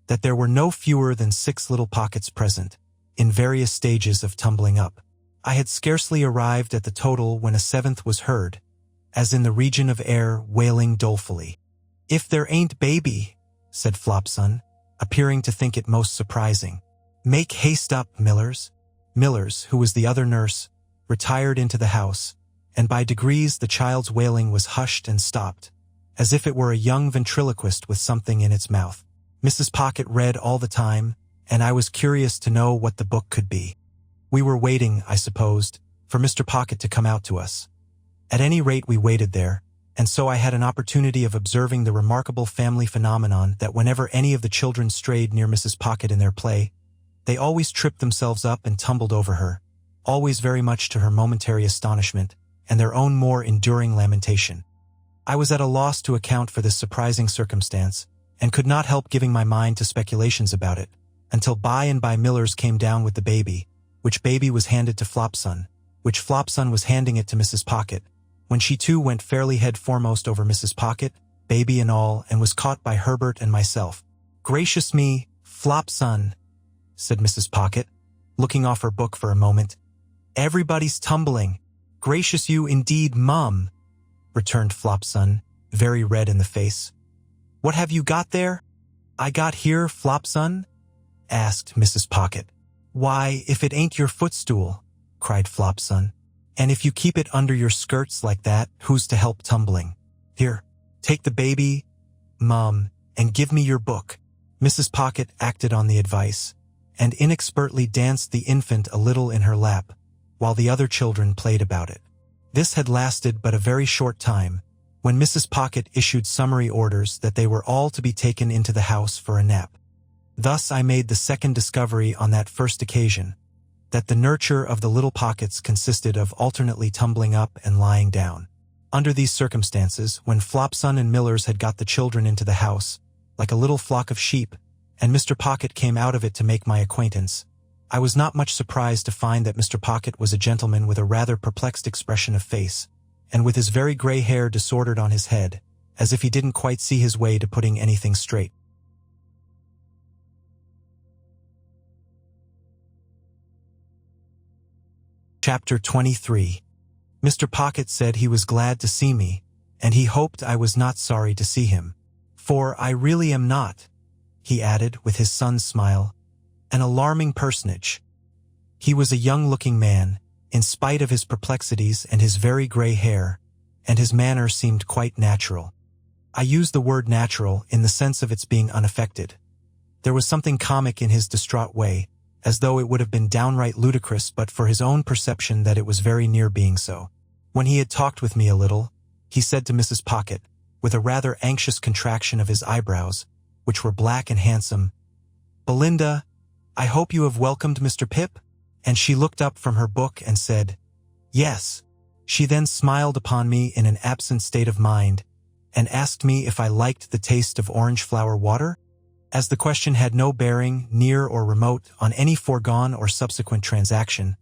that there were no fewer than 6 little pockets present, in various stages of tumbling up. I had scarcely arrived at the total when a 7th was heard, as in the region of air, wailing dolefully. "If there ain't baby," said Flopson, appearing to think it most surprising. "Make haste up, Millers." Millers, who was the other nurse, retired into the house, and by degrees the child's wailing was hushed and stopped, as if it were a young ventriloquist with something in its mouth. Mrs. Pocket read all the time, and I was curious to know what the book could be. We were waiting, I supposed, for Mr. Pocket to come out to us. At any rate, we waited there, and so I had an opportunity of observing the remarkable family phenomenon that whenever any of the children strayed near Mrs. Pocket in their play, they always tripped themselves up and tumbled over her, always very much to her momentary astonishment and their own more enduring lamentation. I was at a loss to account for this surprising circumstance, and could not help giving my mind to speculations about it, until by and by Millers came down with the baby, which baby was handed to Flopson, which Flopson was handing it to Mrs. Pocket, when she too went fairly head foremost over Mrs. Pocket, baby and all, and was caught by Herbert and myself. "Gracious me, Flopson," said Mrs. Pocket, looking off her book for a moment. "Everybody's tumbling." "Gracious you indeed, Mum," returned Flopson, very red in the face. "What have you got there?" "I got here, Flopson?" asked Mrs. Pocket. "Why, if it ain't your footstool," cried Flopson. "And if you keep it under your skirts like that, who's to help tumbling? Here, take the baby, Mum, and give me your book." Mrs. Pocket acted on the advice, and inexpertly danced the infant a little in her lap, while the other children played about it. This had lasted but a very short time, when Mrs. Pocket issued summary orders that they were all to be taken into the house for a nap. Thus I made the second discovery on that first occasion, that the nurture of the little Pockets consisted of alternately tumbling up and lying down. Under these circumstances, when Flopson and Millers had got the children into the house, like a little flock of sheep, and Mr. Pocket came out of it to make my acquaintance, I was not much surprised to find that Mr. Pocket was a gentleman with a rather perplexed expression of face, and with his very gray hair disordered on his head, as if he didn't quite see his way to putting anything straight. Chapter 23. Mr. Pocket said he was glad to see me, and he hoped I was not sorry to see him. "For I really am not," he added with his son's smile, "an alarming personage." He was a young-looking man, in spite of his perplexities and his very gray hair, and his manner seemed quite natural. I use the word natural in the sense of its being unaffected. There was something comic in his distraught way, as though it would have been downright ludicrous but for his own perception that it was very near being so. When he had talked with me a little, he said to Mrs. Pocket, with a rather anxious contraction of his eyebrows, which were black and handsome, "Belinda, I hope you have welcomed Mr. Pip?" And she looked up from her book and said, "Yes." She then smiled upon me in an absent state of mind, and asked me if I liked the taste of orange flower water. As the question had no bearing, near or remote, on any foregone or subsequent transaction,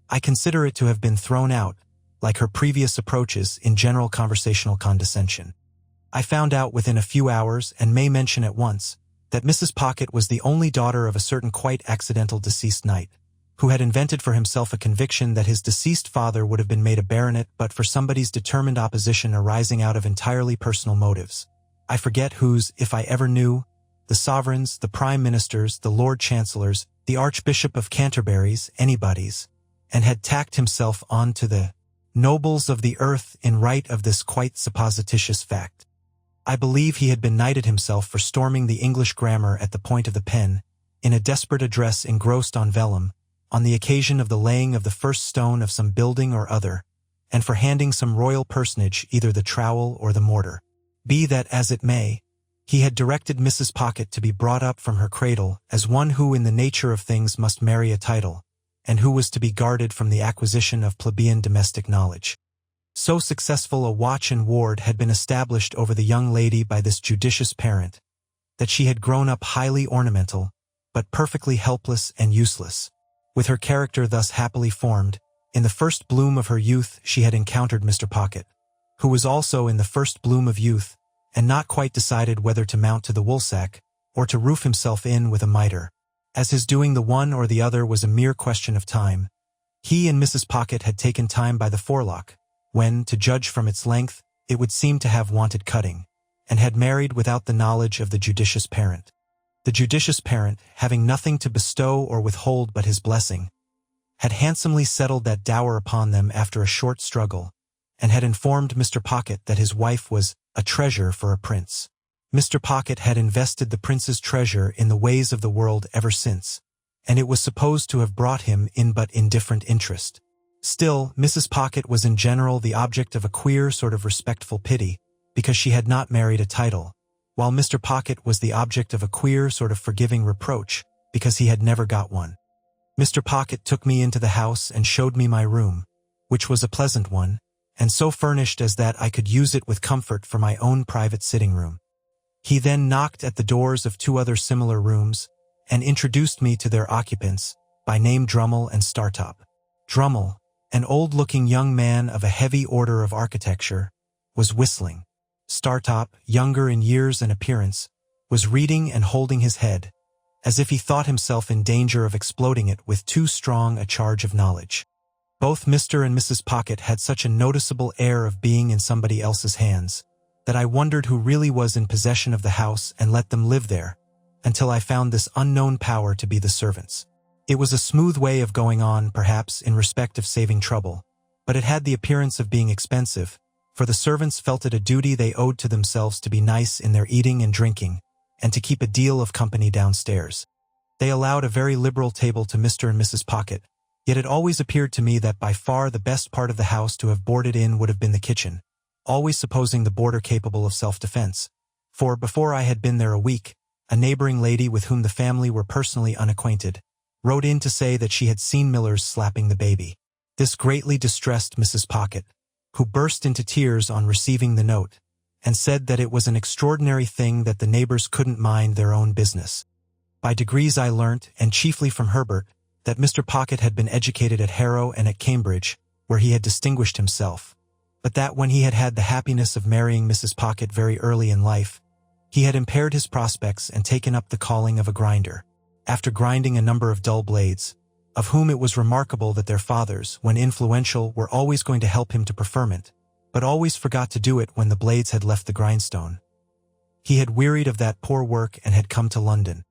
I consider it to have been thrown out, like her previous approaches, in general conversational condescension. I found out within a few hours, and may mention at once, that Mrs. Pocket was the only daughter of a certain quite accidental deceased knight, who had invented for himself a conviction that his deceased father would have been made a baronet but for somebody's determined opposition arising out of entirely personal motives. I forget whose, if I ever knew, the sovereigns, the prime ministers, the lord chancellors, the Archbishop of Canterbury's, anybody's, and had tacked himself on to the nobles of the earth in right of this quite supposititious fact. I believe he had been knighted himself for storming the English grammar at the point of the pen, in a desperate address engrossed on vellum, on the occasion of the laying of the first stone of some building or other, and for handing some royal personage either the trowel or the mortar. Be that as it may, he had directed Mrs. Pocket to be brought up from her cradle as one who in the nature of things must marry a title, and who was to be guarded from the acquisition of plebeian domestic knowledge. So successful a watch and ward had been established over the young lady by this judicious parent, that she had grown up highly ornamental, but perfectly helpless and useless. With her character thus happily formed, in the first bloom of her youth she had encountered Mr. Pocket, who was also in the first bloom of youth, and not quite decided whether to mount to the woolsack, or to roof himself in with a mitre. As his doing the one or the other was a mere question of time, he and Mrs. Pocket had taken time by the forelock, when, to judge from its length, it would seem to have wanted cutting, and had married without the knowledge of the judicious parent. The judicious parent, having nothing to bestow or withhold but his blessing, had handsomely settled that dower upon them after a short struggle, and had informed Mr. Pocket that his wife was a treasure for a prince. Mr. Pocket had invested the prince's treasure in the ways of the world ever since, and it was supposed to have brought him in but indifferent interest. Still, Mrs. Pocket was in general the object of a queer sort of respectful pity, because she had not married a title, while Mr. Pocket was the object of a queer sort of forgiving reproach, because he had never got one. Mr. Pocket took me into the house and showed me my room, which was a pleasant one, and so furnished as that I could use it with comfort for my own private sitting room. He then knocked at the doors of two other similar rooms, and introduced me to their occupants, by name Drummle and Startop. Drummle, an old-looking young man of a heavy order of architecture, was whistling. Startop, younger in years and appearance, was reading and holding his head, as if he thought himself in danger of exploding it with too strong a charge of knowledge. Both Mr. and Mrs. Pocket had such a noticeable air of being in somebody else's hands, that I wondered who really was in possession of the house and let them live there, until I found this unknown power to be the servants. It was a smooth way of going on, perhaps, in respect of saving trouble, but it had the appearance of being expensive, for the servants felt it a duty they owed to themselves to be nice in their eating and drinking, and to keep a deal of company downstairs. They allowed a very liberal table to Mr. and Mrs. Pocket, yet it always appeared to me that by far the best part of the house to have boarded in would have been the kitchen, always supposing the boarder capable of self-defense, for before I had been there a week, a neighboring lady with whom the family were personally unacquainted wrote in to say that she had seen Millers slapping the baby. This greatly distressed Mrs. Pocket, who burst into tears on receiving the note, and said that it was an extraordinary thing that the neighbors couldn't mind their own business. By degrees I learnt, and chiefly from Herbert, that Mr. Pocket had been educated at Harrow and at Cambridge, where he had distinguished himself, but that when he had had the happiness of marrying Mrs. Pocket very early in life, he had impaired his prospects and taken up the calling of a grinder, after grinding a number of dull blades, of whom it was remarkable that their fathers, when influential, were always going to help him to preferment, but always forgot to do it when the blades had left the grindstone. He had wearied of that poor work and had come to London.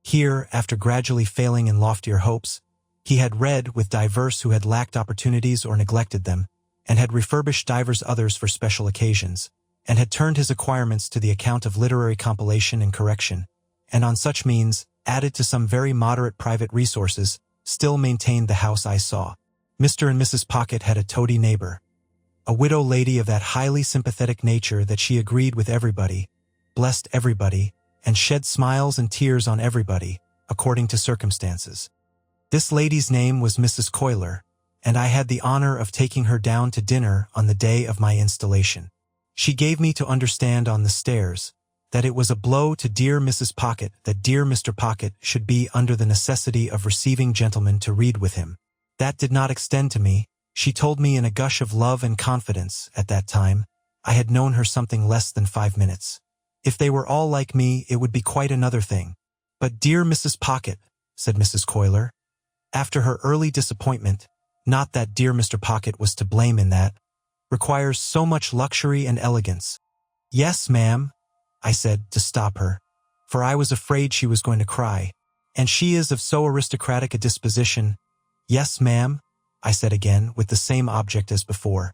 Here, after gradually failing in loftier hopes, he had read with divers who had lacked opportunities or neglected them, and had refurbished divers others for special occasions, and had turned his acquirements to the account of literary compilation and correction, and on such means, added to some very moderate private resources, still maintained the house I saw. Mr. and Mrs. Pocket had a toady neighbor, a widow lady of that highly sympathetic nature that she agreed with everybody, blessed everybody, and shed smiles and tears on everybody, according to circumstances. This lady's name was Mrs. Coiler, and I had the honor of taking her down to dinner on the day of my installation. She gave me to understand on the stairs that it was a blow to dear Mrs. Pocket that dear Mr. Pocket should be under the necessity of receiving gentlemen to read with him. That did not extend to me, she told me in a gush of love and confidence. At that time, I had known her something less than 5 minutes. If they were all like me, it would be quite another thing. But dear Mrs. Pocket, said Mrs. Coiler, after her early disappointment, not that dear Mr. Pocket was to blame in that, requires so much luxury and elegance. Yes, ma'am, I said, to stop her, for I was afraid she was going to cry. And she is of so aristocratic a disposition. Yes, ma'am, I said again, with the same object as before.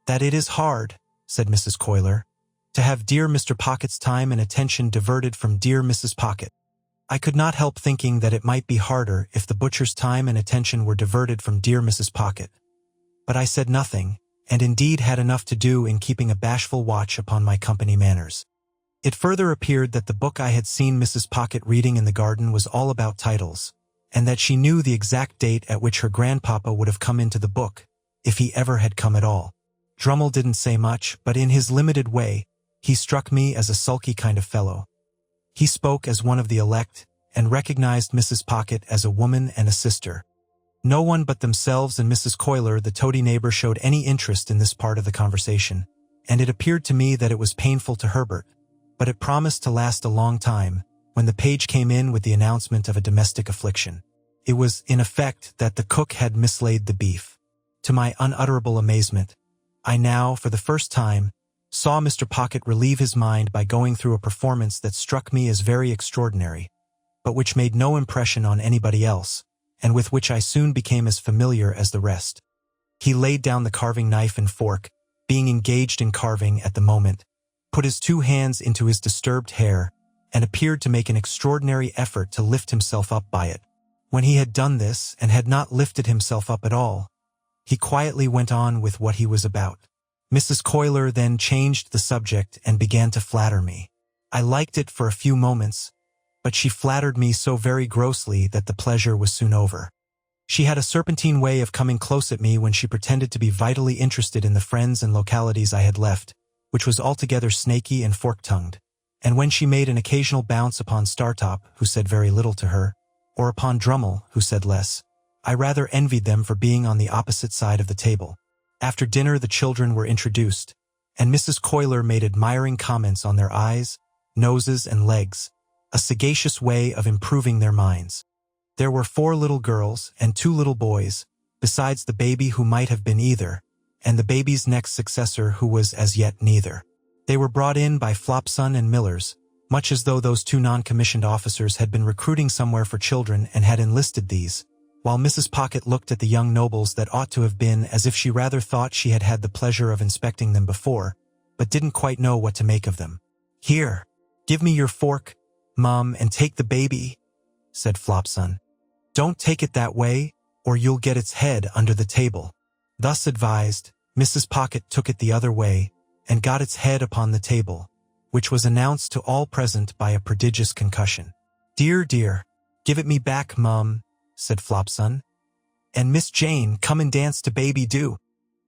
That it is hard, said Mrs. Coiler, to have dear Mr. Pocket's time and attention diverted from dear Mrs. Pocket. I could not help thinking that it might be harder if the butcher's time and attention were diverted from dear Mrs. Pocket. But I said nothing, and indeed had enough to do in keeping a bashful watch upon my company manners. It further appeared that the book I had seen Mrs. Pocket reading in the garden was all about titles, and that she knew the exact date at which her grandpapa would have come into the book, if he ever had come at all. Drummle didn't say much, but in his limited way, he struck me as a sulky kind of fellow. He spoke as one of the elect, and recognized Mrs. Pocket as a woman and a sister. No one but themselves and Mrs. Coiler, the toady neighbor, showed any interest in this part of the conversation, and it appeared to me that it was painful to Herbert, but it promised to last a long time, when the page came in with the announcement of a domestic affliction. It was, in effect, that the cook had mislaid the beef. To my unutterable amazement, I now, for the first time, saw Mr. Pocket relieve his mind by going through a performance that struck me as very extraordinary, but which made no impression on anybody else, and with which I soon became as familiar as the rest. He laid down the carving knife and fork, being engaged in carving at the moment, put his 2 hands into his disturbed hair, and appeared to make an extraordinary effort to lift himself up by it. When he had done this, and had not lifted himself up at all, he quietly went on with what he was about. Mrs. Coiler then changed the subject and began to flatter me. I liked it for a few moments, but she flattered me so very grossly that the pleasure was soon over. She had a serpentine way of coming close at me when she pretended to be vitally interested in the friends and localities I had left, which was altogether snaky and fork-tongued, and when she made an occasional bounce upon Startop, who said very little to her, or upon Drummle, who said less, I rather envied them for being on the opposite side of the table. After dinner the children were introduced, and Mrs. Coiler made admiring comments on their eyes, noses, and legs, a sagacious way of improving their minds. There were 4 little girls and 2 little boys, besides the baby who might have been either, and the baby's next successor who was as yet neither. They were brought in by Flopson and Millers, much as though those 2 non-commissioned officers had been recruiting somewhere for children and had enlisted these, while Mrs. Pocket looked at the young nobles that ought to have been as if she rather thought she had had the pleasure of inspecting them before, but didn't quite know what to make of them. "Here, give me your fork, Mum, and take the baby," said Flopson. "Don't take it that way, or you'll get its head under the table." Thus advised, Mrs. Pocket took it the other way, and got its head upon the table, which was announced to all present by a prodigious concussion. "Dear, dear, give it me back, Mum," said Flopson. "And Miss Jane, come and dance to baby, do."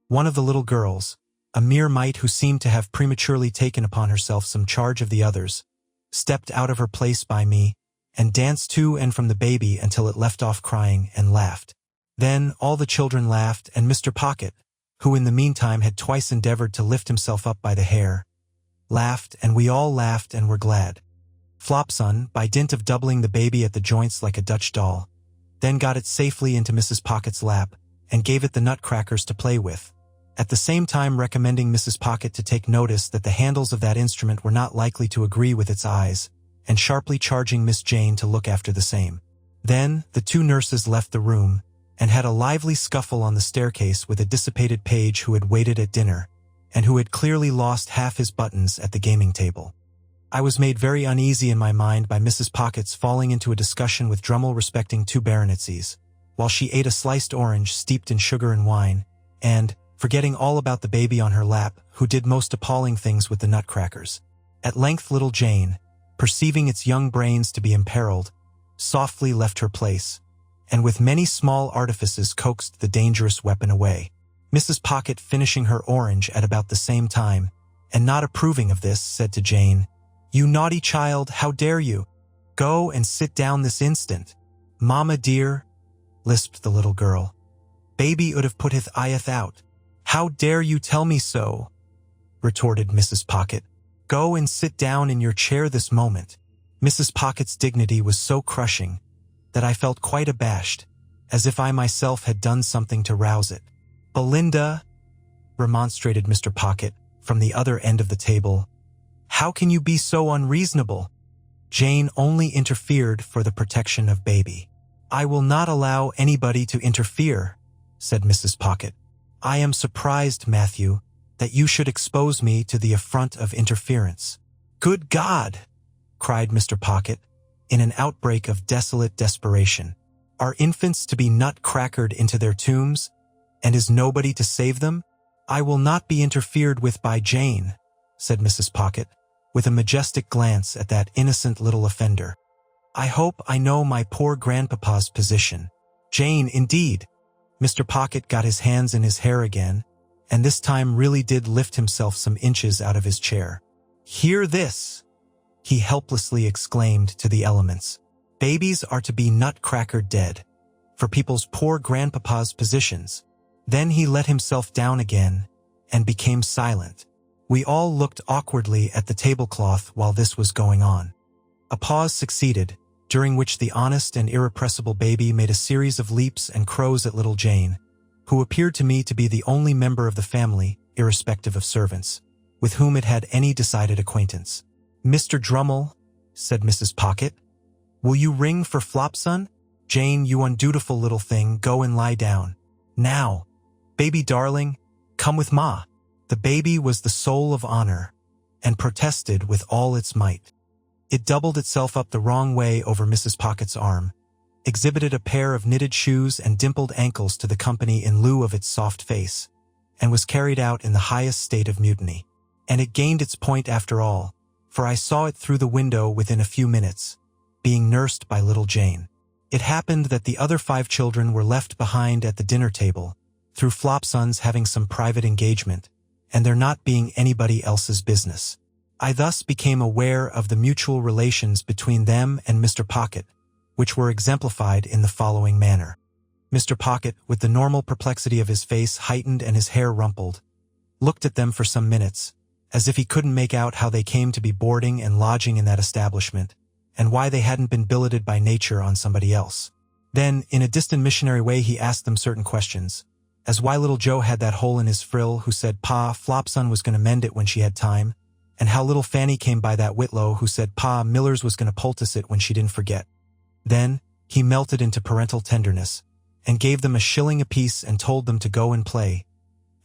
One of the little girls, a mere mite who seemed to have prematurely taken upon herself some charge of the others, stepped out of her place by me, and danced to and from the baby until it left off crying and laughed. Then all the children laughed, and Mr. Pocket, who in the meantime had twice endeavored to lift himself up by the hair, laughed, and we all laughed and were glad. Flopson, by dint of doubling the baby at the joints like a Dutch doll, then got it safely into Mrs. Pocket's lap, and gave it the nutcrackers to play with, at the same time recommending Mrs. Pocket to take notice that the handles of that instrument were not likely to agree with its eyes, and sharply charging Miss Jane to look after the same. Then the 2 nurses left the room, and had a lively scuffle on the staircase with a dissipated page who had waited at dinner, and who had clearly lost half his buttons at the gaming table. I was made very uneasy in my mind by Mrs. Pocket's falling into a discussion with Drummle respecting 2 baronetcies, while she ate a sliced orange steeped in sugar and wine, and, forgetting all about the baby on her lap, who did most appalling things with the nutcrackers. At length little Jane, perceiving its young brains to be imperiled, softly left her place, and with many small artifices coaxed the dangerous weapon away. Mrs. Pocket, finishing her orange at about the same time, and not approving of this, said to Jane, "You naughty child, how dare you? Go and sit down this instant." "Mamma dear," lisped the little girl, "baby 'ud have put hith eyeth out." "How dare you tell me so?" retorted Mrs. Pocket. "Go and sit down in your chair this moment." Mrs. Pocket's dignity was so crushing that I felt quite abashed, as if I myself had done something to rouse it. "Belinda," remonstrated Mr. Pocket from the other end of the table, "how can you be so unreasonable?" Jane only interfered for the protection of baby. "I will not allow anybody to interfere," said Mrs. Pocket. "I am surprised, Matthew, that you should expose me to the affront of interference." "Good God!" cried Mr. Pocket, in an outbreak of desolate desperation. Are infants to be nut-crackered into their tombs, and is nobody to save them? I will not be interfered with by Jane, said Mrs. Pocket, with a majestic glance at that innocent little offender. I hope I know my poor grandpapa's position. Jane, indeed. Mr. Pocket got his hands in his hair again, and this time really did lift himself some inches out of his chair. Hear this, he helplessly exclaimed to the elements. Babies are to be nutcrackered dead, for people's poor grandpapa's positions. Then he let himself down again and became silent. We all looked awkwardly at the tablecloth while this was going on. A pause succeeded, during which the honest and irrepressible baby made a series of leaps and crows at little Jane, who appeared to me to be the only member of the family, irrespective of servants, with whom it had any decided acquaintance. Mr. Drummle, said Mrs. Pocket, will you ring for Flopson? Jane, you undutiful little thing, go and lie down. Now, baby darling, come with Ma. The baby was the soul of honor, and protested with all its might. It doubled itself up the wrong way over Mrs. Pocket's arm, exhibited a pair of knitted shoes and dimpled ankles to the company in lieu of its soft face, and was carried out in the highest state of mutiny. And it gained its point after all, for I saw it through the window within a few minutes, being nursed by little Jane. It happened that the other 5 children were left behind at the dinner table, through Flopson's having some private engagement, and there not being anybody else's business. I thus became aware of the mutual relations between them and Mr. Pocket, which were exemplified in the following manner. Mr. Pocket, with the normal perplexity of his face heightened and his hair rumpled, looked at them for some minutes, as if he couldn't make out how they came to be boarding and lodging in that establishment, and why they hadn't been billeted by nature on somebody else. Then, in a distant missionary way, he asked them certain questions, as why little Joe had that hole in his frill, who said Pa Flopson was going to mend it when she had time, and how little Fanny came by that Whitlow, who said Pa Millers was going to poultice it when she didn't forget. Then, he melted into parental tenderness, and gave them a shilling apiece and told them to go and play.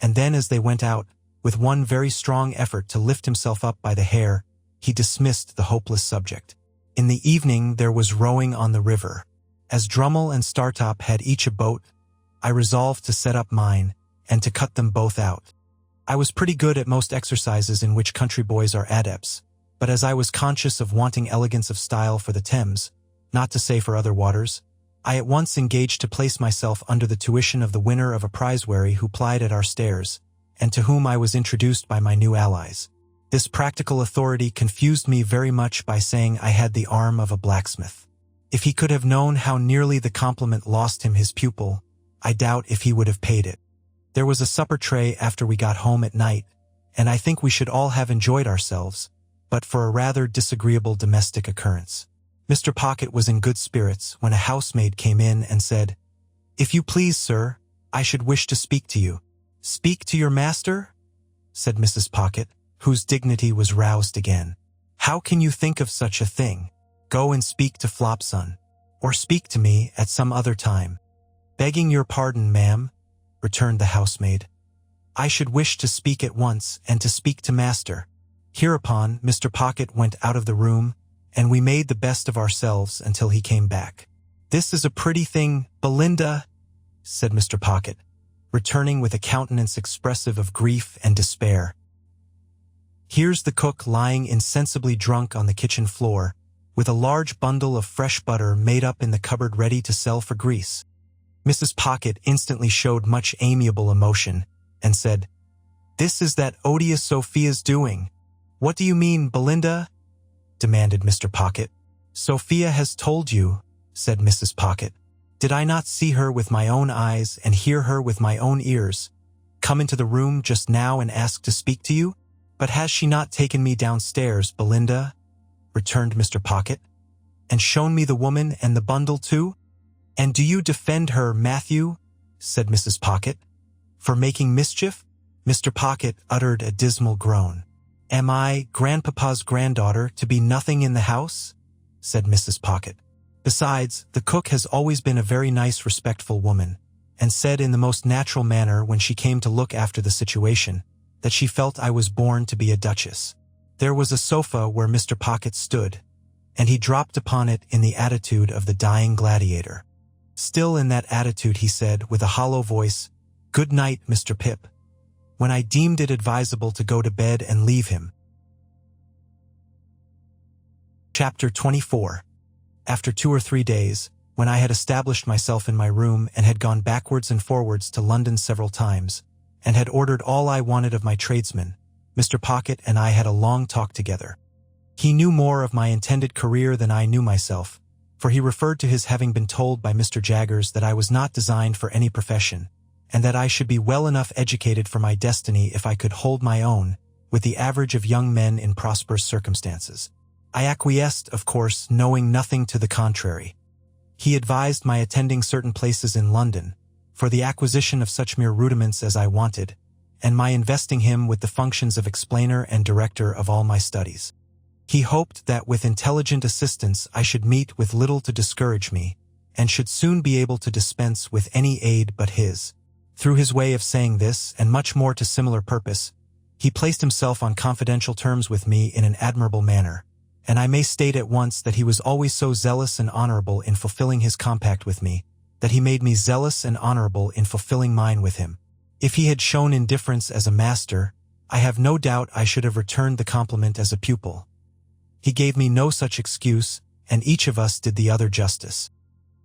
And then as they went out, with one very strong effort to lift himself up by the hair, he dismissed the hopeless subject. In the evening there was rowing on the river. As Drummle and Startop had each a boat, I resolved to set up mine, and to cut them both out. I was pretty good at most exercises in which country boys are adepts, but as I was conscious of wanting elegance of style for the Thames, not to say for other waters, I at once engaged to place myself under the tuition of the winner of a prize wherry who plied at our stairs, and to whom I was introduced by my new allies. This practical authority confused me very much by saying I had the arm of a blacksmith. If he could have known how nearly the compliment lost him his pupil, I doubt if he would have paid it. There was a supper tray after we got home at night, and I think we should all have enjoyed ourselves, but for a rather disagreeable domestic occurrence. Mr. Pocket was in good spirits when a housemaid came in and said, "If you please, sir, I should wish to speak to you." "Speak to your master?" said Mrs. Pocket, whose dignity was roused again. "How can you think of such a thing? Go and speak to Flopson, or speak to me at some other time." "Begging your pardon, ma'am," returned the housemaid, "I should wish to speak at once and to speak to master." Hereupon Mr. Pocket went out of the room, and we made the best of ourselves until he came back. "This is a pretty thing, Belinda," said Mr. Pocket, returning with a countenance expressive of grief and despair. "Here's the cook lying insensibly drunk on the kitchen floor, with a large bundle of fresh butter made up in the cupboard ready to sell for grease." Mrs. Pocket instantly showed much amiable emotion, and said, "This is that odious Sophia's doing." "What do you mean, Belinda?" demanded Mr. Pocket. "Sophia has told you," said Mrs. Pocket. "Did I not see her with my own eyes and hear her with my own ears come into the room just now and ask to speak to you?" "But has she not taken me downstairs, Belinda?" returned Mr. Pocket, "and shown me the woman and the bundle too?" "And do you defend her, Matthew," said Mrs. Pocket, "for making mischief?" Mr. Pocket uttered a dismal groan. "Am I, Grandpapa's granddaughter, to be nothing in the house?" said Mrs. Pocket. "Besides, the cook has always been a very nice, respectful woman, and said in the most natural manner when she came to look after the situation that she felt I was born to be a duchess." There was a sofa where Mr. Pocket stood, and he dropped upon it in the attitude of the dying gladiator. Still in that attitude, he said, with a hollow voice, "Good night, Mr. Pip," when I deemed it advisable to go to bed and leave him. Chapter 24. After 2 or 3 days, when I had established myself in my room and had gone backwards and forwards to London several times, and had ordered all I wanted of my tradesmen, Mr. Pocket and I had a long talk together. He knew more of my intended career than I knew myself, for he referred to his having been told by Mr. Jaggers that I was not designed for any profession, and that I should be well enough educated for my destiny if I could hold my own with the average of young men in prosperous circumstances. I acquiesced, of course, knowing nothing to the contrary. He advised my attending certain places in London for the acquisition of such mere rudiments as I wanted, and my investing him with the functions of explainer and director of all my studies. He hoped that with intelligent assistance I should meet with little to discourage me, and should soon be able to dispense with any aid but his. Through his way of saying this, and much more to similar purpose, he placed himself on confidential terms with me in an admirable manner, and I may state at once that he was always so zealous and honorable in fulfilling his compact with me, that he made me zealous and honorable in fulfilling mine with him. If he had shown indifference as a master, I have no doubt I should have returned the compliment as a pupil. He gave me no such excuse, and each of us did the other justice.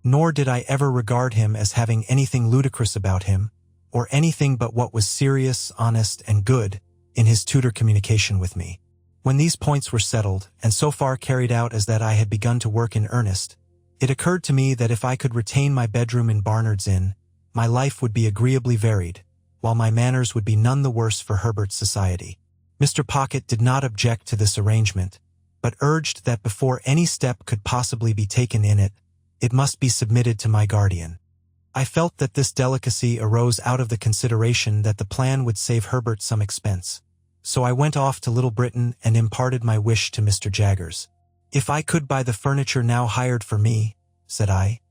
Nor did I ever regard him as having anything ludicrous about him, or anything but what was serious, honest, and good in his tutor communication with me. When these points were settled, and so far carried out as that I had begun to work in earnest, it occurred to me that if I could retain my bedroom in Barnard's Inn, my life would be agreeably varied, while my manners would be none the worse for Herbert's society. Mr. Pocket did not object to this arrangement, but urged that before any step could possibly be taken in it, it must be submitted to my guardian. I felt that this delicacy arose out of the consideration that the plan would save Herbert some expense, so I went off to Little Britain and imparted my wish to Mr. Jaggers. "If I could buy the furniture now hired for me," said I,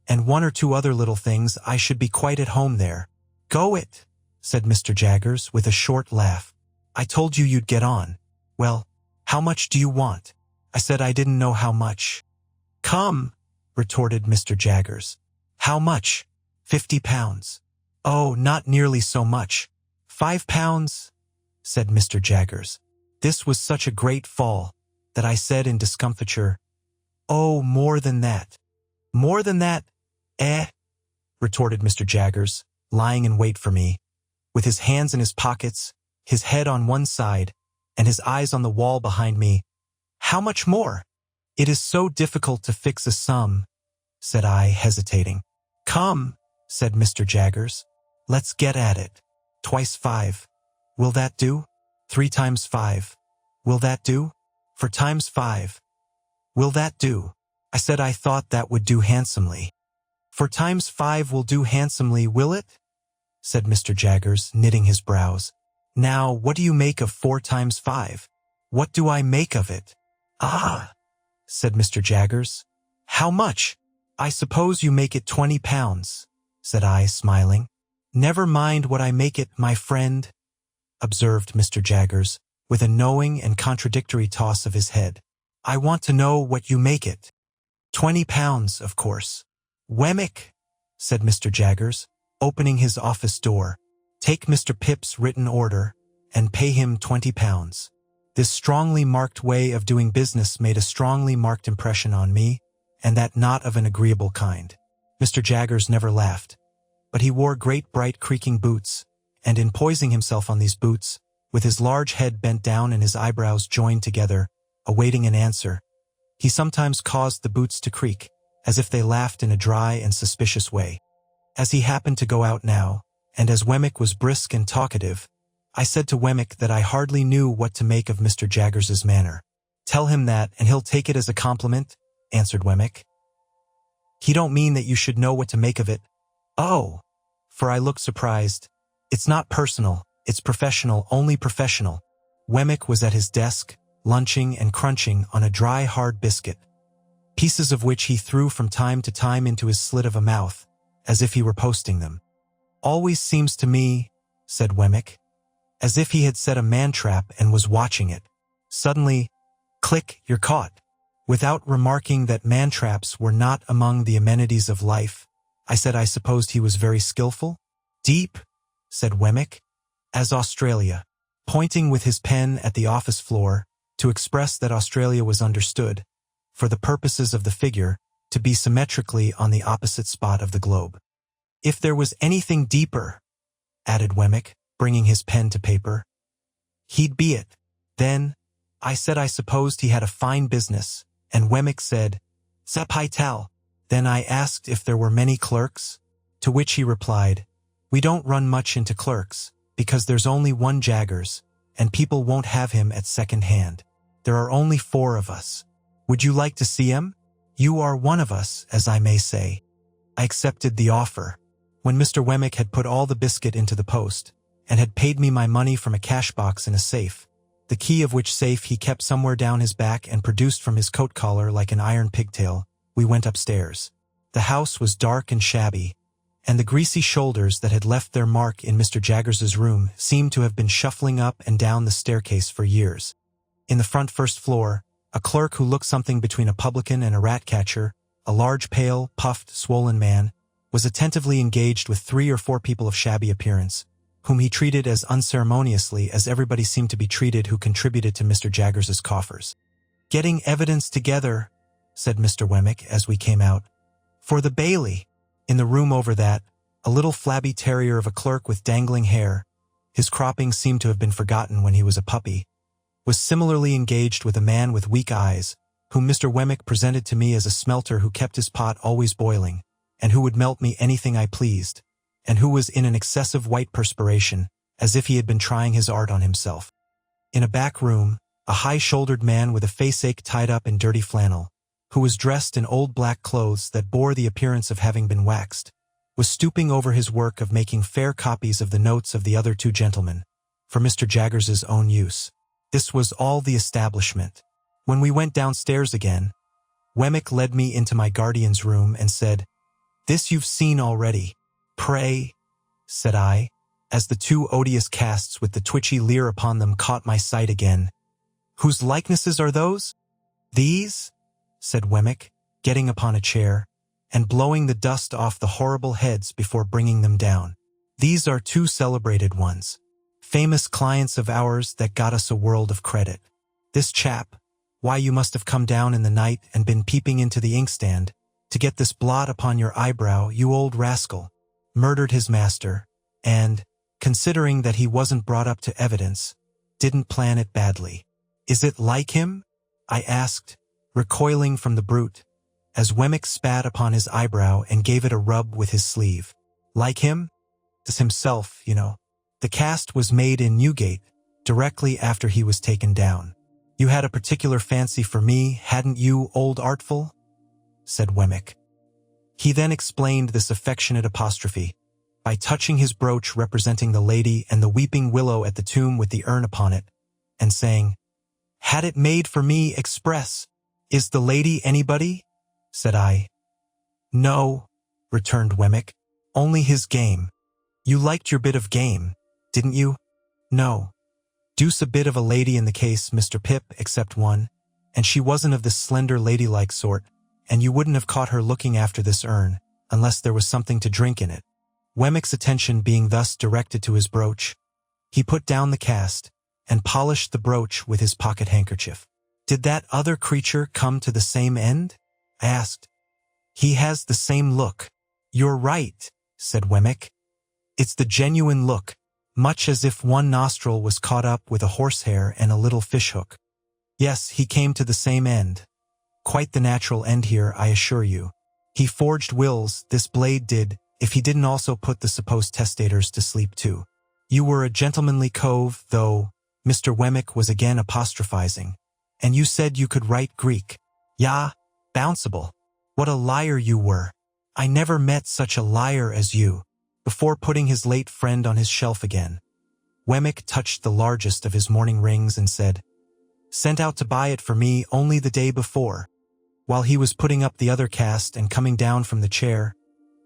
"and 1 or 2 other little things, I should be quite at home there." "Go it," said Mr. Jaggers with a short laugh. "I told you you'd get on. Well, how much do you want?" I said I didn't know how much. "Come," retorted Mr. Jaggers. "How much?" £50. "Oh, not nearly so much. £5, said Mr. Jaggers. This was such a great fall that I said in discomfiture, "Oh, more than that." "More than that, eh?" retorted Mr. Jaggers, lying in wait for me, with his hands in his pockets, his head on one side, and his eyes on the wall behind me. "How much more?" "It is so difficult to fix a sum," said I, hesitating. "Come," said Mr. Jaggers, "let's get at it. 2 × 5. Will that do? 3 × 5. Will that do? 4 × 5. Will that do?" I said I thought that would do handsomely. 4 × 5 will do handsomely, will it? Said Mr. Jaggers, knitting his brows. "Now, what do you make of 4 × 5? "What do I make of it?" "Ah," said Mr. Jaggers. "How much?" "I suppose you make it £20, said I, smiling. "Never mind what I make it, my friend," observed Mr. Jaggers, with a knowing and contradictory toss of his head. "I want to know what you make it." £20, of course. "Wemmick," said Mr. Jaggers, opening his office door, "take Mr. Pip's written order, and pay him £20. This strongly marked way of doing business made a strongly marked impression on me, and that not of an agreeable kind. Mr. Jaggers never laughed, but he wore great bright creaking boots, and in poising himself on these boots, with his large head bent down and his eyebrows joined together, awaiting an answer, he sometimes caused the boots to creak, as if they laughed in a dry and suspicious way. As he happened to go out now, and as Wemmick was brisk and talkative, I said to Wemmick that I hardly knew what to make of Mr. Jaggers's manner. "Tell him that, and he'll take it as a compliment," answered Wemmick. "He don't mean that you should know what to make of it." "Oh," for I looked surprised. "It's not personal, it's professional, only professional." Wemmick was at his desk, lunching and crunching on a dry, hard biscuit, pieces of which he threw from time to time into his slit of a mouth, as if he were posting them. "Always seems to me," said Wemmick, "as if he had set a man-trap and was watching it. Suddenly, click, you're caught." Without remarking that man-traps were not among the amenities of life, I said I supposed he was very skillful. Deep, said Wemmick, as Australia, pointing with his pen at the office floor to express that Australia was understood, for the purposes of the figure, to be symmetrically on the opposite spot of the globe. If there was anything deeper, added Wemmick, bringing his pen to paper, he'd be it. Then, I said I supposed he had a fine business, and Wemmick said, Sapaital. Then I asked if there were many clerks, to which he replied, we don't run much into clerks, because there's only one Jaggers, and people won't have him at second hand. There are only 4 of us. Would you like to see him? You are one of us, as I may say. I accepted the offer. When Mr. Wemmick had put all the biscuit into the post, and had paid me my money from a cash box in a safe, the key of which safe he kept somewhere down his back and produced from his coat collar like an iron pigtail, we went upstairs. The house was dark and shabby, and the greasy shoulders that had left their mark in Mr. Jaggers's room seemed to have been shuffling up and down the staircase for years. In the front first floor, a clerk who looked something between a publican and a rat-catcher, a large, pale, puffed, swollen man, was attentively engaged with 3 or 4 people of shabby appearance, whom he treated as unceremoniously as everybody seemed to be treated who contributed to Mr. Jaggers's coffers. Getting evidence together, said Mr. Wemmick as we came out, for the Bailey. In the room over that, a little flabby terrier of a clerk with dangling hair, his cropping seemed to have been forgotten when he was a puppy, was similarly engaged with a man with weak eyes, whom Mr. Wemmick presented to me as a smelter who kept his pot always boiling, and who would melt me anything I pleased, and who was in an excessive white perspiration, as if he had been trying his art on himself. In a back room, a high-shouldered man with a face-ache tied up in dirty flannel, who was dressed in old black clothes that bore the appearance of having been waxed, was stooping over his work of making fair copies of the notes of the other 2 gentlemen, for Mr. Jaggers's own use. This was all the establishment. When we went downstairs again, Wemmick led me into my guardian's room and said, "This you've seen already." "Pray," said I, as the 2 odious casts with the twitchy leer upon them caught my sight again. "Whose likenesses are those?" "These," said Wemmick, getting upon a chair, and blowing the dust off the horrible heads before bringing them down. "These are 2 celebrated ones, famous clients of ours that got us a world of credit. This chap, why you must have come down in the night and been peeping into the inkstand, to get this blot upon your eyebrow, you old rascal, murdered his master, and, considering that he wasn't brought up to evidence, didn't plan it badly. Is it like him?" I asked, recoiling from the brute, as Wemmick spat upon his eyebrow and gave it a rub with his sleeve. "Like him? As himself, you know. The cast was made in Newgate, directly after he was taken down. You had a particular fancy for me, hadn't you, old Artful?" said Wemmick. He then explained this affectionate apostrophe by touching his brooch representing the lady and the weeping willow at the tomb with the urn upon it, and saying, "Had it made for me express. Is the lady anybody?" said I. "No," returned Wemmick, "only his game. You liked your bit of game, didn't you?" "No. Deuce a bit of a lady in the case, Mr. Pip, except one, and she wasn't of this slender ladylike sort, and you wouldn't have caught her looking after this urn, unless there was something to drink in it." Wemmick's attention being thus directed to his brooch, he put down the cast, and polished the brooch with his pocket-handkerchief. "Did that other creature come to the same end?" I asked. "He has the same look." "You're right," said Wemmick. "It's the genuine look, much as if one nostril was caught up with a horsehair and a little fishhook. Yes, he came to the same end. Quite the natural end here, I assure you. He forged wills, this blade did, if he didn't also put the supposed testators to sleep too. You were a gentlemanly cove, though," Mr. Wemmick was again apostrophizing, "and you said you could write Greek. Yah, bounceable. What a liar you were. I never met such a liar as you." Before putting his late friend on his shelf again, Wemmick touched the largest of his morning rings and said, "Sent out to buy it for me only the day before." While he was putting up the other cast and coming down from the chair,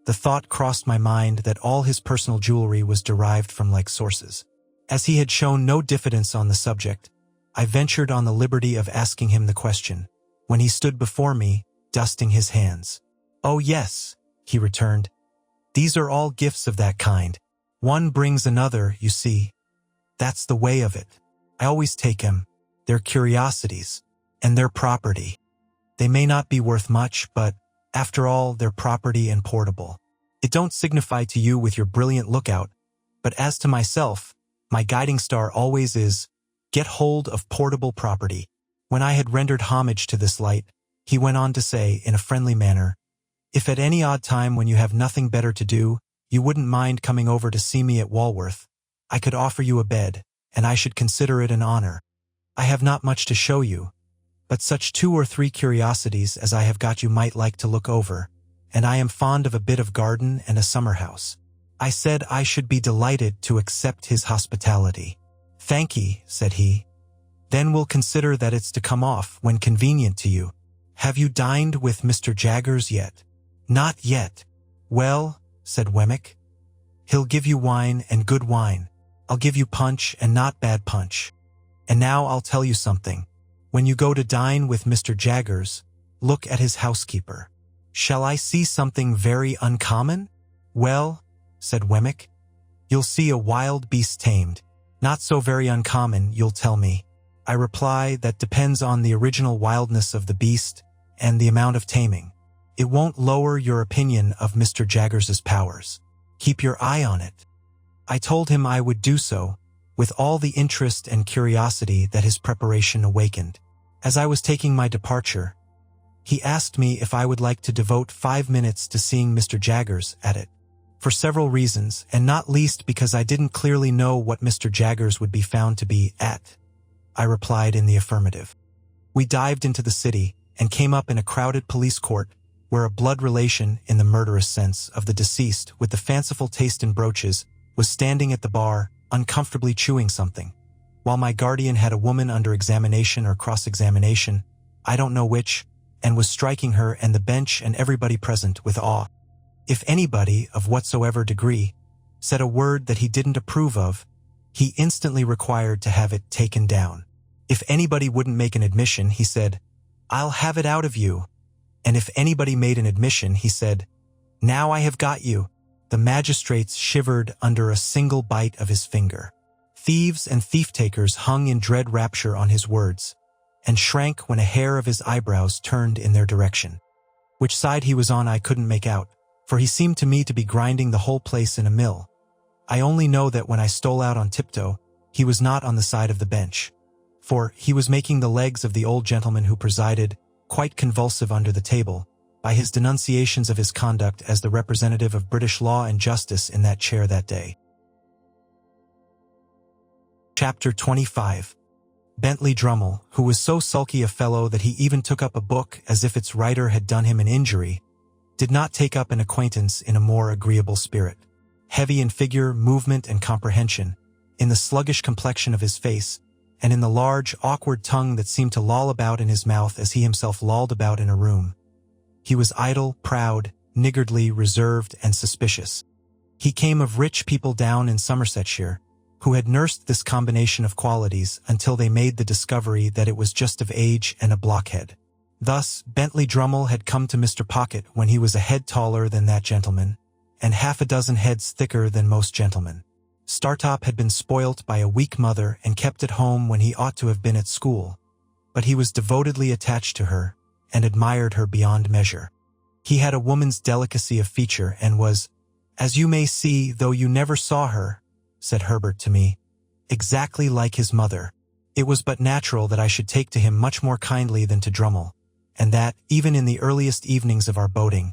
the thought crossed my mind that all his personal jewelry was derived from like sources. As he had shown no diffidence on the subject, I ventured on the liberty of asking him the question, when he stood before me, dusting his hands. "Oh yes," he returned. "These are all gifts of that kind. One brings another, you see. That's the way of it. I always take 'em. They're curiosities, and they're property. They may not be worth much, but, after all, they're property and portable. It don't signify to you with your brilliant lookout, but as to myself, my guiding star always is, get hold of portable property." When I had rendered homage to this light, he went on to say, in a friendly manner, "If at any odd time when you have nothing better to do, you wouldn't mind coming over to see me at Walworth, I could offer you a bed, and I should consider it an honor. I have not much to show you, but such 2 or 3 curiosities as I have got you might like to look over, and I am fond of a bit of garden and a summer house." I said I should be delighted to accept his hospitality. "Thank'ee," said he. "Then we'll consider that it's to come off when convenient to you. Have you dined with Mr. Jaggers yet?" "Not yet." "Well," said Wemmick, "he'll give you wine and good wine. I'll give you punch and not bad punch. And now I'll tell you something. When you go to dine with Mr. Jaggers, look at his housekeeper. Shall I see something very uncommon?" "Well," said Wemmick, "you'll see a wild beast tamed. Not so very uncommon, you'll tell me. I reply, that depends on the original wildness of the beast and the amount of taming. It won't lower your opinion of Mr. Jaggers's powers. Keep your eye on it." I told him I would do so, with all the interest and curiosity that his preparation awakened. As I was taking my departure, he asked me if I would like to devote 5 minutes to seeing Mr. Jaggers at it. For several reasons, and not least because I didn't clearly know what Mr. Jaggers would be found to be at, I replied in the affirmative. We dived into the city and came up in a crowded police court where a blood relation, in the murderous sense, of the deceased with the fanciful taste in brooches was standing at the bar, uncomfortably chewing something, while my guardian had a woman under examination or cross-examination, I don't know which, and was striking her and the bench and everybody present with awe. If anybody, of whatsoever degree, said a word that he didn't approve of, he instantly required to have it taken down. If anybody wouldn't make an admission, he said, "I'll have it out of you." And if anybody made an admission, he said, "Now I have got you." The magistrates shivered under a single bite of his finger. Thieves and thief-takers hung in dread rapture on his words, and shrank when a hair of his eyebrows turned in their direction. Which side he was on I couldn't make out, for he seemed to me to be grinding the whole place in a mill. I only know that when I stole out on tiptoe, he was not on the side of the bench, for he was making the legs of the old gentleman who presided quite convulsive under the table, by his denunciations of his conduct as the representative of British law and justice in that chair that day. Chapter 25. Bentley Drummle, who was so sulky a fellow that he even took up a book as if its writer had done him an injury, did not take up an acquaintance in a more agreeable spirit. Heavy in figure, movement, and comprehension, in the sluggish complexion of his face, and in the large, awkward tongue that seemed to loll about in his mouth as he himself lolled about in a room. He was idle, proud, niggardly, reserved, and suspicious. He came of rich people down in Somersetshire, who had nursed this combination of qualities until they made the discovery that it was just of age and a blockhead. Thus, Bentley Drummle had come to Mr. Pocket when he was a head taller than that gentleman, and 6 heads thicker than most gentlemen. Startop had been spoilt by a weak mother and kept at home when he ought to have been at school, but he was devotedly attached to her, and admired her beyond measure. He had a woman's delicacy of feature and was, "As you may see, though you never saw her," said Herbert to me, "exactly like his mother." It was but natural that I should take to him much more kindly than to Drummle, and that, even in the earliest evenings of our boating,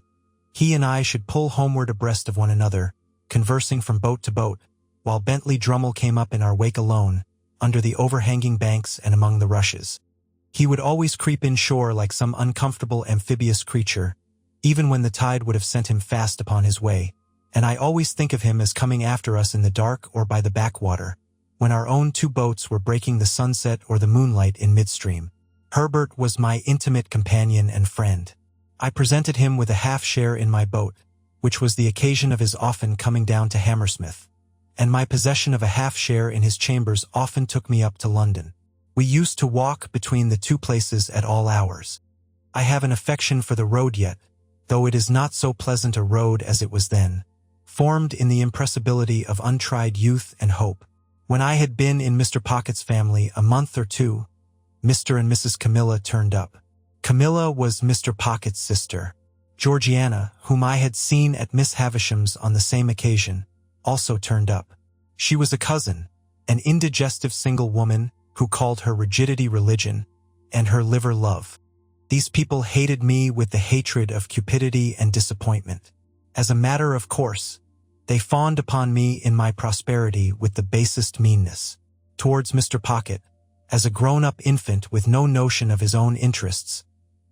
he and I should pull homeward abreast of one another, conversing from boat to boat, while Bentley Drummle came up in our wake alone, under the overhanging banks and among the rushes. He would always creep inshore like some uncomfortable amphibious creature, even when the tide would have sent him fast upon his way, and I always think of him as coming after us in the dark or by the backwater, when our own 2 boats were breaking the sunset or the moonlight in midstream. Herbert was my intimate companion and friend. I presented him with a half share in my boat, which was the occasion of his often coming down to Hammersmith, and my possession of a half share in his chambers often took me up to London. We used to walk between the 2 places at all hours. I have an affection for the road yet, though it is not so pleasant a road as it was then, formed in the impressibility of untried youth and hope. When I had been in Mr. Pocket's family a month or two, Mr. and Mrs. Camilla turned up. Camilla was Mr. Pocket's sister. Georgiana, whom I had seen at Miss Havisham's on the same occasion, also turned up. She was a cousin, an indigestive single woman who called her rigidity religion and her liver love. These people hated me with the hatred of cupidity and disappointment. As a matter of course, they fawned upon me in my prosperity with the basest meanness. Towards Mr. Pocket, as a grown-up infant with no notion of his own interests,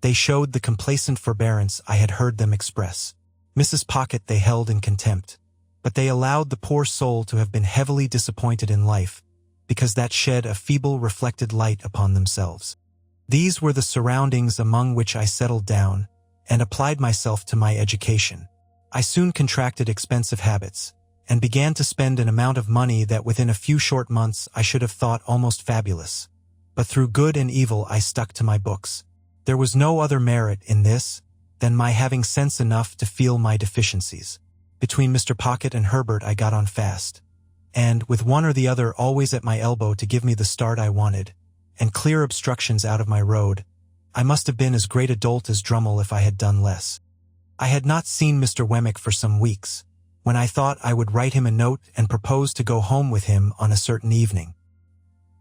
they showed the complacent forbearance I had heard them express. Mrs. Pocket they held in contempt, but they allowed the poor soul to have been heavily disappointed in life, because that shed a feeble reflected light upon themselves. These were the surroundings among which I settled down and applied myself to my education. I soon contracted expensive habits and began to spend an amount of money that within a few short months I should have thought almost fabulous. But through good and evil I stuck to my books. There was no other merit in this than my having sense enough to feel my deficiencies. Between Mr. Pocket and Herbert I got on fast, and with one or the other always at my elbow to give me the start I wanted, and clear obstructions out of my road, I must have been as great a dolt as Drummle if I had done less. I had not seen Mr. Wemmick for some weeks, when I thought I would write him a note and propose to go home with him on a certain evening.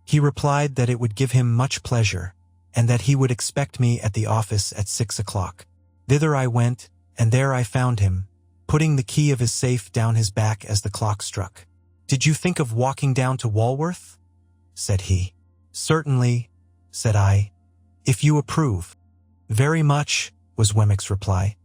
He replied that it would give him much pleasure, and that he would expect me at the office at 6 o'clock. Thither I went, and there I found him, putting the key of his safe down his back as the clock struck. "Did you think of walking down to Walworth?" said he. "Certainly," said I, "if you approve." "Very much," was Wemmick's reply,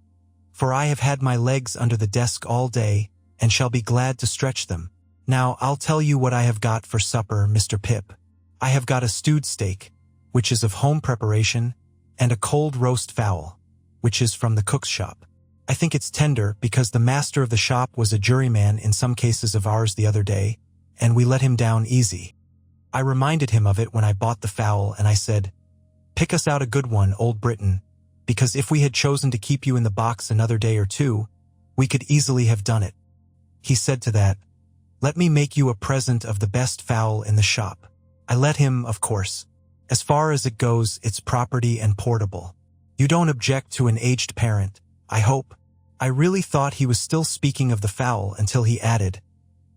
"for I have had my legs under the desk all day, and shall be glad to stretch them. Now I'll tell you what I have got for supper, Mr. Pip. I have got a stewed steak, which is of home preparation, and a cold roast fowl, which is from the cook's shop. I think it's tender because the master of the shop was a juryman in some cases of ours the other day, and we let him down easy. I reminded him of it when I bought the fowl, and I said, 'Pick us out a good one, old Briton, because if we had chosen to keep you in the box another day or two, we could easily have done it.' He said to that, 'Let me make you a present of the best fowl in the shop.' I let him, of course. As far as it goes, it's property and portable. You don't object to an aged parent, I hope?" I really thought he was still speaking of the fowl until he added,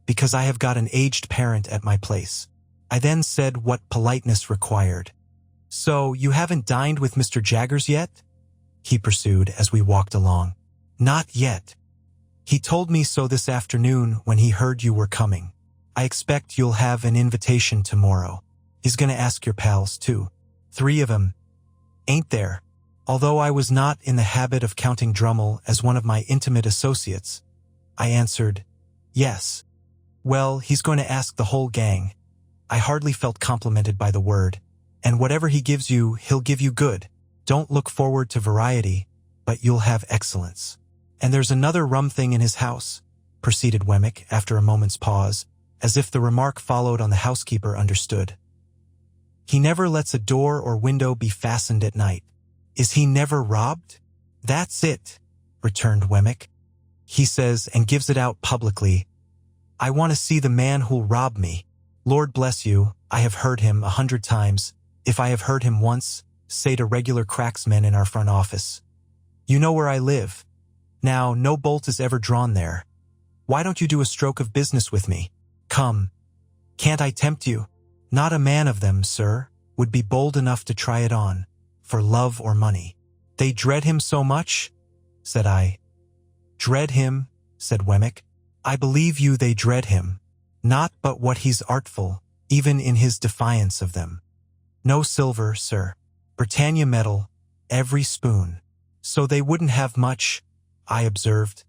"Because I have got an aged parent at my place." I then said what politeness required. "So you haven't dined with Mr. Jaggers yet?" he pursued as we walked along. "Not yet. He told me so this afternoon when he heard you were coming. I expect you'll have an invitation tomorrow. He's going to ask your pals, too. 3 of 'em, ain't there?" Although I was not in the habit of counting Drummle as one of my intimate associates, I answered, "Yes." "Well, he's going to ask the whole gang." I hardly felt complimented by the word. "And whatever he gives you, he'll give you good. Don't look forward to variety, but you'll have excellence. And there's another rum thing in his house," proceeded Wemmick after a moment's pause, as if the remark followed on the housekeeper understood. "He never lets a door or window be fastened at night." "Is he never robbed?" "That's it," returned Wemmick. "He says, and gives it out publicly, 'I want to see the man who'll rob me.' Lord bless you, I have heard him 100 times, if I have heard him once, say to regular cracksmen in our front office, 'You know where I live. Now, no bolt is ever drawn there. Why don't you do a stroke of business with me? Come. Can't I tempt you?' Not a man of them, sir, would be bold enough to try it on, for love or money." "They dread him so much?" said I. "Dread him," said Wemmick. "I believe you they dread him. Not but what he's artful, even in his defiance of them. No silver, sir. Britannia metal, every spoon. So they wouldn't have much," I observed.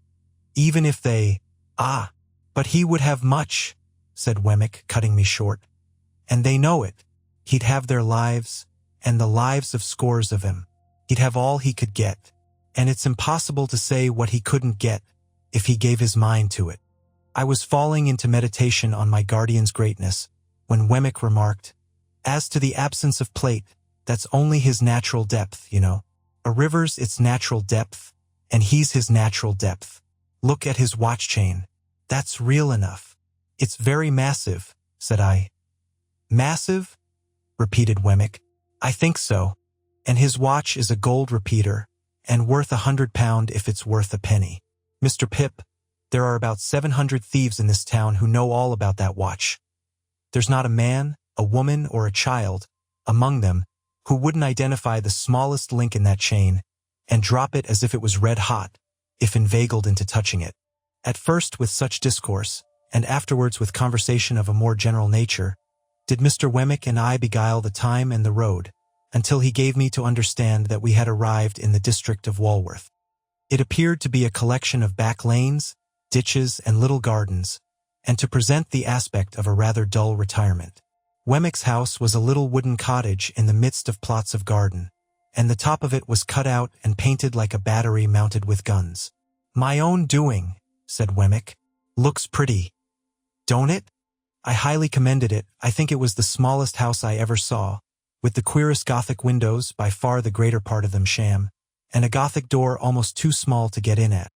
"Even if they—" "Ah, but he would have much," said Wemmick, cutting me short. "And they know it. He'd have their lives, and the lives of scores of 'em. He'd have all he could get, and it's impossible to say what he couldn't get if he gave his mind to it." I was falling into meditation on my guardian's greatness when Wemmick remarked, "As to the absence of plate, that's only his natural depth, you know. A river's its natural depth, and he's his natural depth. Look at his watch chain. That's real enough. It's very massive, said I. Massive? Repeated Wemmick. I think so. And his watch is a gold repeater, and worth £100 if it's worth a penny. Mr. Pip, there are about 700 thieves in this town who know all about that watch. There's not a man, a woman, or a child among them who wouldn't identify the smallest link in that chain and drop it as if it was red hot, if inveigled into touching it. At first with such discourse, and afterwards with conversation of a more general nature, did Mr. Wemmick and I beguile the time and the road, until he gave me to understand that we had arrived in the district of Walworth. It appeared to be a collection of back lanes, ditches, and little gardens, and to present the aspect of a rather dull retirement. Wemmick's house was a little wooden cottage in the midst of plots of garden, and the top of it was cut out and painted like a battery mounted with guns. My own doing, said Wemmick. Looks pretty. Don't it? I highly commended it. I think it was the smallest house I ever saw, with the queerest Gothic windows, by far the greater part of them sham, and a Gothic door almost too small to get in at.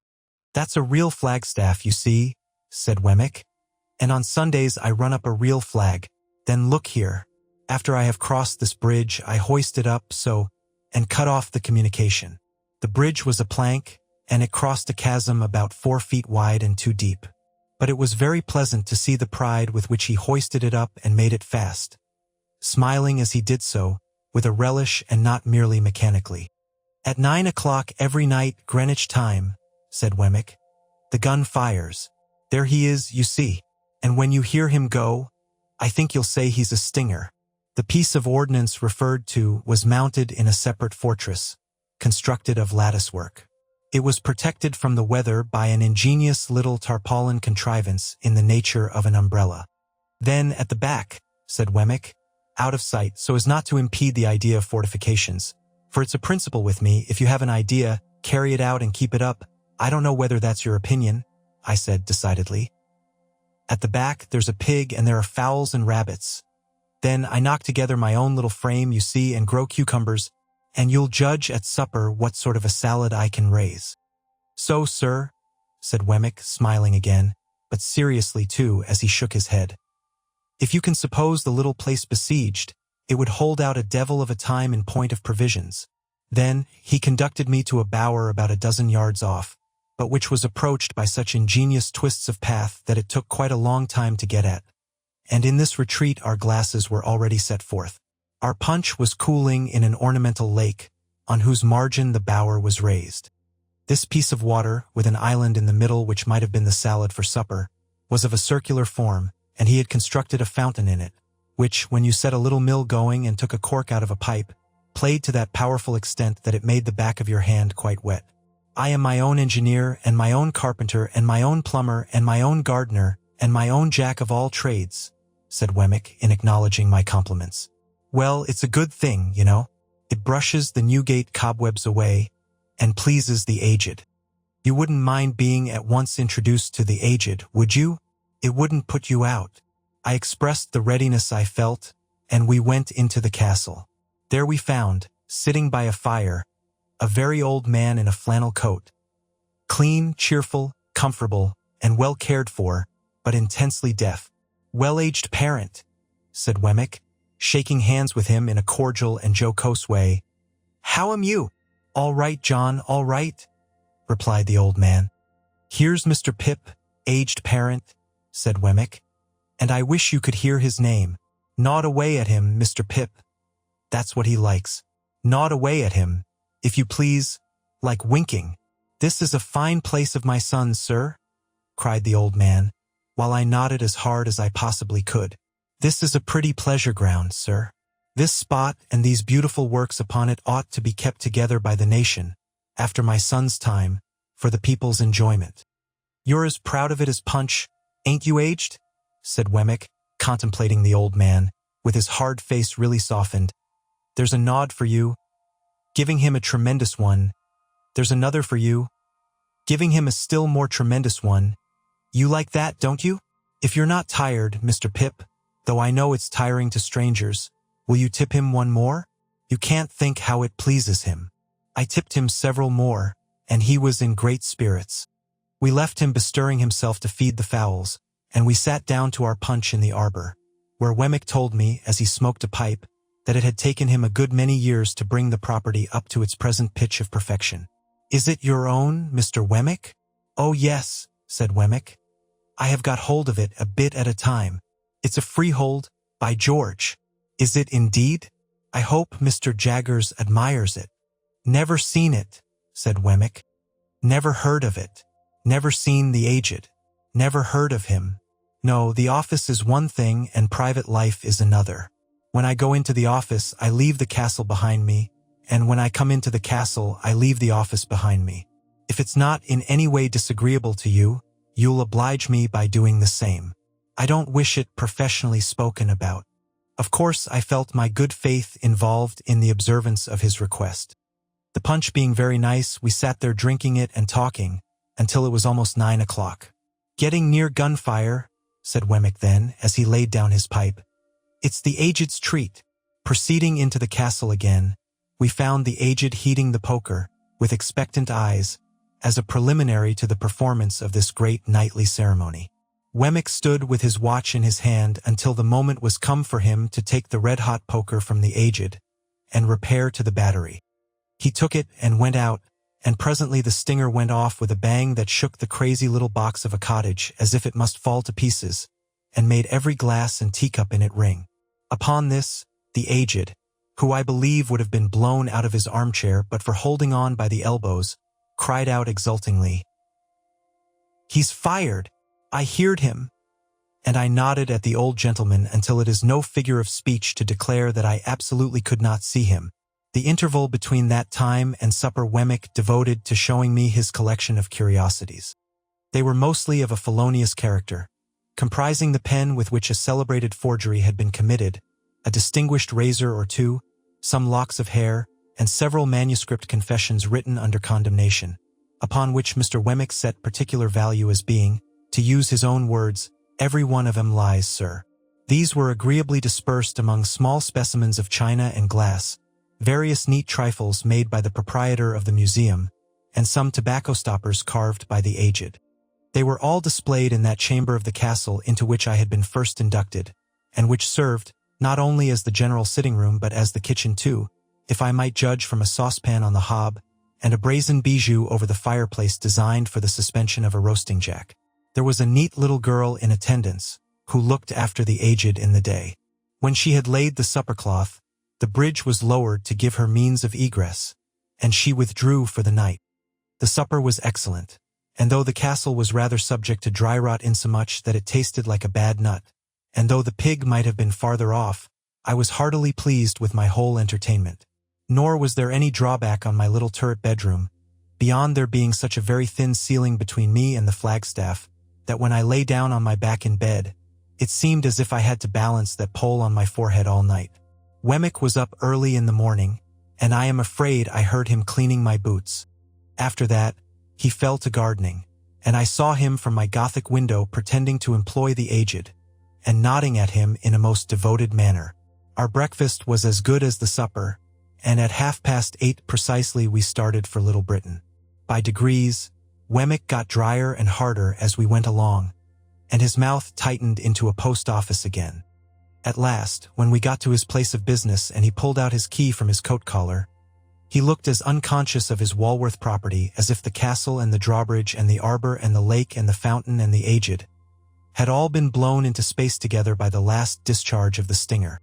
That's a real flagstaff, you see, said Wemmick. And on Sundays I run up a real flag. Then look here. After I have crossed this bridge, I hoist it up so, and cut off the communication. The bridge was a plank, and it crossed a chasm about 4 feet wide and 2 deep. But it was very pleasant to see the pride with which he hoisted it up and made it fast, smiling as he did so, with a relish and not merely mechanically. At 9 o'clock every night, Greenwich time, said Wemmick, the gun fires. There he is, you see. And when you hear him go, I think you'll say he's a stinger. The piece of ordnance referred to was mounted in a separate fortress, constructed of latticework. It was protected from the weather by an ingenious little tarpaulin contrivance in the nature of an umbrella. Then at the back, said Wemmick, out of sight so as not to impede the idea of fortifications. For it's a principle with me, if you have an idea, carry it out and keep it up. I don't know whether that's your opinion, I said decidedly. At the back there's a pig and there are fowls and rabbits. Then I knock together my own little frame, you see, and grow cucumbers, and you'll judge at supper what sort of a salad I can raise. So, sir, said Wemmick, smiling again, but seriously too as he shook his head. If you can suppose the little place besieged, it would hold out a devil of a time in point of provisions. Then he conducted me to a bower about a dozen yards off, but which was approached by such ingenious twists of path that it took quite a long time to get at. And in this retreat our glasses were already set forth. Our punch was cooling in an ornamental lake, on whose margin the bower was raised. This piece of water, with an island in the middle which might have been the salad for supper, was of a circular form, and he had constructed a fountain in it, which, when you set a little mill going and took a cork out of a pipe, played to that powerful extent that it made the back of your hand quite wet. I am my own engineer, and my own carpenter, and my own plumber, and my own gardener, and my own jack of all trades, said Wemmick, in acknowledging my compliments. Well, it's a good thing, you know. It brushes the Newgate cobwebs away, and pleases the aged. You wouldn't mind being at once introduced to the aged, would you? It wouldn't put you out. I expressed the readiness I felt, and we went into the castle. There we found, sitting by a fire, a very old man in a flannel coat. Clean, cheerful, comfortable, and well cared for, but intensely deaf. Well-aged parent, said Wemmick, shaking hands with him in a cordial and jocose way. How am you? All right, John, all right, replied the old man. Here's Mr. Pip, aged parent, said Wemmick, and I wish you could hear his name. Gnawed away at him, Mr. Pip. That's what he likes. Gnawed away at him, if you please, like winking. This is a fine place of my son's, sir, cried the old man, while I nodded as hard as I possibly could. This is a pretty pleasure ground, sir. This spot and these beautiful works upon it ought to be kept together by the nation, after my son's time, for the people's enjoyment. You're as proud of it as Punch, ain't you, aged? Said Wemmick, contemplating the old man, with his hard face really softened. There's a nod for you. Giving him a tremendous one. There's another for you. Giving him a still more tremendous one. You like that, don't you? If you're not tired, Mr. Pip, though I know it's tiring to strangers, will you tip him one more? You can't think how it pleases him. I tipped him several more, and he was in great spirits. We left him bestirring himself to feed the fowls, and we sat down to our punch in the arbor, where Wemmick told me, as he smoked a pipe, that it had taken him a good many years to bring the property up to its present pitch of perfection. "Is it your own, Mr. Wemmick?" "Oh yes," said Wemmick. "I have got hold of it a bit at a time. It's a freehold, by George." "Is it indeed? I hope Mr. Jaggers admires it." "Never seen it," said Wemmick. "Never heard of it. Never seen the aged. Never heard of him. No, the office is one thing and private life is another. When I go into the office, I leave the castle behind me, and when I come into the castle, I leave the office behind me. If it's not in any way disagreeable to you, you'll oblige me by doing the same. I don't wish it professionally spoken about." Of course, I felt my good faith involved in the observance of his request. The punch being very nice, we sat there drinking it and talking, until it was almost 9 o'clock. "Getting near gunfire," said Wemmick then, as he laid down his pipe. "It's the aged's treat." Proceeding into the castle again, we found the aged heating the poker, with expectant eyes, as a preliminary to the performance of this great nightly ceremony. Wemmick stood with his watch in his hand until the moment was come for him to take the red-hot poker from the aged, and repair to the battery. He took it and went out, and presently the stinger went off with a bang that shook the crazy little box of a cottage as if it must fall to pieces, and made every glass and teacup in it ring. Upon this, the aged, who I believe would have been blown out of his armchair but for holding on by the elbows, cried out exultingly, "He's fired! I heard him!" And I nodded at the old gentleman until it is no figure of speech to declare that I absolutely could not see him. The interval between that time and supper Wemmick devoted to showing me his collection of curiosities. They were mostly of a felonious character, comprising the pen with which a celebrated forgery had been committed, a distinguished razor or two, some locks of hair, and several manuscript confessions written under condemnation, upon which Mr. Wemmick set particular value as being, to use his own words, "Every one of 'em lies, sir." These were agreeably dispersed among small specimens of china and glass, various neat trifles made by the proprietor of the museum, and some tobacco stoppers carved by the aged. They were all displayed in that chamber of the castle into which I had been first inducted, and which served, not only as the general sitting room but as the kitchen too, if I might judge from a saucepan on the hob, and a brazen bijou over the fireplace designed for the suspension of a roasting jack. There was a neat little girl in attendance, who looked after the aged in the day. When she had laid the supper cloth, the bridge was lowered to give her means of egress, and she withdrew for the night. The supper was excellent, and though the castle was rather subject to dry rot insomuch that it tasted like a bad nut, and though the pig might have been farther off, I was heartily pleased with my whole entertainment. Nor was there any drawback on my little turret bedroom, beyond there being such a very thin ceiling between me and the flagstaff, that when I lay down on my back in bed, it seemed as if I had to balance that pole on my forehead all night. Wemmick was up early in the morning, and I am afraid I heard him cleaning my boots. After that, he fell to gardening, and I saw him from my Gothic window pretending to employ the aged, and nodding at him in a most devoted manner. Our breakfast was as good as the supper, and at 8:30 precisely we started for Little Britain. By degrees, Wemmick got drier and harder as we went along, and his mouth tightened into a post office again. At last, when we got to his place of business and he pulled out his key from his coat collar, he looked as unconscious of his Walworth property as if the castle and the drawbridge and the arbor and the lake and the fountain and the aged had all been blown into space together by the last discharge of the stinger.